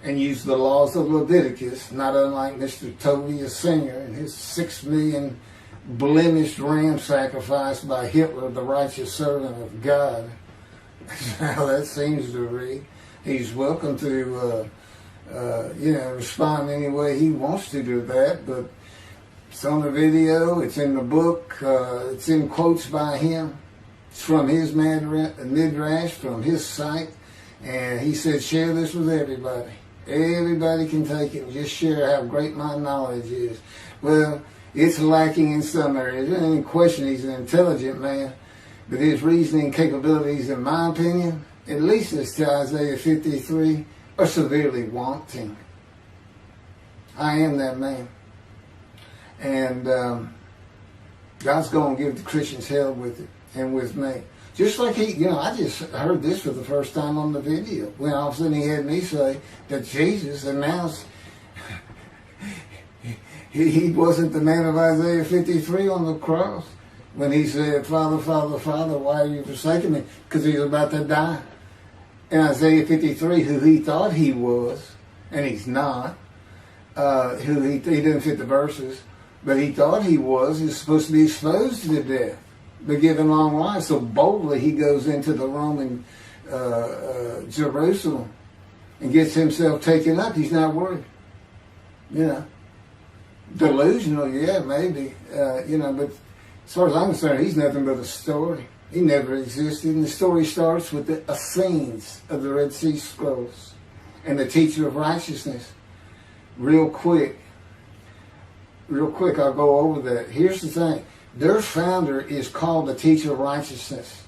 and use the laws of Leviticus, not unlike Mr. Tovey, a singer, and his 6 million blemished ram sacrifice by Hitler, the righteous servant of God. That's how that seems to read. He's welcome to, respond any way he wants to do that, but it's on the video, it's in the book, it's in quotes by him. It's from his midrash, from his site, and he said, share this with everybody. Everybody can take it and just share how great my knowledge is. Well, it's lacking in some areas. There's any question he's an intelligent man, but his reasoning capabilities, in my opinion, at least as to Isaiah 53, are severely wanting. I am that man. And God's going to give the Christians hell with it, and with me. Just like I just heard this for the first time on the video, when all of a sudden he had me say that Jesus announced he wasn't the man of Isaiah 53 on the cross, when he said, Father, Father, Father, why are you forsaking me? Because he was about to die. In Isaiah 53, who he thought he was, and he's not, who he didn't fit the verses, but he thought he was, is supposed to be exposed to death, but given long life. So boldly he goes into the Roman Jerusalem and gets himself taken up. He's not worried. Delusional, yeah, maybe. But as far as I'm concerned, he's nothing but a story. He never existed. And the story starts with the Essenes of the Red Sea Scrolls and the teacher of righteousness. Real quick, I'll go over that. Here's the thing. Their founder is called the teacher of righteousness.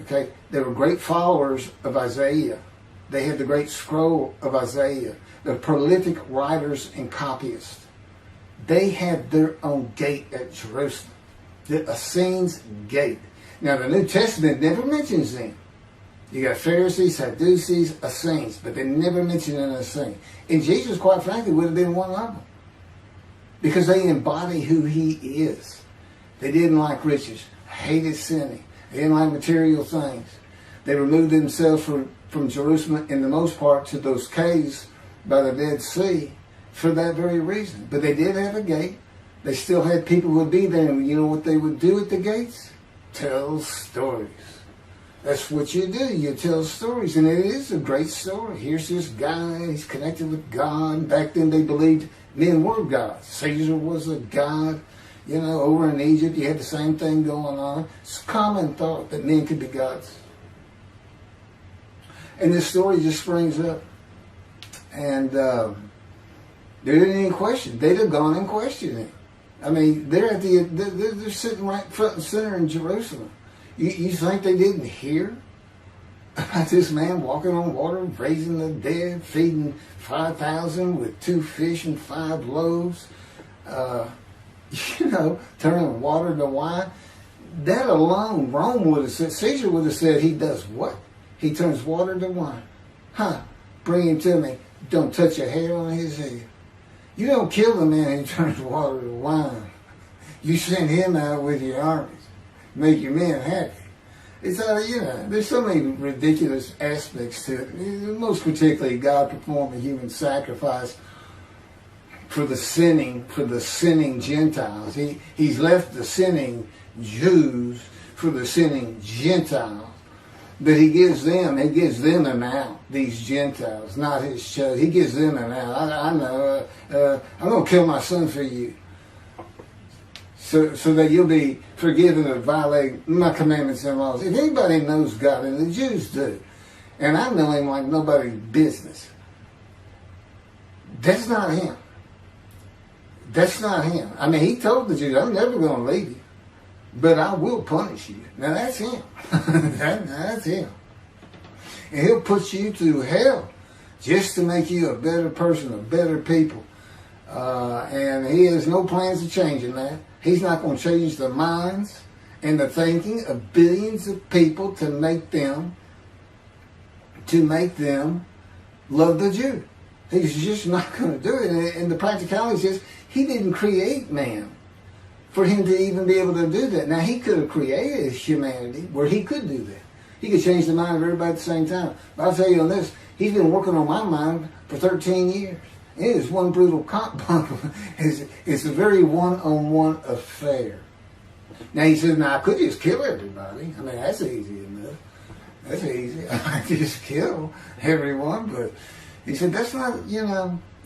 Okay? They were great followers of Isaiah. They had the great scroll of Isaiah. They're prolific writers and copyists. They had their own gate at Jerusalem. The Essenes Gate. Now, the New Testament never mentions them. You got Pharisees, Sadducees, Essenes, but they never mention an Essene. And Jesus, quite frankly, would have been one of them, because they embody who he is. They didn't like riches, hated sinning. They didn't like material things. They removed themselves from Jerusalem, in the most part, to those caves by the Dead Sea for that very reason. But they did have a gate. They still had people who would be there, and you know what they would do at the gates? Tell stories. That's what you do. You tell stories, and it is a great story. Here's this guy, he's connected with God. Back then they believed men were gods. Caesar was a god. Over in Egypt you had the same thing going on. It's a common thought that men could be gods. And this story just springs up. And there didn't any question. They'd have gone and questioned him. I mean, they're sitting right front and center in Jerusalem. You think they didn't hear about this man walking on water, raising the dead, feeding 5,000 with 2 fish and 5 loaves, turning water to wine? That alone, Rome would have said, Caesar would have said, he does what? He turns water to wine. Bring him to me. Don't touch a hair on his head. You don't kill the man who turns water to wine. You send him out with your armies. Make your men happy. It's there's so many ridiculous aspects to it. Most particularly, God performed a human sacrifice for the sinning Gentiles. He's left the sinning Jews for the sinning Gentiles. But he gives them an out, these Gentiles, not his chosen. He gives them an out. I know, I'm going to kill my son for you, so that you'll be forgiven of violating my commandments and laws. If anybody knows God, and the Jews do, and I know him like nobody's business, that's not him. That's not him. I mean, he told the Jews, I'm never going to leave you, but I will punish you. Now, that's him. That's him. And he'll put you through hell just to make you a better person, a better people. And he has no plans of changing that. He's not going to change the minds and the thinking of billions of people to make them love the Jew. He's just not going to do it. And the practicality is he didn't create man for him to even be able to do that. Now, he could have created humanity where he could do that. He could change the mind of everybody at the same time. But I'll tell you on this, he's been working on my mind for 13 years. It is one brutal cock bundle. It's a very one-on-one affair. Now, he says, now, I could just kill everybody. I mean, that's easy enough. That's easy. I could just kill everyone. But he said, that's not,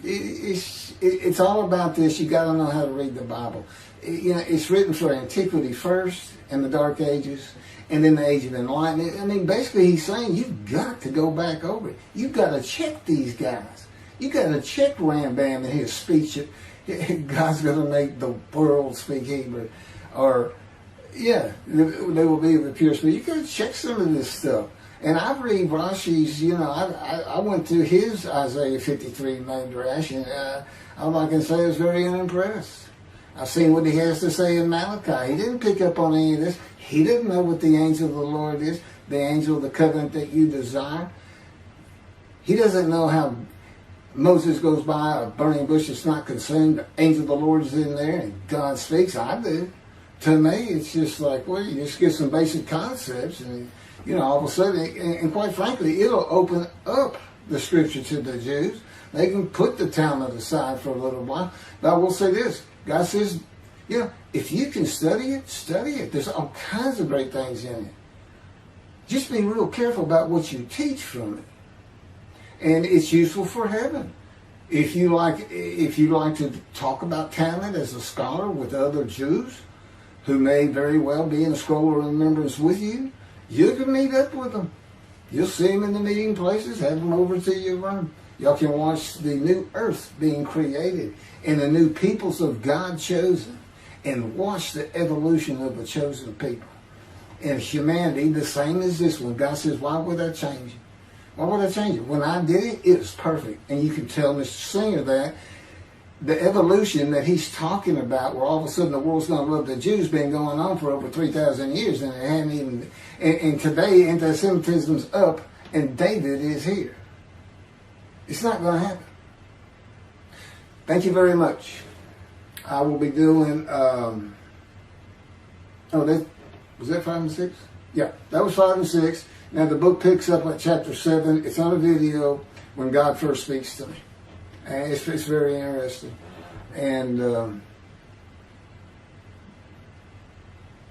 it's all about this. You got to know how to read the Bible. It's written for antiquity first and the Dark Ages, and then the Age of Enlightenment. I mean, basically, he's saying you've got to go back over it. You've got to check these guys. You've got to check Rambam and his speech. God's going to make the world speak Hebrew. Or, yeah, they will be of a pure speech. You've got to check some of this stuff. And I read Rashi's, I went through his Isaiah 53 Midrash, and all I can say is very unimpressed. I've seen what he has to say in Malachi. He didn't pick up on any of this. He didn't know what the angel of the Lord is, the angel of the covenant that you desire. He doesn't know how Moses goes by a burning bush that's not consumed. The angel of the Lord is in there, and God speaks. I do. To me, it's just like, well, you just get some basic concepts, and all of a sudden, and quite frankly, it'll open up the scripture to the Jews. They can put the Talmud aside for a little while. But I will say this. God says, if you can study it, study it. There's all kinds of great things in it. Just be real careful about what you teach from it. And it's useful for heaven. If you like to talk about Talmud as a scholar with other Jews who may very well be in a scroll of remembrance with you, you can meet up with them. You'll see them in the meeting places. Have them over to your room. Y'all can watch the new earth being created and the new peoples of God chosen, and watch the evolution of the chosen people. And humanity, the same as this one. God says, why would I change it? Why would I change it? When I did it, it was perfect. And you can tell Mr. Singer that the evolution that he's talking about, where all of a sudden the world's going to love the Jews, been going on for over 3,000 years, and it hadn't even. And today, anti-Semitism's up, and David is here. It's not going to happen. Thank you very much. I will be doing. Was that 5 and 6? Yeah, that was 5 and 6. Now the book picks up at chapter 7. It's on a video when God first speaks to me. And it's very interesting. And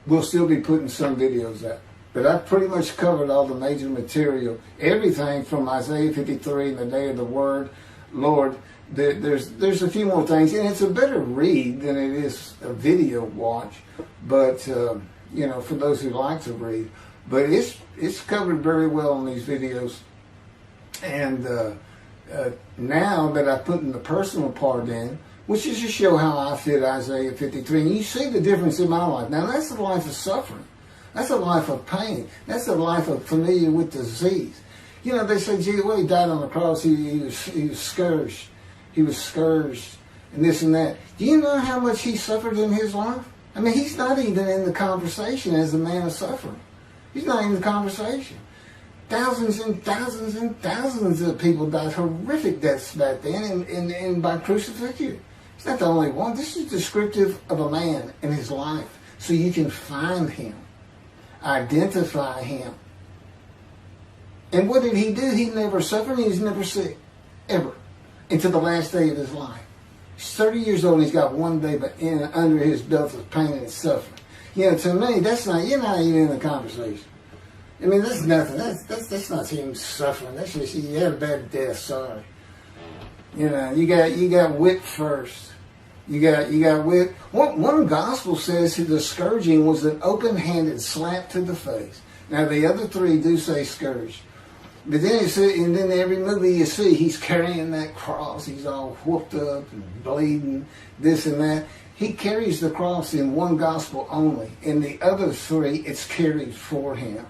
we'll still be putting some videos out. But I've pretty much covered all the major material. Everything from Isaiah 53 and the day of the word, Lord. There's a few more things. And it's a better read than it is a video watch. But, for those who like to read. But it's covered very well in these videos. And now that I put in the personal part in, which is to show how I fit Isaiah 53, and you see the difference in my life. Now that's a life of suffering. That's a life of pain. That's a life of familiar with disease. They say, gee, well, he died on the cross. He was scourged. He was scourged and this and that. Do you know how much he suffered in his life? I mean, he's not even in the conversation as a man of suffering. He's not in the conversation. Thousands and thousands and thousands of people died horrific deaths back then and by crucifixion. He's not the only one. This is descriptive of a man in his life. So you can find him, identify him. And what did he do? He never suffered. He was never sick, ever, until the last day of his life. He's 30 years old and he's got one day but under his belt of pain and suffering. To me, you're not even in the conversation. I mean, that's nothing. That's not him suffering. That's just, you had a bad death, sorry. You got whipped first. You got whipped. One gospel says the scourging was an open-handed slap to the face. Now, the other three do say scourge. But then and then every movie you see, he's carrying that cross. He's all whooped up and bleeding, this and that. He carries the cross in one gospel only. In the other three, it's carried for him.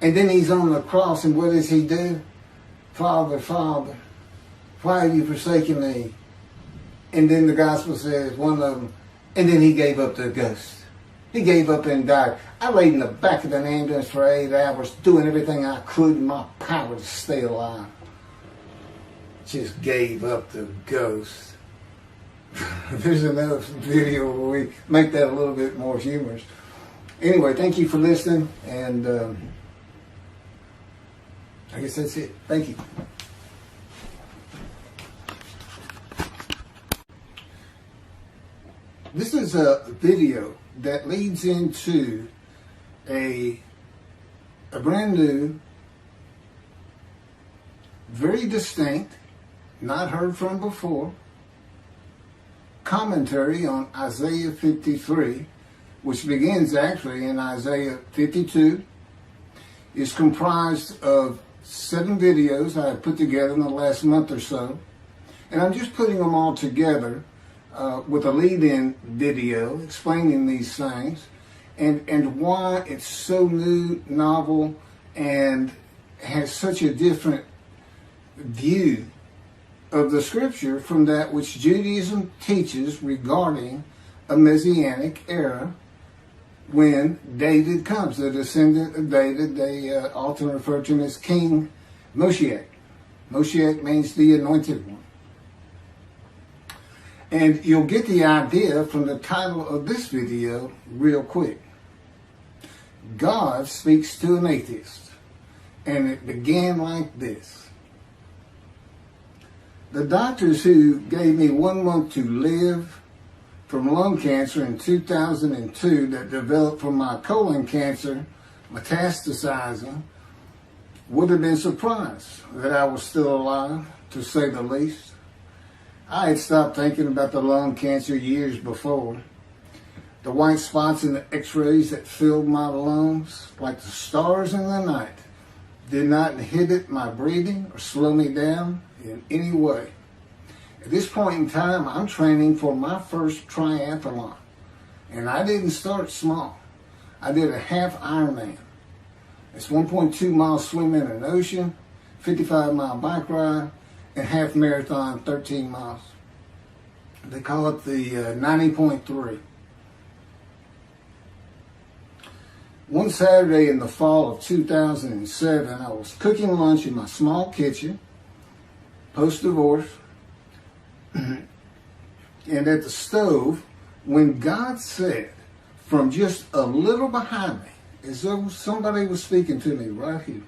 And then he's on the cross, and what does he do? Father, Father, why have you forsaken me? And then the gospel says, one of them, and then he gave up the ghost. He gave up and died. I laid in the back of an ambulance for 8 hours, doing everything I could in my power to stay alive. Just gave up the ghost. There's another video where we make that a little bit more humorous. Anyway, thank you for listening, and I guess that's it. Thank you. This is a video that leads into a brand new, very distinct, not heard from before, commentary on Isaiah 53, which begins actually in Isaiah 52. It's comprised of 7 videos I have put together in the last month or so, and I'm just putting them all together with a lead-in video explaining these things and why it's so new, novel, and has such a different view of the scripture from that which Judaism teaches regarding a Messianic era when David comes, the descendant of David. They often refer to him as King Moshiach. Moshiach means the anointed one. And you'll get the idea from the title of this video real quick. God speaks to an atheist. And it began like this. The doctors who gave me 1 month to live from lung cancer in 2002 that developed from my colon cancer metastasizing would have been surprised that I was still alive, to say the least. I had stopped thinking about the lung cancer years before. The white spots in the x-rays that filled my lungs, like the stars in the night, did not inhibit my breathing or slow me down in any way. At this point in time, I'm training for my first triathlon. And I didn't start small. I did a half Ironman. It's 1.2 miles swim in an ocean, 55-mile bike ride, and half marathon, 13 miles. They call it the 90.3. One Saturday in the fall of 2007, I was cooking lunch in my small kitchen, post-divorce, and at the stove, when God said, from just a little behind me, as though somebody was speaking to me right here,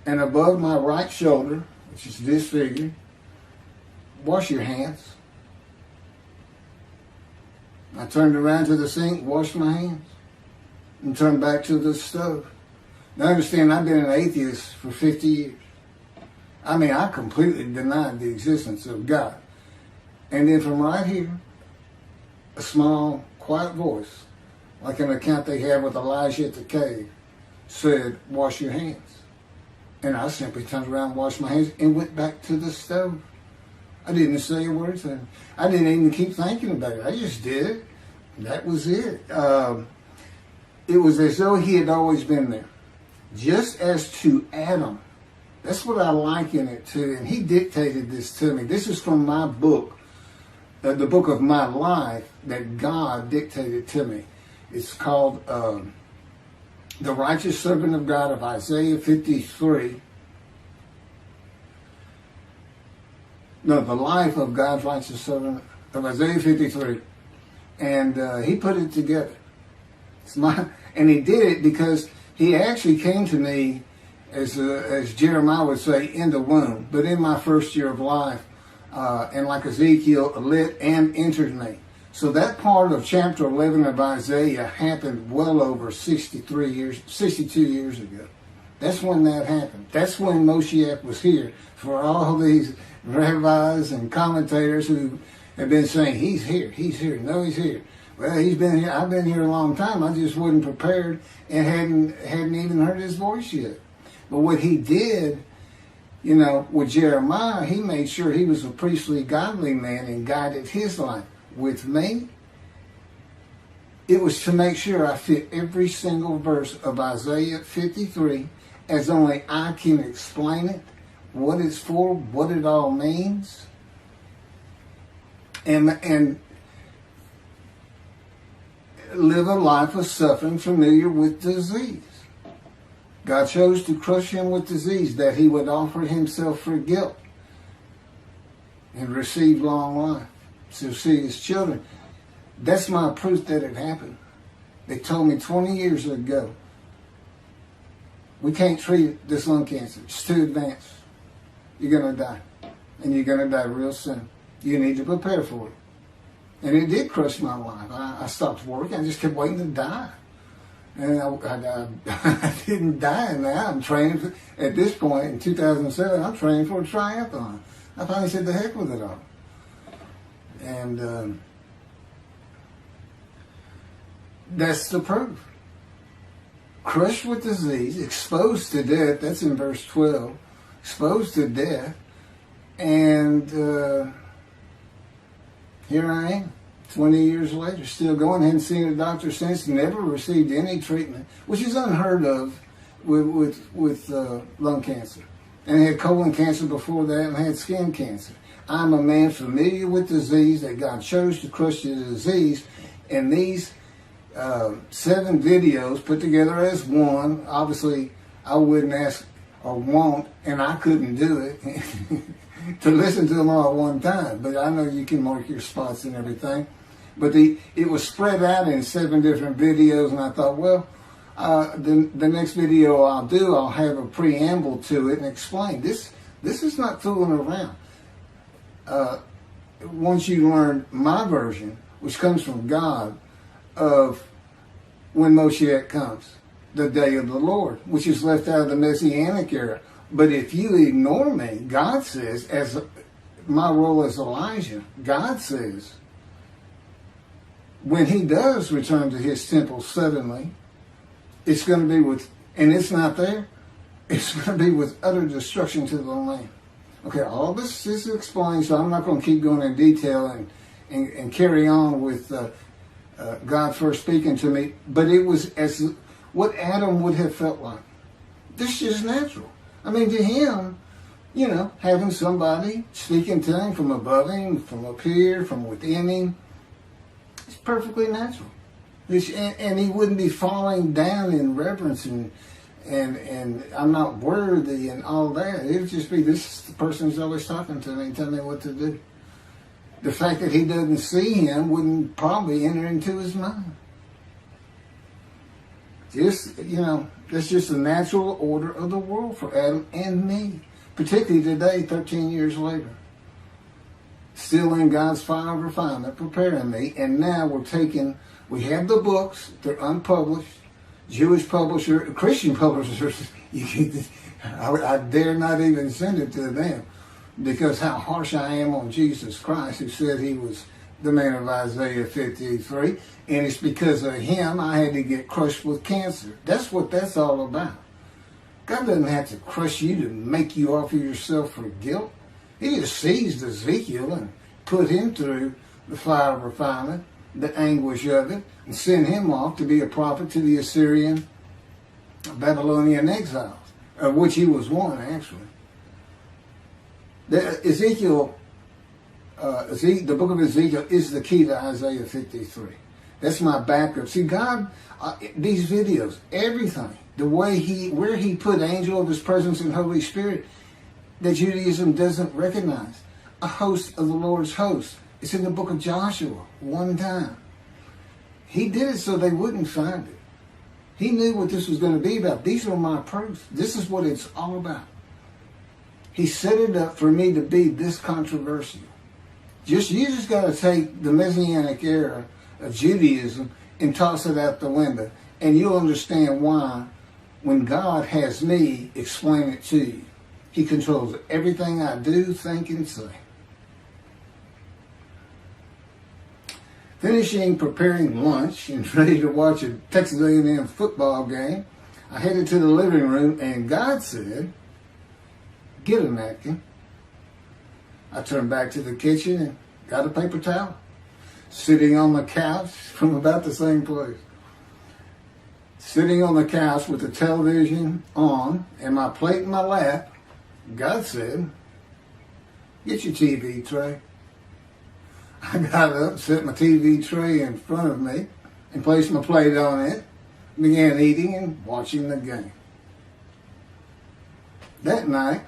and above my right shoulder, which is disfigured, wash your hands. I turned around to the sink, washed my hands, and turned back to the stove. Now understand, I've been an atheist for 50 years. I mean, I completely denied the existence of God. And then from right here, a small, quiet voice, like an account they have with Elijah at the cave, said, wash your hands. And I simply turned around, washed my hands, and went back to the stove. I didn't say a word to him. I didn't even keep thinking about it. I just did it. That was it. It was as though he had always been there. Just as to Adam. That's what I liken it to. And he dictated this to me. This is from my book, the book of my life that God dictated to me. It's called The Righteous Servant of God of Isaiah 53. No, the life of God's righteous servant of Isaiah 53. And he put it together. And he did it because he actually came to me, as Jeremiah would say, in the womb, but in my first year of life. And like Ezekiel, lit and entered me. So that part of chapter 11 of Isaiah happened well over 62 years ago. That's when that happened. That's when Moshiach was here. For all these rabbis and commentators who have been saying, he's here, no, he's here. Well, he's been here. I've been here a long time. I just wasn't prepared and hadn't even heard his voice yet. But what he did, you know, with Jeremiah, he made sure he was a priestly, godly man and guided his life. With me, it was to make sure I fit every single verse of Isaiah 53 as only I can explain it, what it's for, what it all means, and live a life of suffering familiar with disease. God chose to crush him with disease that he would offer himself for guilt and receive long life to see his children. That's my proof that it happened. They told me 20 years ago, we can't treat this lung cancer. It's too advanced. You're going to die. And you're going to die real soon. You need to prepare for it. And it did crush my life. I stopped working. I just kept waiting to die. And I didn't die now. I'm training for, at this point in 2007, I'm training for a triathlon. I finally said the heck with it all. And that's the proof. Crushed with disease, exposed to death. That's in verse 12. Exposed to death. And here I am, 20 years later, still going. Hadn't seen a doctor since, never received any treatment, which is unheard of with lung cancer. And I had colon cancer before that, and I had skin cancer. I'm a man familiar with disease, that God chose to crush the disease. And these 7 videos put together as one, obviously I wouldn't ask or want, and I couldn't do it, to listen to them all at one time. But I know you can mark your spots and everything. But it was spread out in 7 different videos, and I thought, well, the next video I'll do, I'll have a preamble to it and explain. This is not fooling around. Once you learn my version, which comes from God, of when Moshiach comes, the day of the Lord, which is left out of the Messianic era. But if you ignore me, God says, as my role as Elijah, God says, when he does return to his temple suddenly, it's going to be with, and it's not there, it's going to be with utter destruction to the land. Okay, all this is explained, so I'm not going to keep going in detail and carry on with God first speaking to me, but it was as what Adam would have felt like. This is natural. I mean, to him, you know, having somebody speaking to him from above him, from up here, from within him, it's perfectly natural. And he wouldn't be falling down in reverence and I'm not worthy and all that. It would just be, this is the person who's always talking to me and telling me what to do. The fact that he doesn't see him wouldn't probably enter into his mind. Just, you know, that's just the natural order of the world for Adam and me. Particularly today, 13 years later. Still in God's fire of refinement, preparing me. And now we have the books, they're unpublished. Jewish publisher, Christian publishers, I dare not even send it to them. Because how harsh I am on Jesus Christ, who said he was the man of Isaiah 53. And it's because of him I had to get crushed with cancer. That's what that's all about. God doesn't have to crush you to make you offer yourself for guilt. He just seized Ezekiel and put him through the fire of refinement, the anguish of it, and sent him off to be a prophet to the Assyrian, Babylonian exiles, of which he was one, actually. The book of Ezekiel is the key to Isaiah 53. That's my backup. See, God, these videos, everything, the way where he put angel of his presence and Holy Spirit, that Judaism doesn't recognize. A host of the Lord's host. It's in the book of Joshua, one time. He did it so they wouldn't find it. He knew what this was going to be about. These are my proofs. This is what it's all about. He set it up for me to be this controversial. You just got to take the Messianic era of Judaism and toss it out the window, and you'll understand why, when God has me explain it to you. He controls everything I do, think, and say. Finishing preparing lunch and ready to watch a Texas A&M football game, I headed to the living room and God said, "Get a napkin." I turned back to the kitchen and got a paper towel, sitting on the couch from about the same place. Sitting on the couch with the television on and my plate in my lap, God said, "Get your TV tray." I got up, set my TV tray in front of me, and placed my plate on it, began eating and watching the game. That night,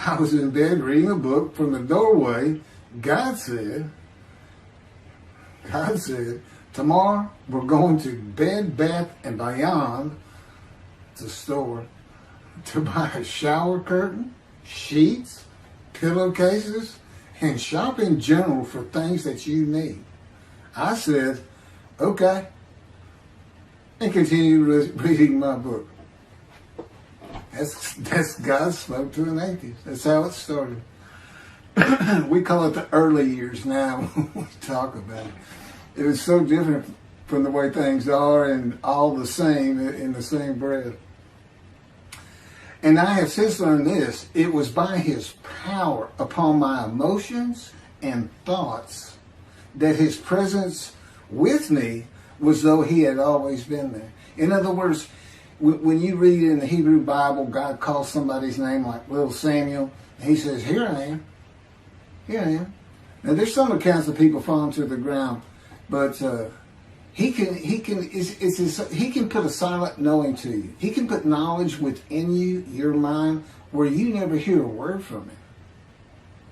I was in bed reading a book. From the doorway, God said, "Tomorrow we're going to Bed Bath & Beyond, the store, to buy a shower curtain, sheets, pillowcases, and shop in general for things that you need." I said, "Okay," and continued reading my book. That's God spoke to an atheist. That's how it started. We call it the early years now when we talk about it. It was so different from the way things are and all the same in the same breath. And I have since learned this. It was by his power upon my emotions and thoughts that his presence with me was though he had always been there. In other words, when you read in the Hebrew Bible, God calls somebody's name like little Samuel, and he says, "Here I am. Here I am." Now there's some accounts of people falling to the ground, but he can put a silent knowing to you. He can put knowledge within you, your mind, where you never hear a word from him.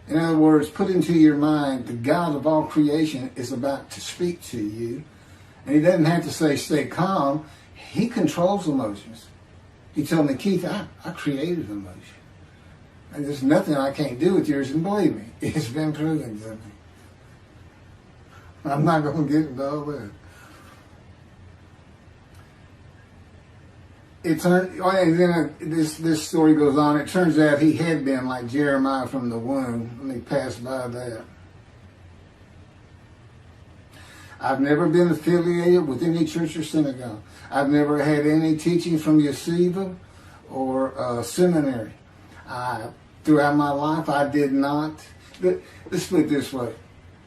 In other words, put into your mind the God of all creation is about to speak to you, and he doesn't have to say stay calm. He controls emotions. He told me, "Keith, I created emotion. And there's nothing I can't do with yours." And believe me, it's been proven to me. I'm not going to get into all that. And then this story goes on. It turns out he had been like Jeremiah from the womb. Let me pass by that. I've never been affiliated with any church or synagogue. I've never had any teaching from yeshiva or seminary. Throughout my life, I did not. Let's put it this way.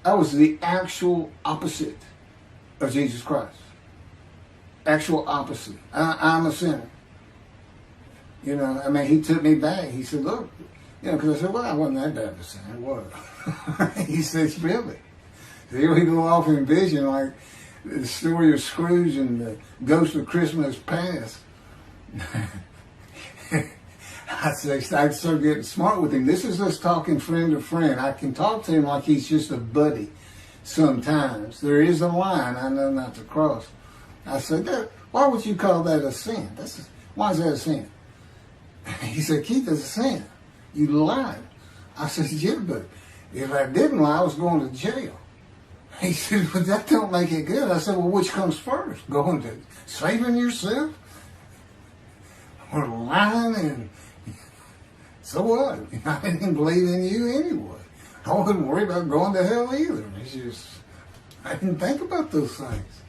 I was the actual opposite of Jesus Christ. Actual opposite. I'm a sinner. You know, I mean, he took me back. He said, "Look," you know, because I said, "Well, I wasn't that bad of a sinner, was I?" He said, "Really?" So here we go off in vision like the story of Scrooge and the Ghost of Christmas Past. I started getting smart with him. This is us talking friend to friend. I can talk to him like he's just a buddy sometimes. There is a line I know not to cross. I said, "Why would you call that a sin? Why is that a sin?" He said, "Keith, it's a sin. You lied." I said, "Yeah, but if I didn't lie, I was going to jail." He said, "But that don't make it good." I said, "Well, which comes first? Going to saving yourself? Or lying? And so what? I didn't believe in you anyway. I wasn't worried about going to hell either. It's just, I didn't think about those things."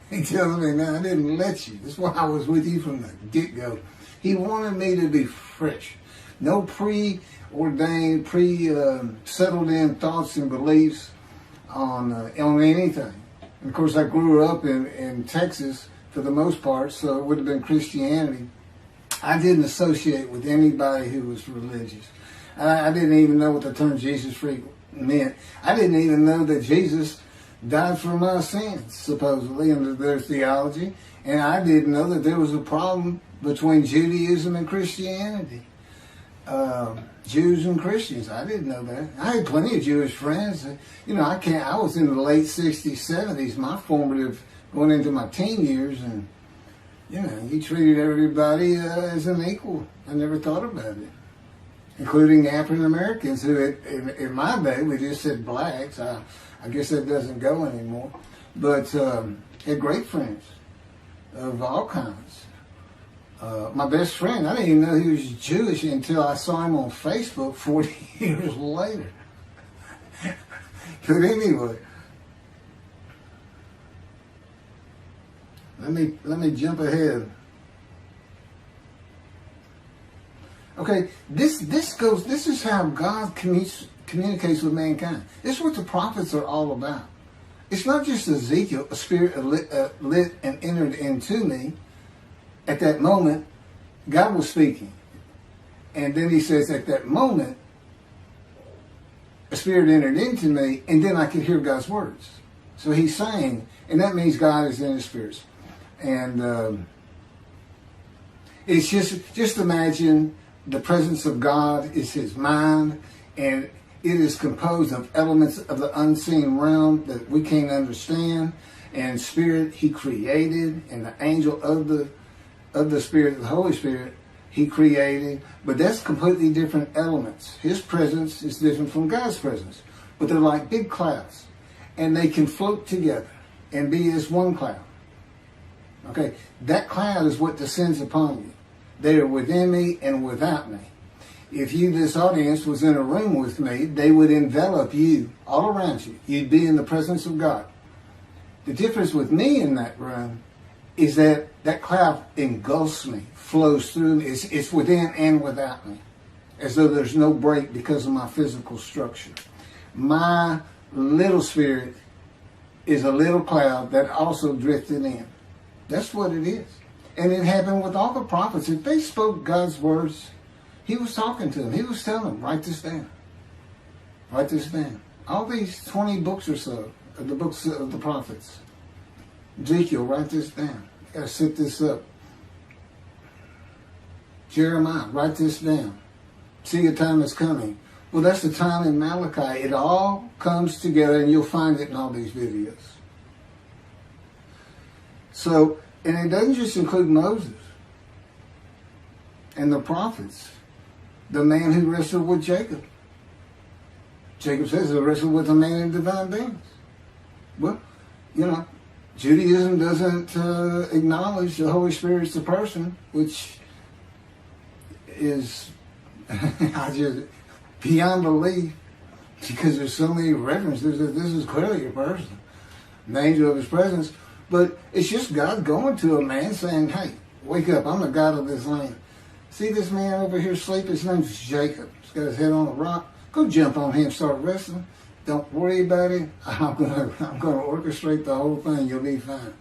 He tells me, "Now, I didn't let you. That's why I was with you from the get-go." He wanted me to be fresh. No preordained, settled-in thoughts and beliefs on anything. And of course, I grew up in Texas for the most part, so it would have been Christianity. I didn't associate with anybody who was religious. I didn't even know what the term Jesus freak meant. I didn't even know that Jesus died for my sins, supposedly, under their theology. And I didn't know that there was a problem between Judaism and Christianity. Jews and Christians. I didn't know that. I had plenty of Jewish friends. You know, I was in the late 60s, 70s, my formative, going into my teen years, and, you know, he treated everybody as an equal. I never thought about it. Including African Americans, who in my day, we just said blacks. I guess that doesn't go anymore. But had great friends of all kinds. My best friend, I didn't even know he was Jewish until I saw him on Facebook 40 years later. But anyway, Let me jump ahead. Okay, this is how God communicates with mankind. This is what the prophets are all about. It's not just Ezekiel, a spirit lit and entered into me. At that moment, God was speaking. And then he says, at that moment, a spirit entered into me, and then I could hear God's words. So he's saying, and that means God is in his spirits. And it's just imagine the presence of God is his mind, and it is composed of elements of the unseen realm that we can't understand. And spirit he created, and the angel of the Spirit, the Holy Spirit, he created. But that's completely different elements. His presence is different from God's presence. But they're like big clouds. And they can float together and be as one cloud. Okay, that cloud is what descends upon you. They are within me and without me. If you, this audience, was in a room with me, they would envelop you all around you. You'd be in the presence of God. The difference with me in that room is that that cloud engulfs me, flows through me. It's within and without me, as though there's no break because of my physical structure. My little spirit is a little cloud that also drifted in. That's what it is. And it happened with all the prophets. If they spoke God's words, he was talking to them. He was telling them, write this down. Write this down. All these 20 books or so, of the books of the prophets. Ezekiel, write this down. You got to set this up. Jeremiah, write this down. See, a time is coming. Well, that's the time in Malachi. It all comes together, and you'll find it in all these videos. So, and it doesn't just include Moses and the prophets. The man who wrestled with Jacob. Jacob says he wrestled with a man in divine beings. Well, you know, Judaism doesn't acknowledge the Holy Spirit's a person, which is beyond belief, because there's so many references that this is clearly a person, an angel of his presence. But it's just God going to a man saying, hey, wake up, I'm the God of this land. See this man over here sleeping? His name's Jacob. He's got his head on a rock. Go jump on him, start wrestling. Don't worry about it. I'm gonna orchestrate the whole thing. You'll be fine.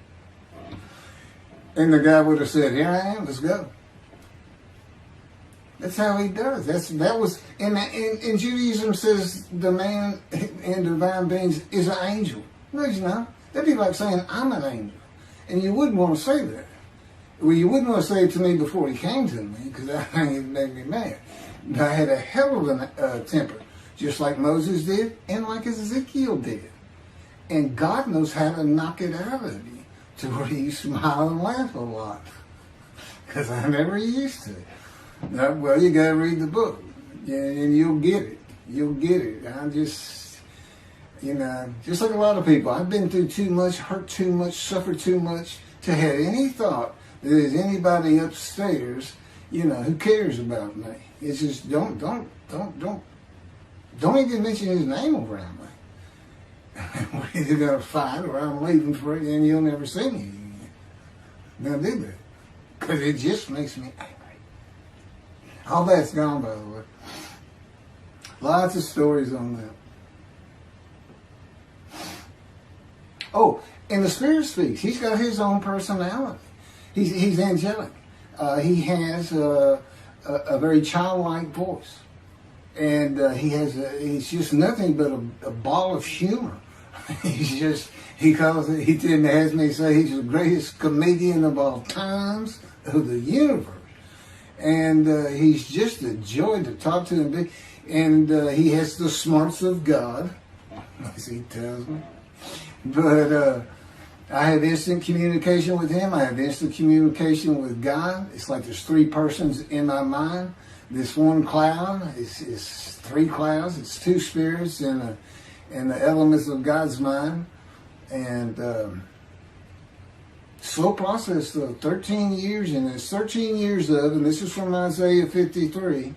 And the guy would have said, here I am, let's go. That's how he does. That was in Judaism says the man in divine beings is an angel. No, he's not. That'd be like saying I'm an angel. And you wouldn't want to say that. Well, you wouldn't want to say it to me before he came to me, because that thing made me mad. But I had a hell of a temper, just like Moses did and like Ezekiel did. And God knows how to knock it out of you to where you smile and laugh a lot. Because I never used to. Now, well, you got to read the book, and you'll get it. You'll get it. I'm just, just like a lot of people, I've been through too much, hurt too much, suffered too much to have any thought that there's anybody upstairs, who cares about me. It's just don't even mention his name around me. We're either gonna fight or I'm leaving for it, and you'll never see me again. Don't do that, because it just makes me angry. All that's gone, by the way. Lots of stories on that. Oh, and the Spirit speaks. He's got his own personality. He's angelic. He has a very childlike voice, and he's just nothing but a ball of humor. He has me say he's the greatest comedian of all times of the universe, and he's just a joy to talk to him. And he has the smarts of God, as he tells me. But I have instant communication with him. I have instant communication with God. It's like there's three persons in my mind. This one cloud is three clouds. It's two spirits and the elements of God's mind. And slow process of 13 years. And it's 13 years of, and this is from Isaiah 53,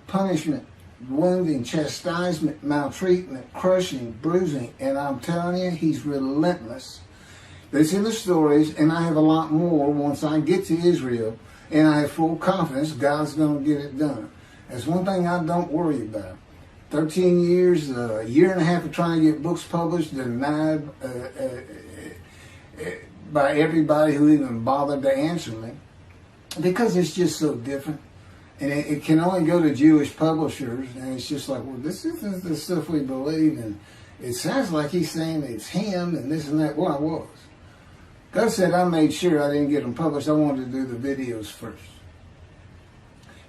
punishment, wounding, chastisement, maltreatment, crushing, bruising. And I'm telling you, he's relentless. That's in the stories, and I have a lot more once I get to Israel, and I have full confidence God's going to get it done. That's one thing I don't worry about. 13 years, a year and a half of trying to get books published, denied by everybody who even bothered to answer me, because it's just so different. And it can only go to Jewish publishers, and it's just like, well, this isn't the stuff we believe, and it sounds like he's saying it's him and this and that. Well, I was. God said I made sure I didn't get them published. I wanted to do the videos first.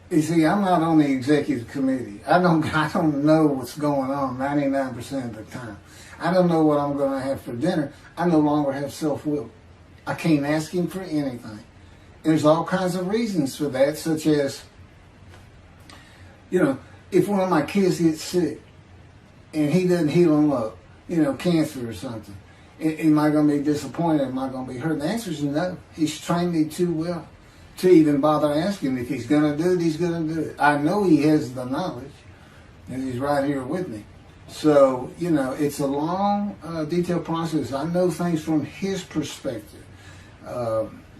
You see, I'm not on the executive committee. I don't know what's going on 99% of the time. I don't know what I'm going to have for dinner. I no longer have self-will. I can't ask him for anything. There's all kinds of reasons for that, such as, if one of my kids gets sick and he doesn't heal them up, cancer or something, am I going to be disappointed? Am I going to be hurt? The answer is no. He's trained me too well to even bother asking. If he's going to do it, he's going to do it. I know he has the knowledge, and he's right here with me. So, it's a long, detailed process. I know things from his perspective.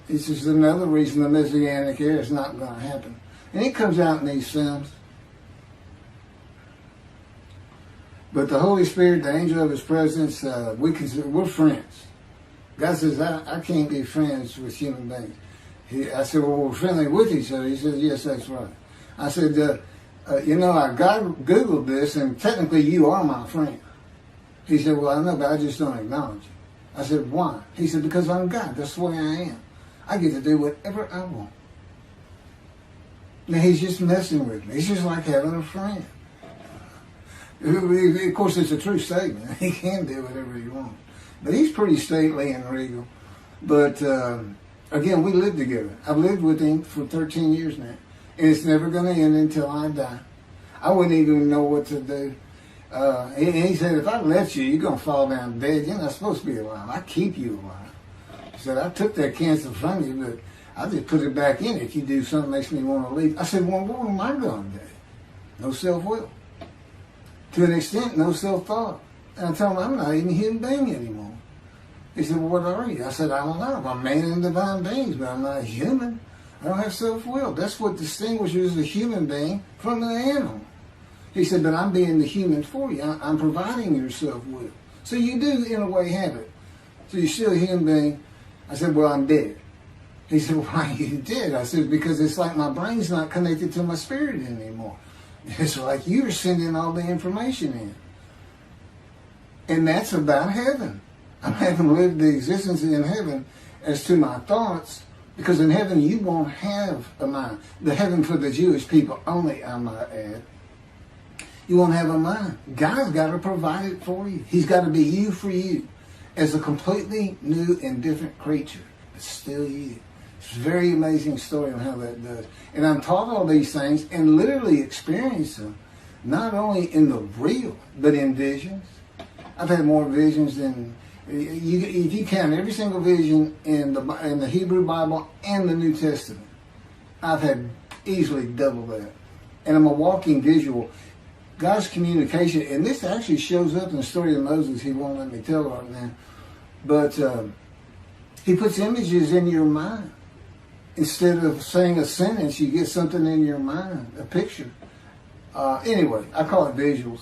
This is another reason the Messianic era is not going to happen. And it comes out in these films. But the Holy Spirit, the angel of his presence, we're friends. God says, I can't be friends with human beings. I said, well, we're friendly with each other. He says, yes, that's right. I said, I Googled this, and technically you are my friend. He said, well, I know, but I just don't acknowledge you. I said, why? He said, because I'm God. That's the way I am. I get to do whatever I want. Now, he's just messing with me. It's just like having a friend. Of course, it's a true statement. He can do whatever he wants. But he's pretty stately and regal. But, again, we live together. I've lived with him for 13 years now. And it's never going to end until I die. I wouldn't even know what to do. And he said, if I left you, you're going to fall down dead. You're not supposed to be alive. I keep you alive. He said, I took that cancer from you, but I just put it back in if you do something that makes me want to leave. I said, well, what am I going to do? No self-will. To an extent, no self-thought. And I told him, I'm not even a human being anymore. He said, well, what are you? I said, I don't know. I'm man and divine beings, but I'm not a human. I don't have self-will. That's what distinguishes a human being from an animal. He said, but I'm being the human for you. I'm providing your self-will. So you do, in a way, have it. So you're still a human being. I said, well, I'm dead. He said, why are you dead? I said, because it's like my brain's not connected to my spirit anymore. It's like you're sending all the information in. And that's about heaven. I haven't lived the existence in heaven as to my thoughts, because in heaven you won't have a mind. The heaven for the Jewish people only, I might add. You won't have a mind. God's got to provide it for you. He's got to be you for you as a completely new and different creature. It's still you. It's a very amazing story on how that does. And I'm taught all these things and literally experience them, not only in the real, but in visions. I've had more visions than, if you count every single vision in the Hebrew Bible and the New Testament, I've had easily double that. And I'm a walking visual. God's communication, and this actually shows up in the story of Moses. He won't let me tell right now. But he puts images in your mind. Instead of saying a sentence, you get something in your mind, a picture. Anyway, I call it visuals.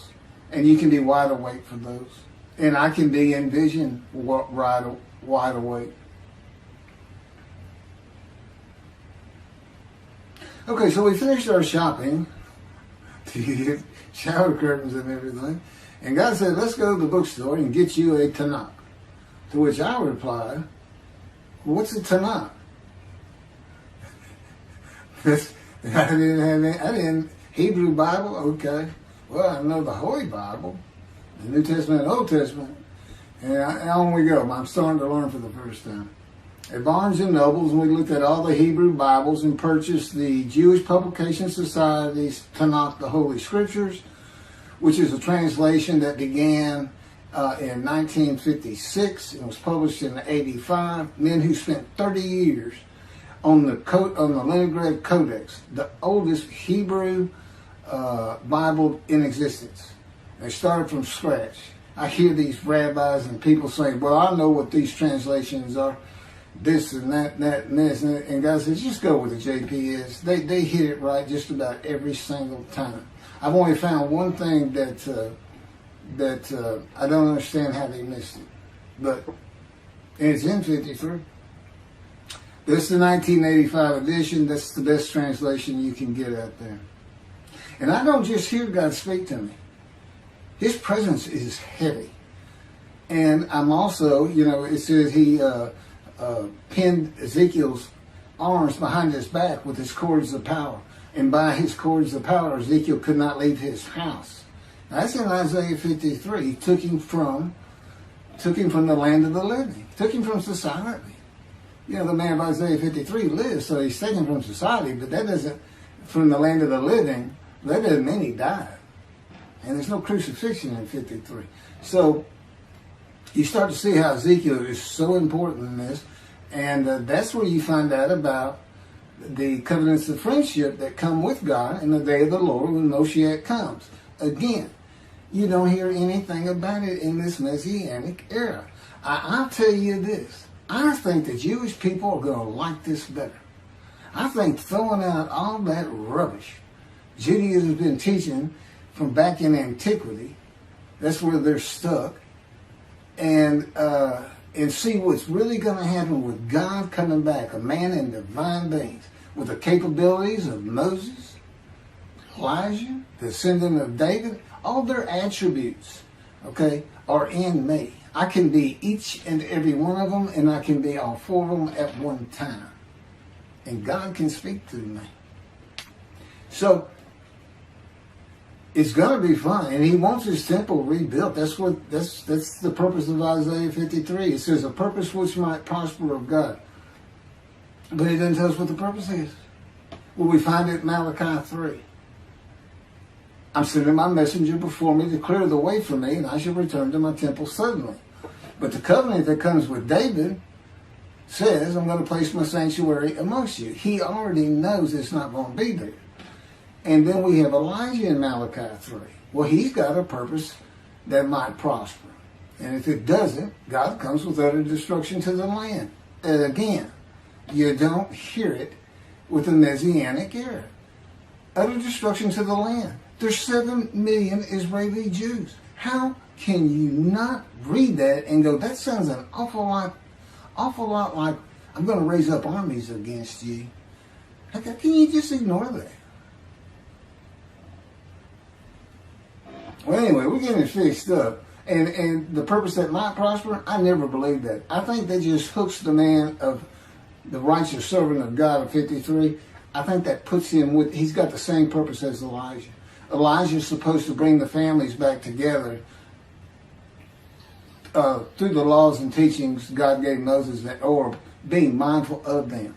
And you can be wide awake for those. And I can be in vision wide awake. Okay, so we finished our shopping to get shower curtains and everything. And God said, let's go to the bookstore and get you a Tanakh. To which I replied, what's a Tanakh? I didn't Hebrew Bible, okay. Well, I know the Holy Bible, the New Testament and Old Testament. And on we go. I'm starting to learn for the first time. At Barnes & Noble's, we looked at all the Hebrew Bibles and purchased the Jewish Publication Society's Tanakh, the Holy Scriptures, which is a translation that began in 1956 and was published in 85. Men who spent 30 years on the Leningrad Codex, the oldest Hebrew Bible in existence. They started from scratch. I hear these rabbis and people saying, well, I know what these translations are, this and that and this. And God says, just go with the JPS. They hit it right just about every single time. I've only found one thing that I don't understand how they missed it. But it's in 53. This is the 1985 edition. That's the best translation you can get out there. And I don't just hear God speak to me. His presence is heavy. And I'm also, it says he pinned Ezekiel's arms behind his back with his cords of power. And by his cords of power, Ezekiel could not leave his house. Now, that's in Isaiah 53. He took him from the land of the living. Took him from society. The man of Isaiah 53 lives, so he's taken from society, but that doesn't, from the land of the living, that doesn't mean he died. And there's no crucifixion in 53. So you start to see how Ezekiel is so important in this, and that's where you find out about the covenants of friendship that come with God in the day of the Lord when Moshiach comes. Again, you don't hear anything about it in this Messianic era. I'll tell you this. I think the Jewish people are going to like this better. I think throwing out all that rubbish Judaism has been teaching from back in antiquity, that's where they're stuck, and see what's really going to happen with God coming back, a man in divine beings, with the capabilities of Moses, Elijah, the descendant of David. All their attributes, are in me. I can be each and every one of them, and I can be all four of them at one time. And God can speak to me. So, it's going to be fun. And he wants his temple rebuilt. That's the purpose of Isaiah 53. It says, a purpose which might prosper of God. But it doesn't tell us what the purpose is. Well, we find it in Malachi 3. I'm sending my messenger before me to clear the way for me, and I shall return to my temple suddenly. But the covenant that comes with David says, I'm going to place my sanctuary amongst you. He already knows it's not going to be there. And then we have Elijah in Malachi 3. Well, he's got a purpose that might prosper. And if it doesn't, God comes with utter destruction to the land. And again, you don't hear it with the Messianic era. Utter destruction to the land. There's 7 million Israeli Jews. How can you not read that and go, that sounds an awful lot like I'm going to raise up armies against you? How can you just ignore that? Well, anyway, we're getting it fixed up. And the purpose that might prosper, I never believed that. I think that just hooks the man of the righteous servant of God of 53. I think that puts him with, he's got the same purpose as Elijah. Elijah is supposed to bring the families back together through the laws and teachings God gave Moses, or being mindful of them.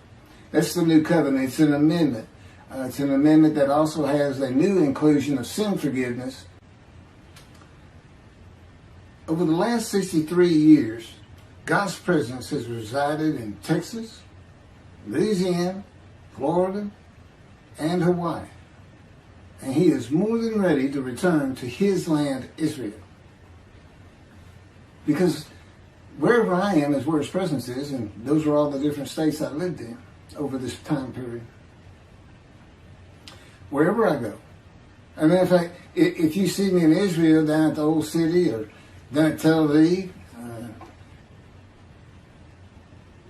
That's the new covenant. It's an amendment. It's an amendment that also has a new inclusion of sin forgiveness. Over the last 63 years, God's presence has resided in Texas, Louisiana, Florida, and Hawaii. And he is more than ready to return to his land, Israel. Because wherever I am is where his presence is, and those are all the different states I lived in over this time period. Wherever I go. As a matter of fact, if you see me in Israel, down at the old city, or down at Tel Aviv,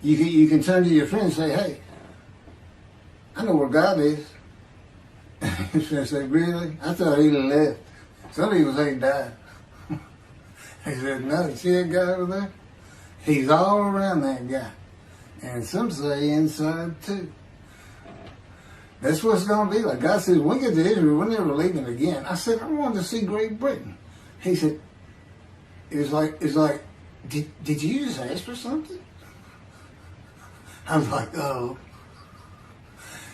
you can turn to your friend and say, hey, I know where God is. I said, really? I thought he left. Some people say he died. He said, no, you see that guy over there? He's all around that guy. And some say inside too. That's what it's going to be like. God says, when we get to Israel, we're never leaving again. I said, I wanted to see Great Britain. He said, it's like, did you just ask for something? I was like, oh.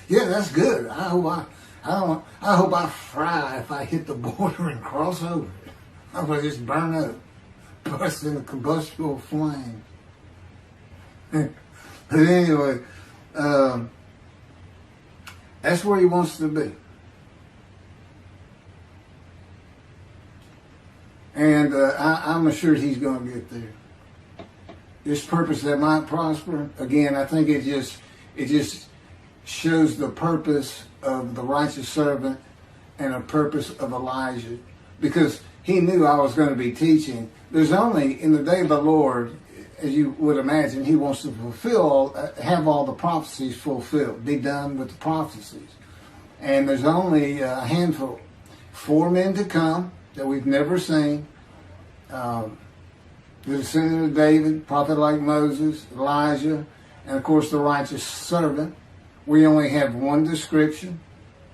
Yeah, that's good. I hope I fry if I hit the border and cross over it. I hope I just burn up, burst into combustible flame. But anyway, that's where he wants to be. And I'm assured he's going to get there. This purpose that might prosper, again, I think it just shows the purpose of the righteous servant and a purpose of Elijah. Because he knew I was going to be teaching. There's only, in the day of the Lord, as you would imagine, he wants to have all the prophecies fulfilled, be done with the prophecies. And there's only a handful, 4 men to come that we've never seen. The descendant of David, prophet like Moses, Elijah, and of course the righteous servant. We only have one description.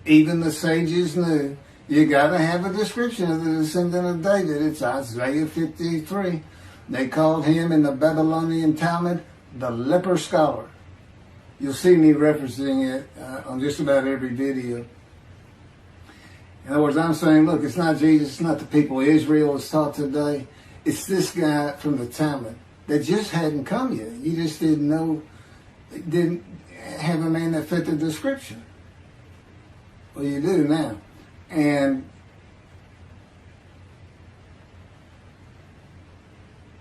Even the sages knew you got to have a description of the descendant of David. It's Isaiah 53. They called him in the Babylonian Talmud the leper scholar. You'll see me referencing it on just about every video. In other words, I'm saying, look, it's not Jesus, it's not the people of Israel is taught today. It's this guy from the Talmud that just hadn't come yet. You just didn't know, didn't have a man that fit the description. Well, you do now. And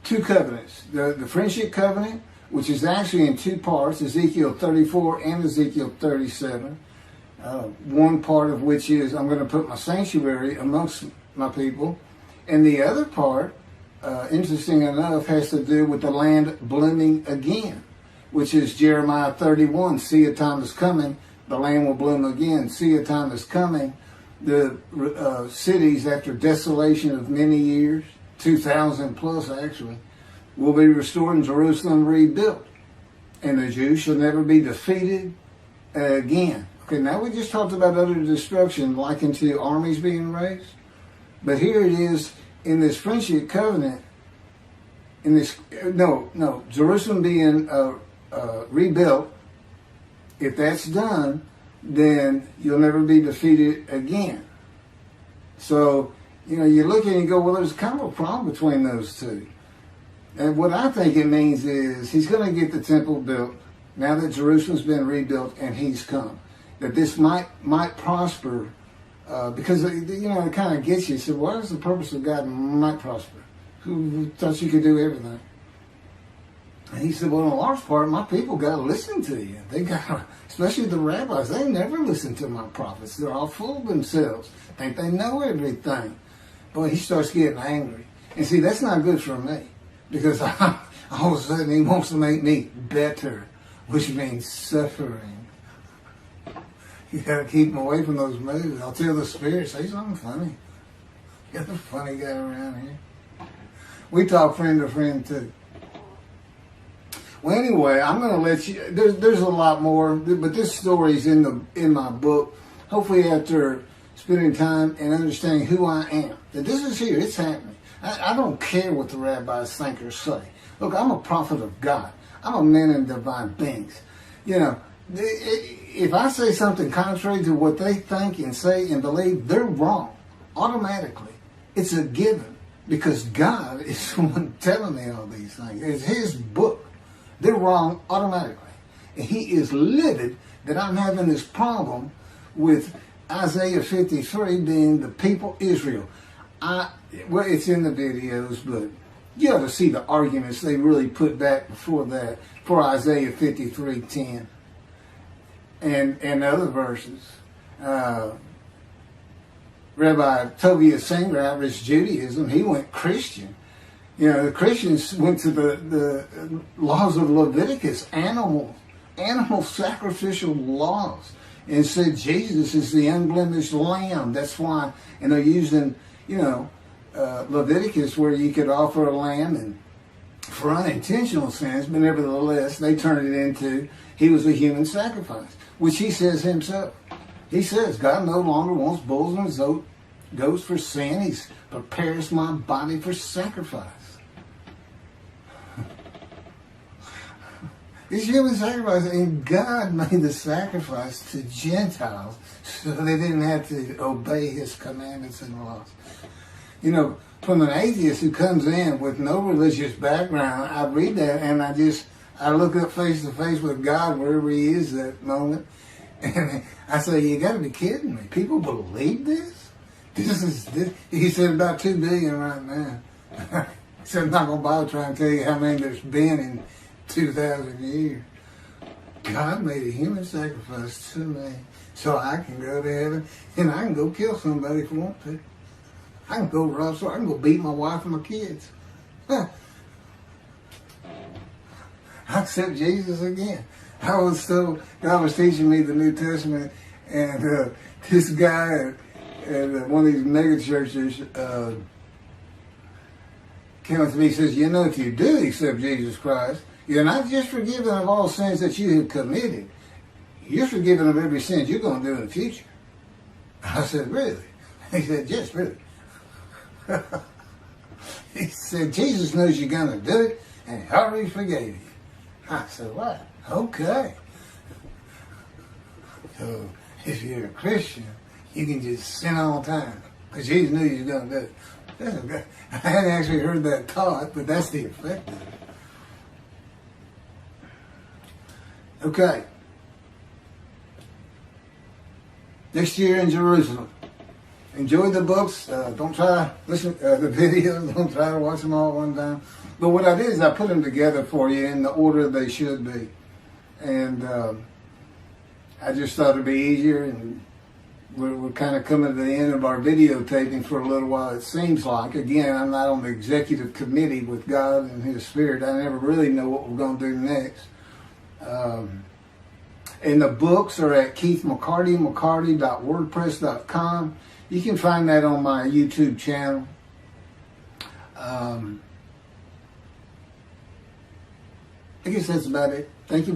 2 covenants. The friendship covenant, which is actually in 2 parts, Ezekiel 34 and Ezekiel 37. One part of which is, I'm going to put my sanctuary amongst my people. And the other part, interesting enough, has to do with the land blooming again, which is Jeremiah 31. See, a time is coming, the land will bloom again. See, a time is coming. The cities, after desolation of many years, 2,000 plus actually, will be restored and Jerusalem rebuilt. And the Jews shall never be defeated again. Okay, now we just talked about utter destruction likened to armies being raised. But here it is in this friendship covenant, Jerusalem being rebuilt. If that's done, then you'll never be defeated again. So, you look and you go, well, there's kind of a problem between those two. And what I think it means is he's going to get the temple built now that Jerusalem's been rebuilt and he's come. That this might prosper because, it kind of gets you. So what is the purpose of God might prosper? Who thought you could do everything? And he said, well, in a large part, my people got to listen to you. They got to, especially the rabbis, they never listen to my prophets. They're all full of themselves. Think they know everything. Boy, he starts getting angry. And see, that's not good for me. Because all of a sudden he wants to make me better, which means suffering. You got to keep him away from those moves. I'll tell the Spirit, say something funny. Got a funny guy around here. We talk friend to friend too. Well, anyway, I'm going to let you. There's a lot more, but this story's in my book. Hopefully, after spending time and understanding who I am, that this is here. It's happening. I don't care what the rabbis think or say. Look, I'm a prophet of God. I'm a man in divine things. If I say something contrary to what they think and say and believe, they're wrong automatically. It's a given because God is the one telling me all these things. It's His book. They're wrong automatically. And He is livid that I'm having this problem with Isaiah 53 being the people Israel. Well, it's in the videos, but you ought to see the arguments they really put back before that for Isaiah 53:10 and other verses. Rabbi Tovia Singer, Outreach Judaism, he went Christian. The Christians went to the laws of Leviticus, animal sacrificial laws, and said Jesus is the unblemished lamb. That's why, and they're using, Leviticus where you could offer a lamb and for unintentional sins, but nevertheless, they turned it into he was a human sacrifice, which he says himself. He says, God no longer wants bulls and goats for sin. He prepares my body for sacrifice. It's human sacrifice, and God made the sacrifice to Gentiles so they didn't have to obey His commandments and laws. From an atheist who comes in with no religious background, I read that and I look up face to face with God wherever He is that moment, and I say, you got to be kidding me. People believe this? He said about 2 billion right now. He said, I'm not going to bother trying to tell you how many there's been in 2,000 years. God made a human sacrifice to me so I can go to heaven and I can go kill somebody if I want to. I can go rob, so I can go beat my wife and my kids. I accept Jesus again. God was teaching me the New Testament, and this guy at one of these mega churches came up to me and says, you know, if you do accept Jesus Christ, you're not just forgiven of all sins that you have committed. You're forgiven of every sin you're going to do in the future. I said, really? He said, yes, really. He said, Jesus knows you're going to do it, and he already forgave you. I said, what? Okay. So, if you're a Christian, you can just sin all the time, because Jesus knew you was going to do it. That's okay. I hadn't actually heard that taught, but that's the effect of it. Okay. Next year in Jerusalem. Enjoy the books. Don't try to listen to the videos. Don't try to watch them all at one time. But what I did is I put them together for you in the order they should be. And I just thought it'd be easier. And we're kind of coming to the end of our videotaping for a little while, it seems like. Again, I'm not on the executive committee with God and His Spirit. I never really know what we're going to do next. And the books are at keithmccarty.wordpress.com. You can find that on my YouTube channel. I guess that's about it. Thank you.